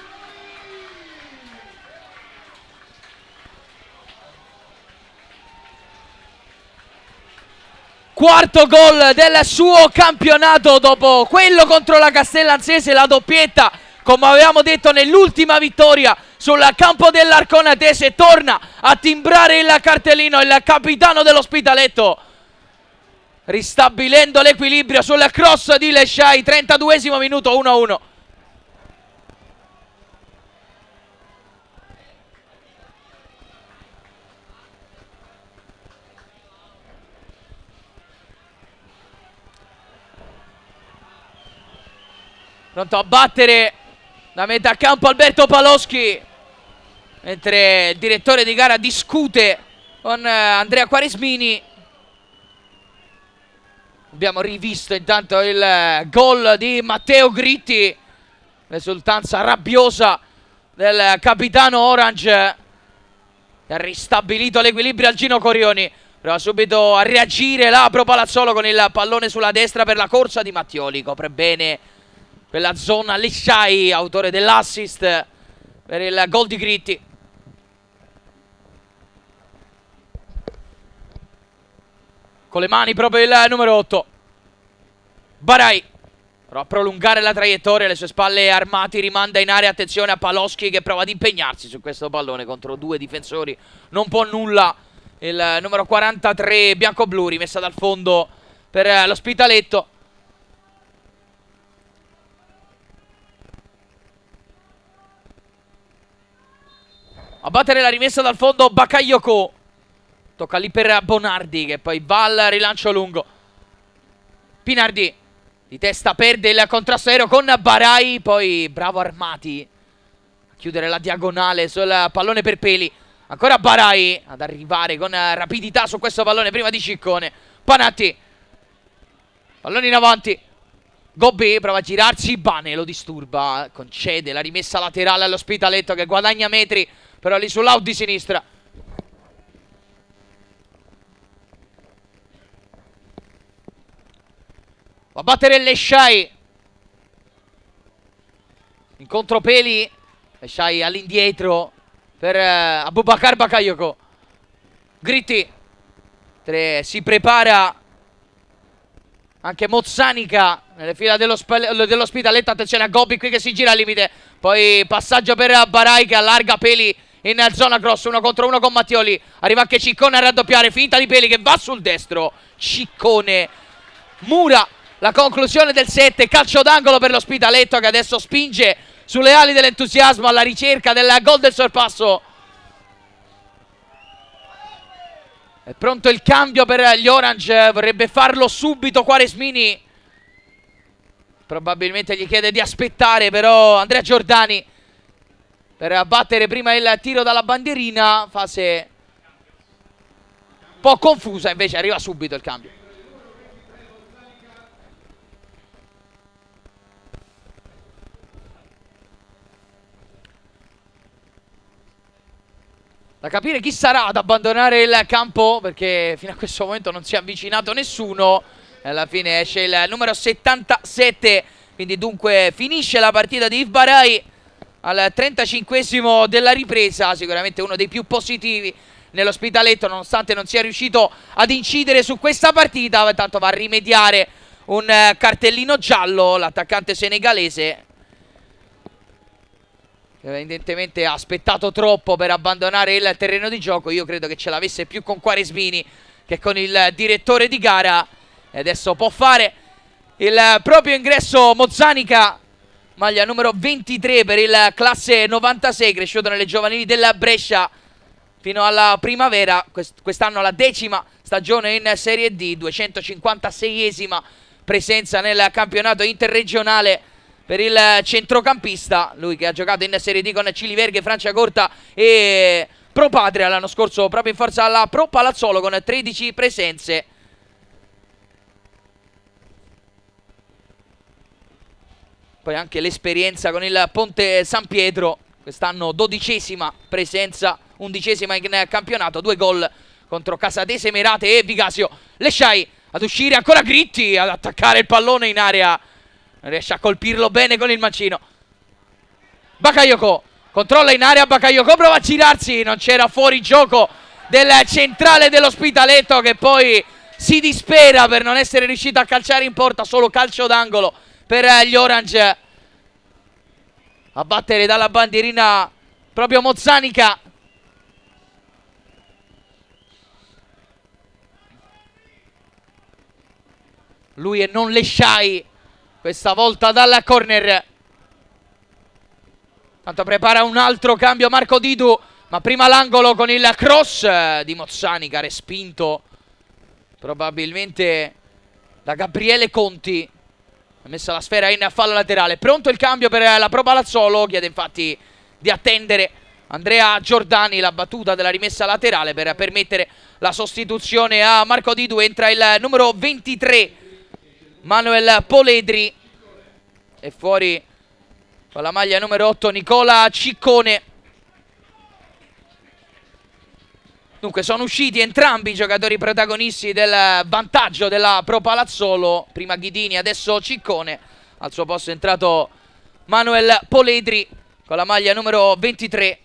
Quarto gol del suo campionato dopo quello contro la Castellanzese, la doppietta, come avevamo detto nell'ultima vittoria sul campo dell'Arconatese. Torna a timbrare il cartellino il capitano dell'Ospitaletto, ristabilendo l'equilibrio sul cross di Lesciai. 32° minuto, 1-1. Pronto a battere da metà campo Alberto Paloschi, mentre il direttore di gara discute con Andrea Quaresmini. Abbiamo rivisto intanto il gol di Matteo Gritti, l'esultanza rabbiosa del capitano Orange, che ha ristabilito l'equilibrio al Gino Corioni. Prova subito a reagire la Pro Palazzolo con il pallone sulla destra per la corsa di Mattioli. Copre bene quella zona Lesciai, autore dell'assist per il gol di Gritti. Con le mani proprio il numero 8 Barai. Prova a prolungare la traiettoria, le sue spalle Armati rimanda in area. Attenzione a Paloschi che prova ad impegnarsi su questo pallone contro due difensori. Non può nulla il numero 43 bianco-blu, rimessa dal fondo per l'Ospitaletto. A battere la rimessa dal fondo Bakayoko. Tocca lì per Bonardi che poi va al rilancio lungo. Pinardi di testa perde il contrasto aereo con Barai. Poi bravo Armati a chiudere la diagonale sul pallone per Peli. Ancora Barai ad arrivare con rapidità su questo pallone prima di Ciccone. Panatti, pallone in avanti. Gobbi prova a girarsi, Bane lo disturba, concede la rimessa laterale all'Ospitaletto che guadagna metri, però lì sull'out di sinistra. Va a battere Lesciai. In contropeli. Lesciai all'indietro per Abubakar Bakayoko. Gritti. Si prepara anche Mozzanica nelle fila dell'Ospitaletto. Attenzione a Gobbi qui che si gira al limite. Poi passaggio per Barai che allarga Peli in zona cross, 1 contro 1 con Mattioli. Arriva anche Ciccone a raddoppiare, finta di Peli che va sul destro. Ciccone mura la conclusione del 7. Calcio d'angolo per l'Ospitaletto che adesso spinge sulle ali dell'entusiasmo alla ricerca del gol del sorpasso. È pronto il cambio per gli Orange, vorrebbe farlo subito Quaresmini. Probabilmente gli chiede di aspettare però Andrea Giordani per battere prima il tiro dalla bandierina. Fase un po' confusa, invece arriva subito il cambio. Da capire chi sarà ad abbandonare il campo, perché fino a questo momento non si è avvicinato nessuno. E alla fine esce il numero 77. Quindi dunque finisce la partita di Yves Barai al 35esimo della ripresa. Sicuramente uno dei più positivi nell'Ospitaletto, nonostante non sia riuscito ad incidere su questa partita. Intanto va a rimediare un cartellino giallo l'attaccante senegalese, evidentemente ha aspettato troppo per abbandonare il terreno di gioco. Io credo che ce l'avesse più con Quaresmini che con il direttore di gara. E adesso può fare il proprio ingresso Mozzanica, maglia numero 23 per il classe 96, cresciuto nelle giovanili della Brescia fino alla primavera. Quest'anno la 10ª stagione in Serie D, 256esima presenza nel campionato interregionale per il centrocampista, lui che ha giocato in Serie D con Ciliverghe, Franciacorta e Pro Patria l'anno scorso proprio in forza alla Pro Palazzolo con 13 presenze. Poi anche l'esperienza con il Ponte San Pietro, quest'anno 12ª presenza, 11ª in campionato, 2 gol contro Casadese, Merate e Vigasio. Lesciai ad uscire, ancora Gritti ad attaccare il pallone in area. Non riesce a colpirlo bene con il mancino. Bakayoko controlla in area, Bakayoko prova a girarsi, non c'era fuori gioco del centrale dell'Ospitaletto che poi si dispera per non essere riuscito a calciare in porta. Solo calcio d'angolo per gli Orange. A battere dalla bandierina proprio Mozzanica. Lui e non Lesciai questa volta dalla corner. Tanto prepara un altro cambio Marco Didu, ma prima l'angolo con il cross di Mozzanica, respinto probabilmente da Gabriele Conti. Ha messo la sfera in fallo laterale. Pronto il cambio per la Pro Palazzolo, chiede infatti di attendere Andrea Giordani la battuta della rimessa laterale per permettere la sostituzione a Marco Didu. Entra il numero 23 Manuel Poledri e fuori con la maglia numero 8 Nicola Ciccone. Dunque sono usciti entrambi i giocatori protagonisti del vantaggio della Pro Palazzolo. Prima Ghidini, adesso Ciccone. Al suo posto è entrato Manuel Poledri con la maglia numero 23,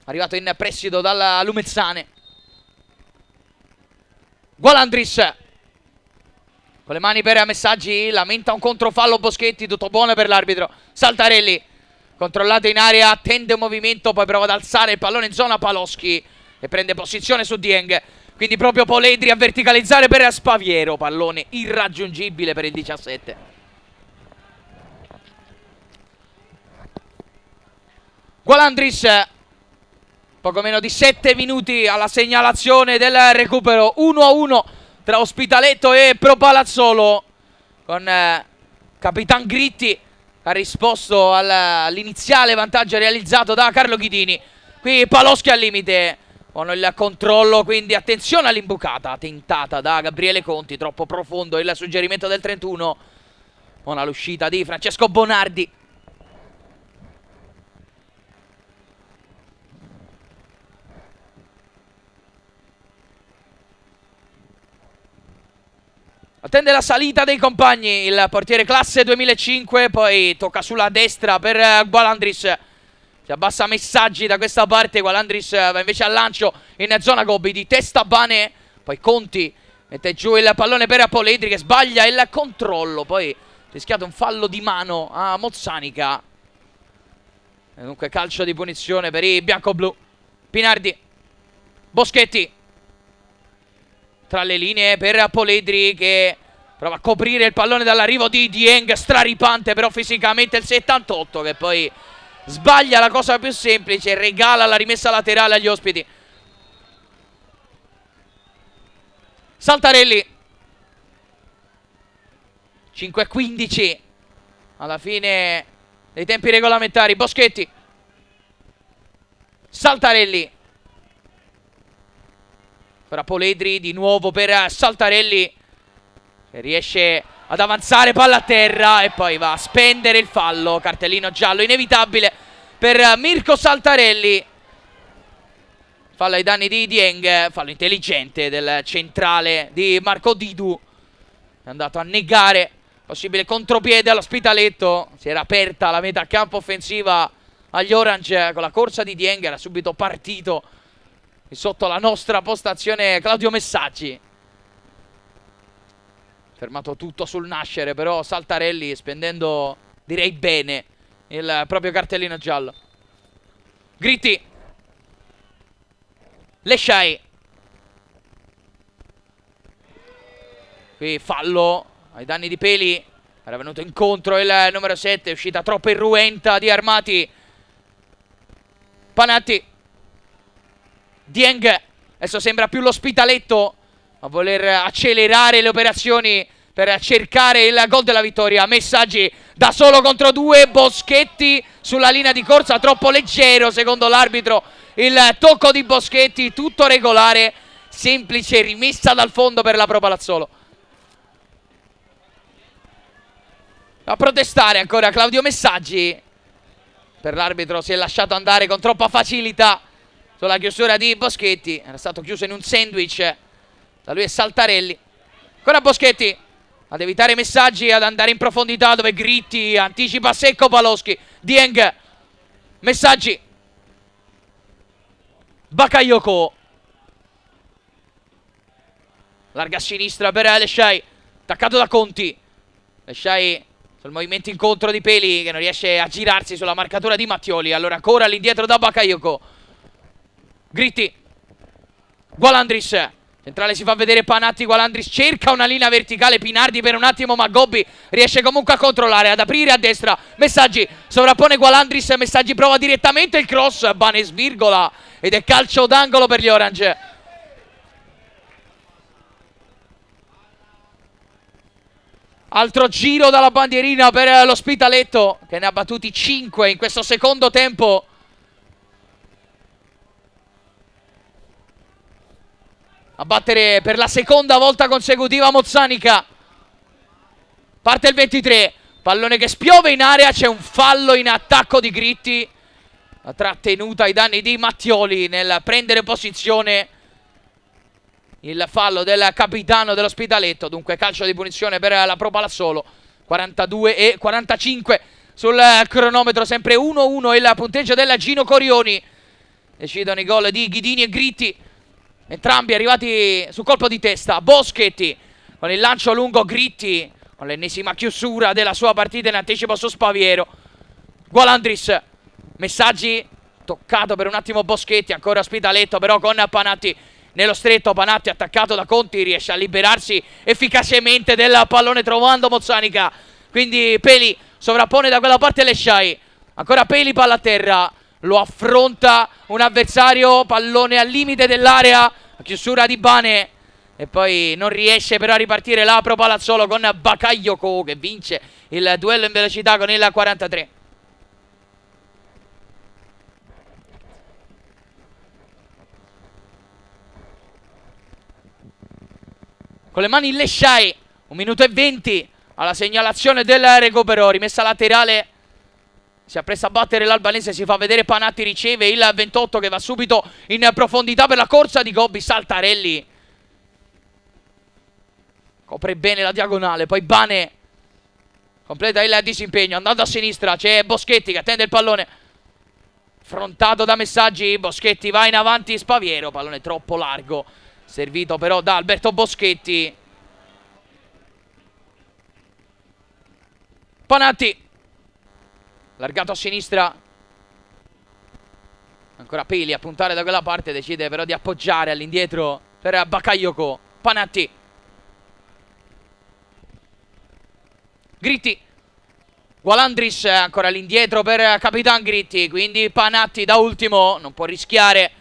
arrivato in prestito dalla Lumezzane. Gualandris con le mani per messaggi, lamenta un controfallo Boschetti, tutto buono per l'arbitro. Saltarelli, controllato in area, attende un movimento, poi prova ad alzare il pallone in zona Paloschi e prende posizione su Dieng. Quindi proprio Poledri a verticalizzare per Spaviero, pallone irraggiungibile per il 17. Gualandris, poco meno di 7 minuti alla segnalazione del recupero. 1-1 tra Ospitaletto e Pro Palazzolo, con Capitan Gritti che ha risposto all'iniziale vantaggio realizzato da Carlo Ghidini. Qui Paloschi al limite con il controllo, quindi attenzione all'imbucata tentata da Gabriele Conti, troppo profondo il suggerimento del 31. Buona l'uscita di Francesco Bonardi. Attende la salita dei compagni il portiere classe 2005, poi tocca sulla destra per Gualandris. Si abbassa Messaggi da questa parte, Gualandris va invece al lancio in zona Gobbi, di testa Bane, poi Conti mette giù il pallone per Poledri che sbaglia il controllo, poi rischiato un fallo di mano a Mozzanica. E dunque calcio di punizione per i bianco-blu. Pinardi, Boschetti tra le linee per Poledri che prova a coprire il pallone dall'arrivo di Dieng, straripante però fisicamente il 78, che poi sbaglia la cosa più semplice, regala la rimessa laterale agli ospiti. Saltarelli, 5:15 alla fine dei tempi regolamentari. Boschetti, Saltarelli, ora Poledri di nuovo per Saltarelli che riesce ad avanzare, palla a terra e poi va a spendere il fallo. Cartellino giallo inevitabile per Mirko Saltarelli. Fallo ai danni di Dieng, fallo intelligente del centrale di Marco Didu. È andato a negare possibile contropiede all'Ospitaletto. Si era aperta la metà campo offensiva agli Orange con la corsa di Dieng. Era subito partito sotto la nostra postazione Claudio Messaggi. Fermato tutto sul nascere però Saltarelli, spendendo direi bene il proprio cartellino giallo. Gritti, Lesciai, qui fallo ai danni di Peli. Era venuto incontro il numero 7, è uscita troppo irruenta di Armati. Panatti, Dieng, adesso sembra più l'Ospitaletto a voler accelerare le operazioni per cercare il gol della vittoria. Messaggi da solo contro due, Boschetti sulla linea di corsa, troppo leggero secondo l'arbitro il tocco di Boschetti, tutto regolare, semplice rimessa dal fondo per la Pro Palazzolo. A protestare ancora Claudio Messaggi, per l'arbitro si è lasciato andare con troppa facilità sulla chiusura di Boschetti, era stato chiuso in un sandwich da lui e Saltarelli. Ancora Boschetti ad evitare Messaggi, ad andare in profondità dove Gritti anticipa secco Paloschi. Dieng, Messaggi, Bakayoko, larga a sinistra per Lesciai, attaccato da Conti. Lesciai sul movimento incontro di Peli che non riesce a girarsi sulla marcatura di Mattioli. Allora ancora all'indietro da Bakayoko. Gritti, Gualandris, centrale si fa vedere Panatti. Gualandris cerca una linea verticale, Pinardi per un attimo ma Gobbi riesce comunque a controllare, ad aprire a destra. Messaggi sovrappone Gualandris, Messaggi prova direttamente il cross, Bane svirgola ed è calcio d'angolo per gli Orange. Altro giro dalla bandierina per l'Ospitaletto che ne ha battuti 5 in questo secondo tempo. A battere per la seconda volta consecutiva Mozzanica. Parte il 23, pallone che spiove in area, c'è un fallo in attacco di Gritti. La trattenuta ai danni di Mattioli nel prendere posizione. Il fallo del capitano dell'Ospitaletto, dunque calcio di punizione per la Pro Palazzolo. 42:45 sul cronometro, sempre 1-1 il punteggio del Gino Corioni. Decidono i gol di Ghidini e Gritti, entrambi arrivati su colpo di testa. Boschetti con il lancio lungo, Gritti con l'ennesima chiusura della sua partita in anticipo su Spaviero. Gualandris, Messaggi, toccato per un attimo Boschetti, ancora Ospitaletto però con Panatti nello stretto. Panatti attaccato da Conti riesce a liberarsi efficacemente del pallone trovando Mozzanica. Quindi Peli sovrappone da quella parte Lesciai, ancora Peli, palla a terra, lo affronta un avversario, pallone al limite dell'area, la chiusura di Bane e poi non riesce però a ripartire la Pro Palazzolo con Bakayoko che vince il duello in velocità con il 43. Con le mani Lesciai, 1 minuto e 20 alla segnalazione del recupero, rimessa laterale, si appresta a battere l'albanese, si fa vedere Panatti, riceve il 28 che va subito in profondità per la corsa di Gobbi. Saltarelli copre bene la diagonale, poi Bane completa il disimpegno, andando a sinistra c'è Boschetti che attende il pallone, affrontato da Messaggi, Boschetti va in avanti, Spaviero, pallone troppo largo, servito però da Alberto Boschetti. Panatti, largato a sinistra, ancora Peli a puntare da quella parte, decide però di appoggiare all'indietro per Bakayoko. Panatti, Gritti, Gualandris ancora all'indietro per Capitan Gritti, quindi Panatti da ultimo non può rischiare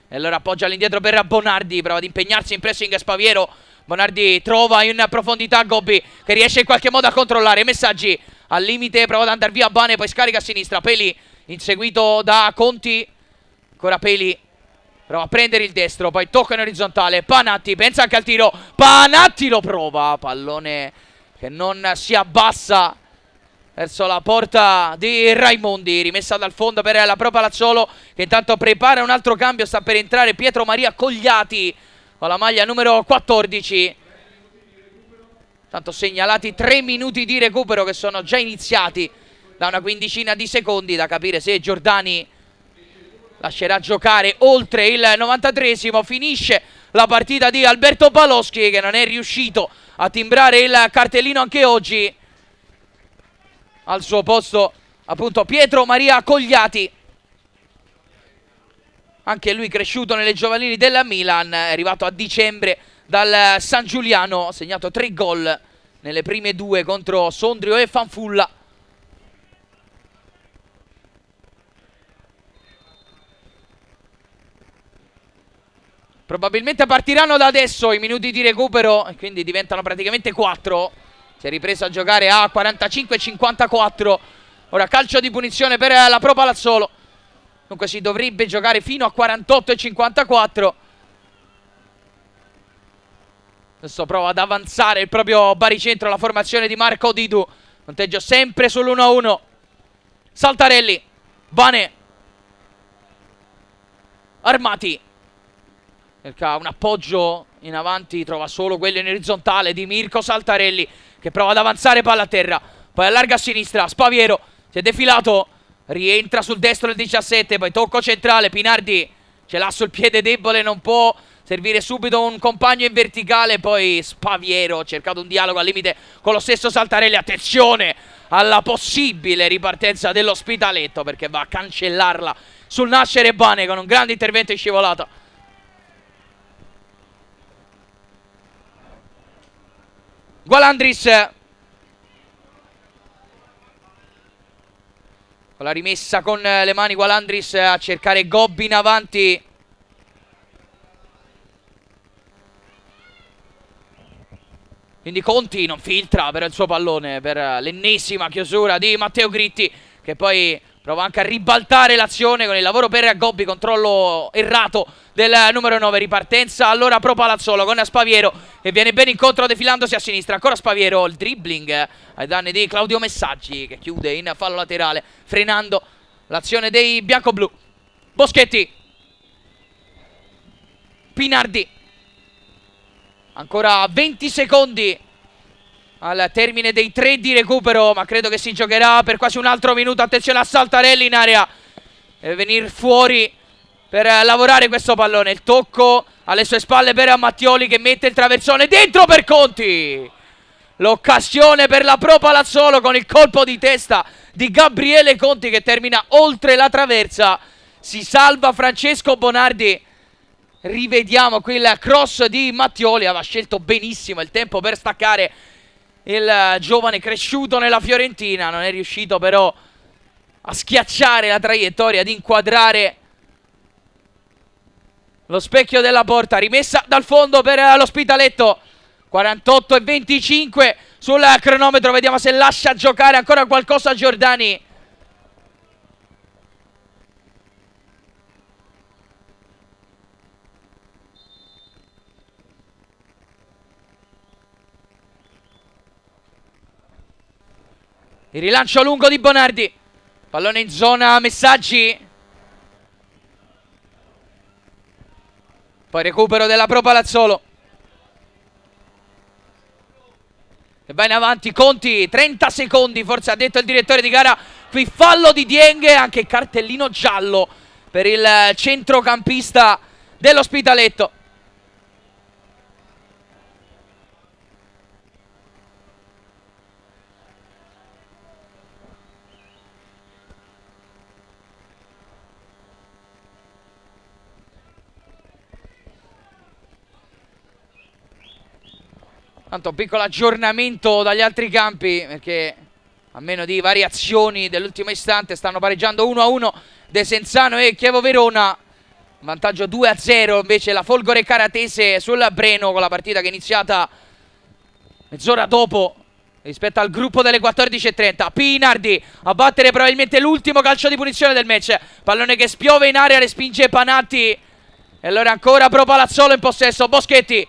e allora appoggia all'indietro per Bonardi, prova ad impegnarsi in pressing Spaviero. Bonardi trova in profondità Gobbi che riesce in qualche modo a controllare. Messaggi al limite, prova ad andare via Bane, poi scarica a sinistra. Peli inseguito da Conti, ancora Peli prova a prendere il destro, poi tocca in orizzontale. Panatti pensa anche al tiro, Panatti lo prova, pallone che non si abbassa verso la porta di Raimondi, rimessa dal fondo per la Pro Palazzolo, che intanto prepara un altro cambio. Sta per entrare Pietro Maria Cogliati con la maglia numero 14. Tanto segnalati 3 minuti di recupero che sono già iniziati da una quindicina di secondi, da capire se Giordani lascerà giocare oltre il 93esimo. Finisce la partita di Alberto Paloschi, che non è riuscito a timbrare il cartellino anche oggi. Al suo posto appunto Pietro Maria Cogliati, anche lui cresciuto nelle giovanili della Milan, è arrivato a dicembre dal San Giuliano, ha segnato 3 gol nelle prime 2 contro Sondrio e Fanfulla. Probabilmente partiranno da adesso i minuti di recupero e quindi diventano praticamente 4. Si è ripreso a giocare a 45-54. Ora calcio di punizione per la Pro Palazzolo. Dunque si dovrebbe giocare fino a 48-54. Adesso prova ad avanzare il proprio baricentro, la formazione di Marco Didu. Conteggio sempre sull'1-1. Saltarelli, Bane, Armati. Cerca un appoggio in avanti, trova solo quello in orizzontale di Mirko Saltarelli, che prova ad avanzare, palla a terra, poi allarga a sinistra, Spaviero si è defilato, rientra sul destro del 17, poi tocco centrale, Pinardi ce l'ha sul piede debole, non può servire subito un compagno in verticale, poi Spaviero ha cercato un dialogo al limite con lo stesso Saltarelli. Attenzione alla possibile ripartenza dell'Ospitaletto, perché va a cancellarla sul nascere Bane con un grande intervento in scivolata. Gualandris con la rimessa con le mani, Gualandris a cercare Gobbi in avanti. Quindi Conti non filtra per il suo pallone, per l'ennesima chiusura di Matteo Gritti, che poi prova anche a ribaltare l'azione con il lavoro per Gobbi, controllo errato del numero 9, ripartenza allora Pro Palazzolo con Spaviero che viene bene incontro defilandosi a sinistra, ancora Spaviero, il dribbling ai danni di Claudio Messaggi che chiude in fallo laterale frenando l'azione dei bianco-blu. Boschetti, Pinardi, ancora 20 secondi al termine dei 3 di recupero, ma credo che si giocherà per quasi un altro minuto. Attenzione a Saltarelli in area, deve venire fuori per lavorare questo pallone. Il tocco alle sue spalle per Mattioli che mette il traversone dentro per Conti. L'occasione per la Pro Palazzolo con il colpo di testa di Gabriele Conti che termina oltre la traversa. Si salva Francesco Bonardi. Rivediamo qui il cross di Mattioli, aveva scelto benissimo il tempo per staccare il giovane cresciuto nella Fiorentina, non è riuscito però a schiacciare la traiettoria, ad inquadrare lo specchio della porta. Rimessa dal fondo per l'Ospitaletto, 48-25 sul cronometro, vediamo se lascia giocare ancora qualcosa Giordani. Il rilancio lungo di Bonardi, pallone in zona Messaggi, poi recupero della Pro Palazzolo. e va in avanti Conti, 30 secondi forse ha detto il direttore di gara. Qui fallo di Dieng, anche cartellino giallo per il centrocampista dell'Ospitaletto. Tanto un piccolo aggiornamento dagli altri campi, perché a meno di variazioni dell'ultimo istante stanno pareggiando 1-1 Desenzano e Chievo Verona. Vantaggio 2-0 invece la Folgore Caratese sul Breno, con la partita che è iniziata mezz'ora dopo rispetto al gruppo delle 14:30. Pinardi a battere probabilmente l'ultimo calcio di punizione del match. Pallone che spiove in area, respinge Panatti. E allora ancora Pro Palazzolo in possesso. Boschetti.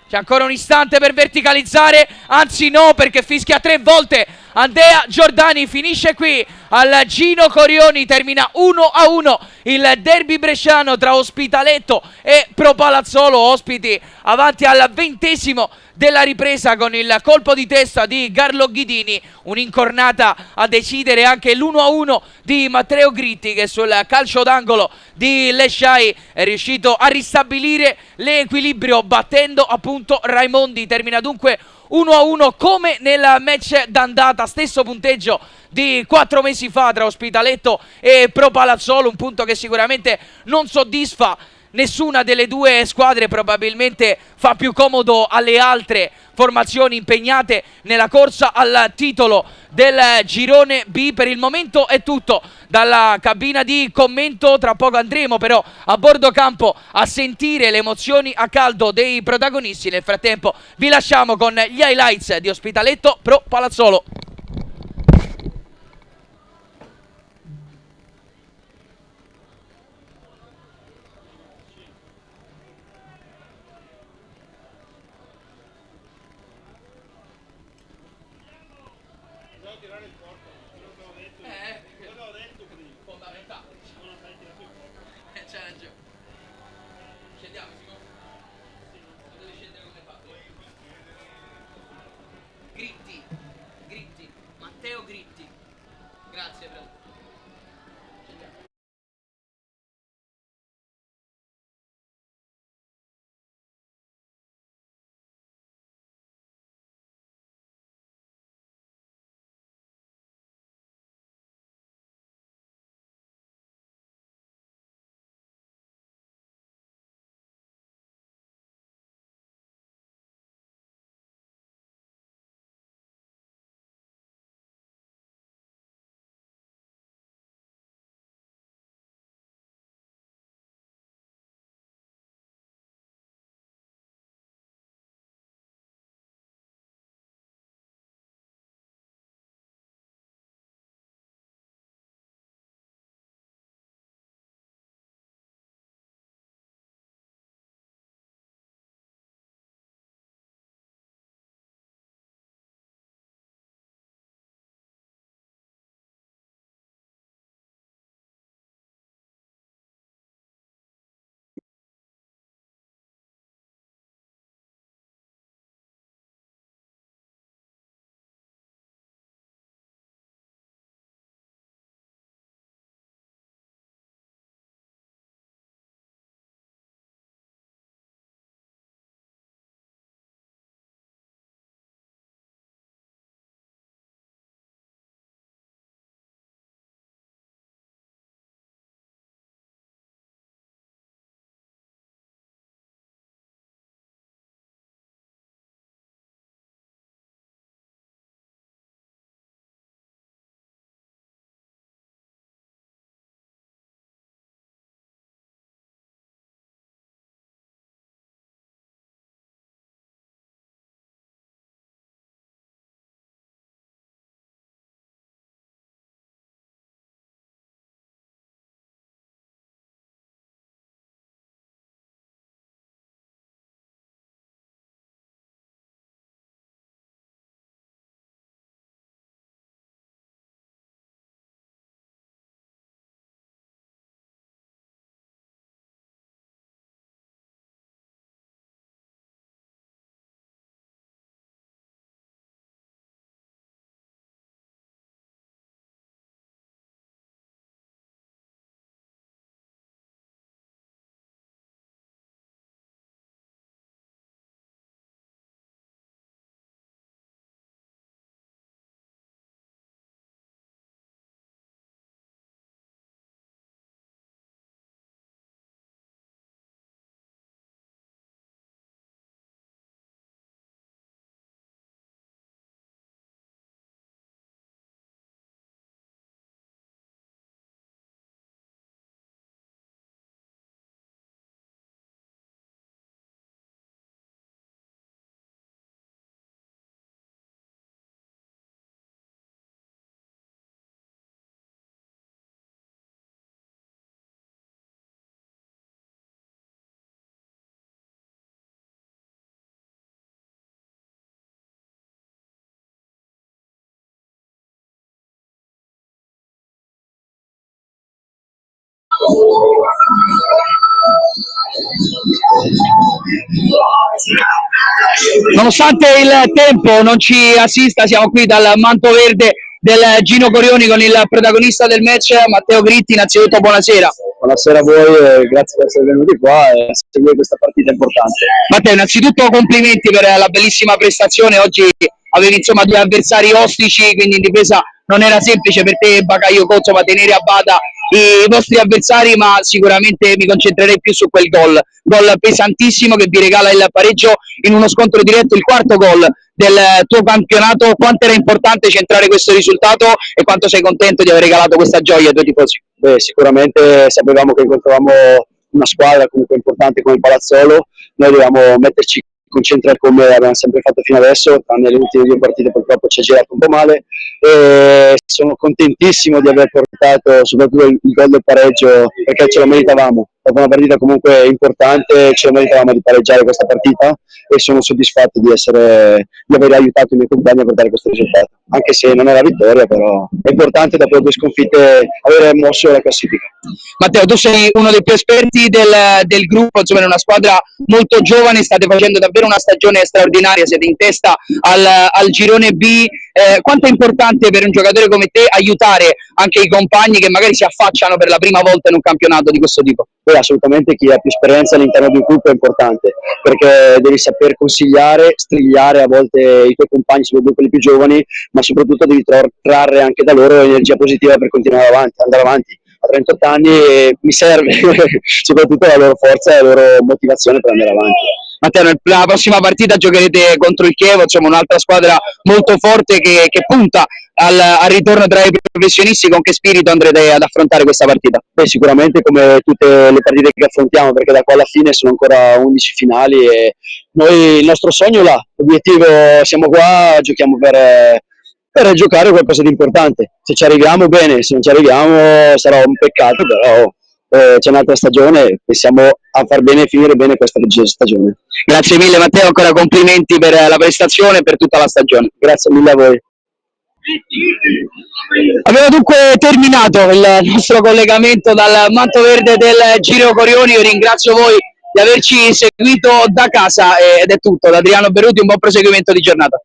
C'è ancora un istante per verticalizzare, anzi no, perché fischia 3 volte Andrea Giordani. Finisce qui al Gino Corioni, termina 1-1 il derby bresciano tra Ospitaletto e Pro Palazzolo. Ospiti avanti al 20° della ripresa con il colpo di testa di Carlo Ghidini, un'incornata a decidere anche l'1-1 di Matteo Gritti, che sul calcio d'angolo di Lesciai è riuscito a ristabilire l'equilibrio battendo appunto Raimondi. Termina dunque 1-1 come nel match d'andata, stesso punteggio di 4 mesi fa tra Ospitaletto e Pro Palazzolo, un punto che sicuramente non soddisfa nessuna delle due squadre, probabilmente fa più comodo alle altre formazioni impegnate nella corsa al titolo del girone B. Per il momento è tutto dalla cabina di commento, tra poco andremo però a bordo campo a sentire le emozioni a caldo dei protagonisti. Nel frattempo vi lasciamo con gli highlights di Ospitaletto Pro Palazzolo. Matteo Gritti, grazie per Nonostante il tempo non ci assista, siamo qui dal manto verde del Gino Corioni con il protagonista del match, Matteo Gritti. Innanzitutto buonasera. Buonasera a voi e grazie per essere venuti qua e seguire questa partita importante. Matteo, innanzitutto complimenti per la bellissima prestazione. Oggi avevi insomma due avversari ostici, quindi in difesa non era semplice per te e Bakayoko insomma tenere a bada i vostri avversari, ma sicuramente mi concentrerei più su quel gol pesantissimo che vi regala il pareggio in uno scontro diretto, il quarto gol del tuo campionato. Quanto era importante centrare questo risultato e quanto sei contento di aver regalato questa gioia ai tuoi tifosi? Beh, sicuramente sapevamo che incontravamo una squadra comunque importante come il Palazzolo, noi dovevamo metterci concentrare come abbiamo sempre fatto fino adesso, tranne le ultime due partite purtroppo ci è girato un po' male e sono contentissimo di aver portato soprattutto il gol del pareggio perché ce lo meritavamo. Dopo una partita comunque importante ce lo meritavamo di pareggiare questa partita e sono soddisfatto di aver aiutato i miei compagni a portare questo risultato, anche se non è la vittoria, però è importante dopo le due sconfitte avere mosso la classifica. Matteo, tu sei uno dei più esperti del gruppo, insomma in una squadra molto giovane, state facendo davvero una stagione straordinaria, siete in testa al girone B. Quanto è importante per un giocatore come te aiutare anche i compagni che magari si affacciano per la prima volta in un campionato di questo tipo? Poi assolutamente chi ha più esperienza all'interno di un gruppo è importante perché devi saper consigliare, strigliare a volte i tuoi compagni, soprattutto quelli più giovani, ma soprattutto devi trarre anche da loro energia positiva per continuare andare avanti. A 38 anni mi serve soprattutto la loro forza e la loro motivazione per andare avanti. Matteo, nella prossima partita giocherete contro il Chievo, insomma un'altra squadra molto forte che punta al ritorno tra i professionisti. Con che spirito andrete ad affrontare questa partita? Beh, sicuramente come tutte le partite che affrontiamo, perché da qua alla fine sono ancora 11 finali e noi il nostro sogno è là, l'obiettivo siamo qua, giochiamo per giocare qualcosa di importante. Se ci arriviamo bene, se non ci arriviamo sarà un peccato, però c'è un'altra stagione, pensiamo a far bene e finire bene questa stagione. Grazie mille Matteo, ancora complimenti per la prestazione e per tutta la stagione. Grazie mille a voi. Abbiamo dunque terminato il nostro collegamento dal manto verde del Giro Corioni. Io ringrazio voi di averci seguito da casa ed è tutto. Da Adriano Beruti, un buon proseguimento di giornata.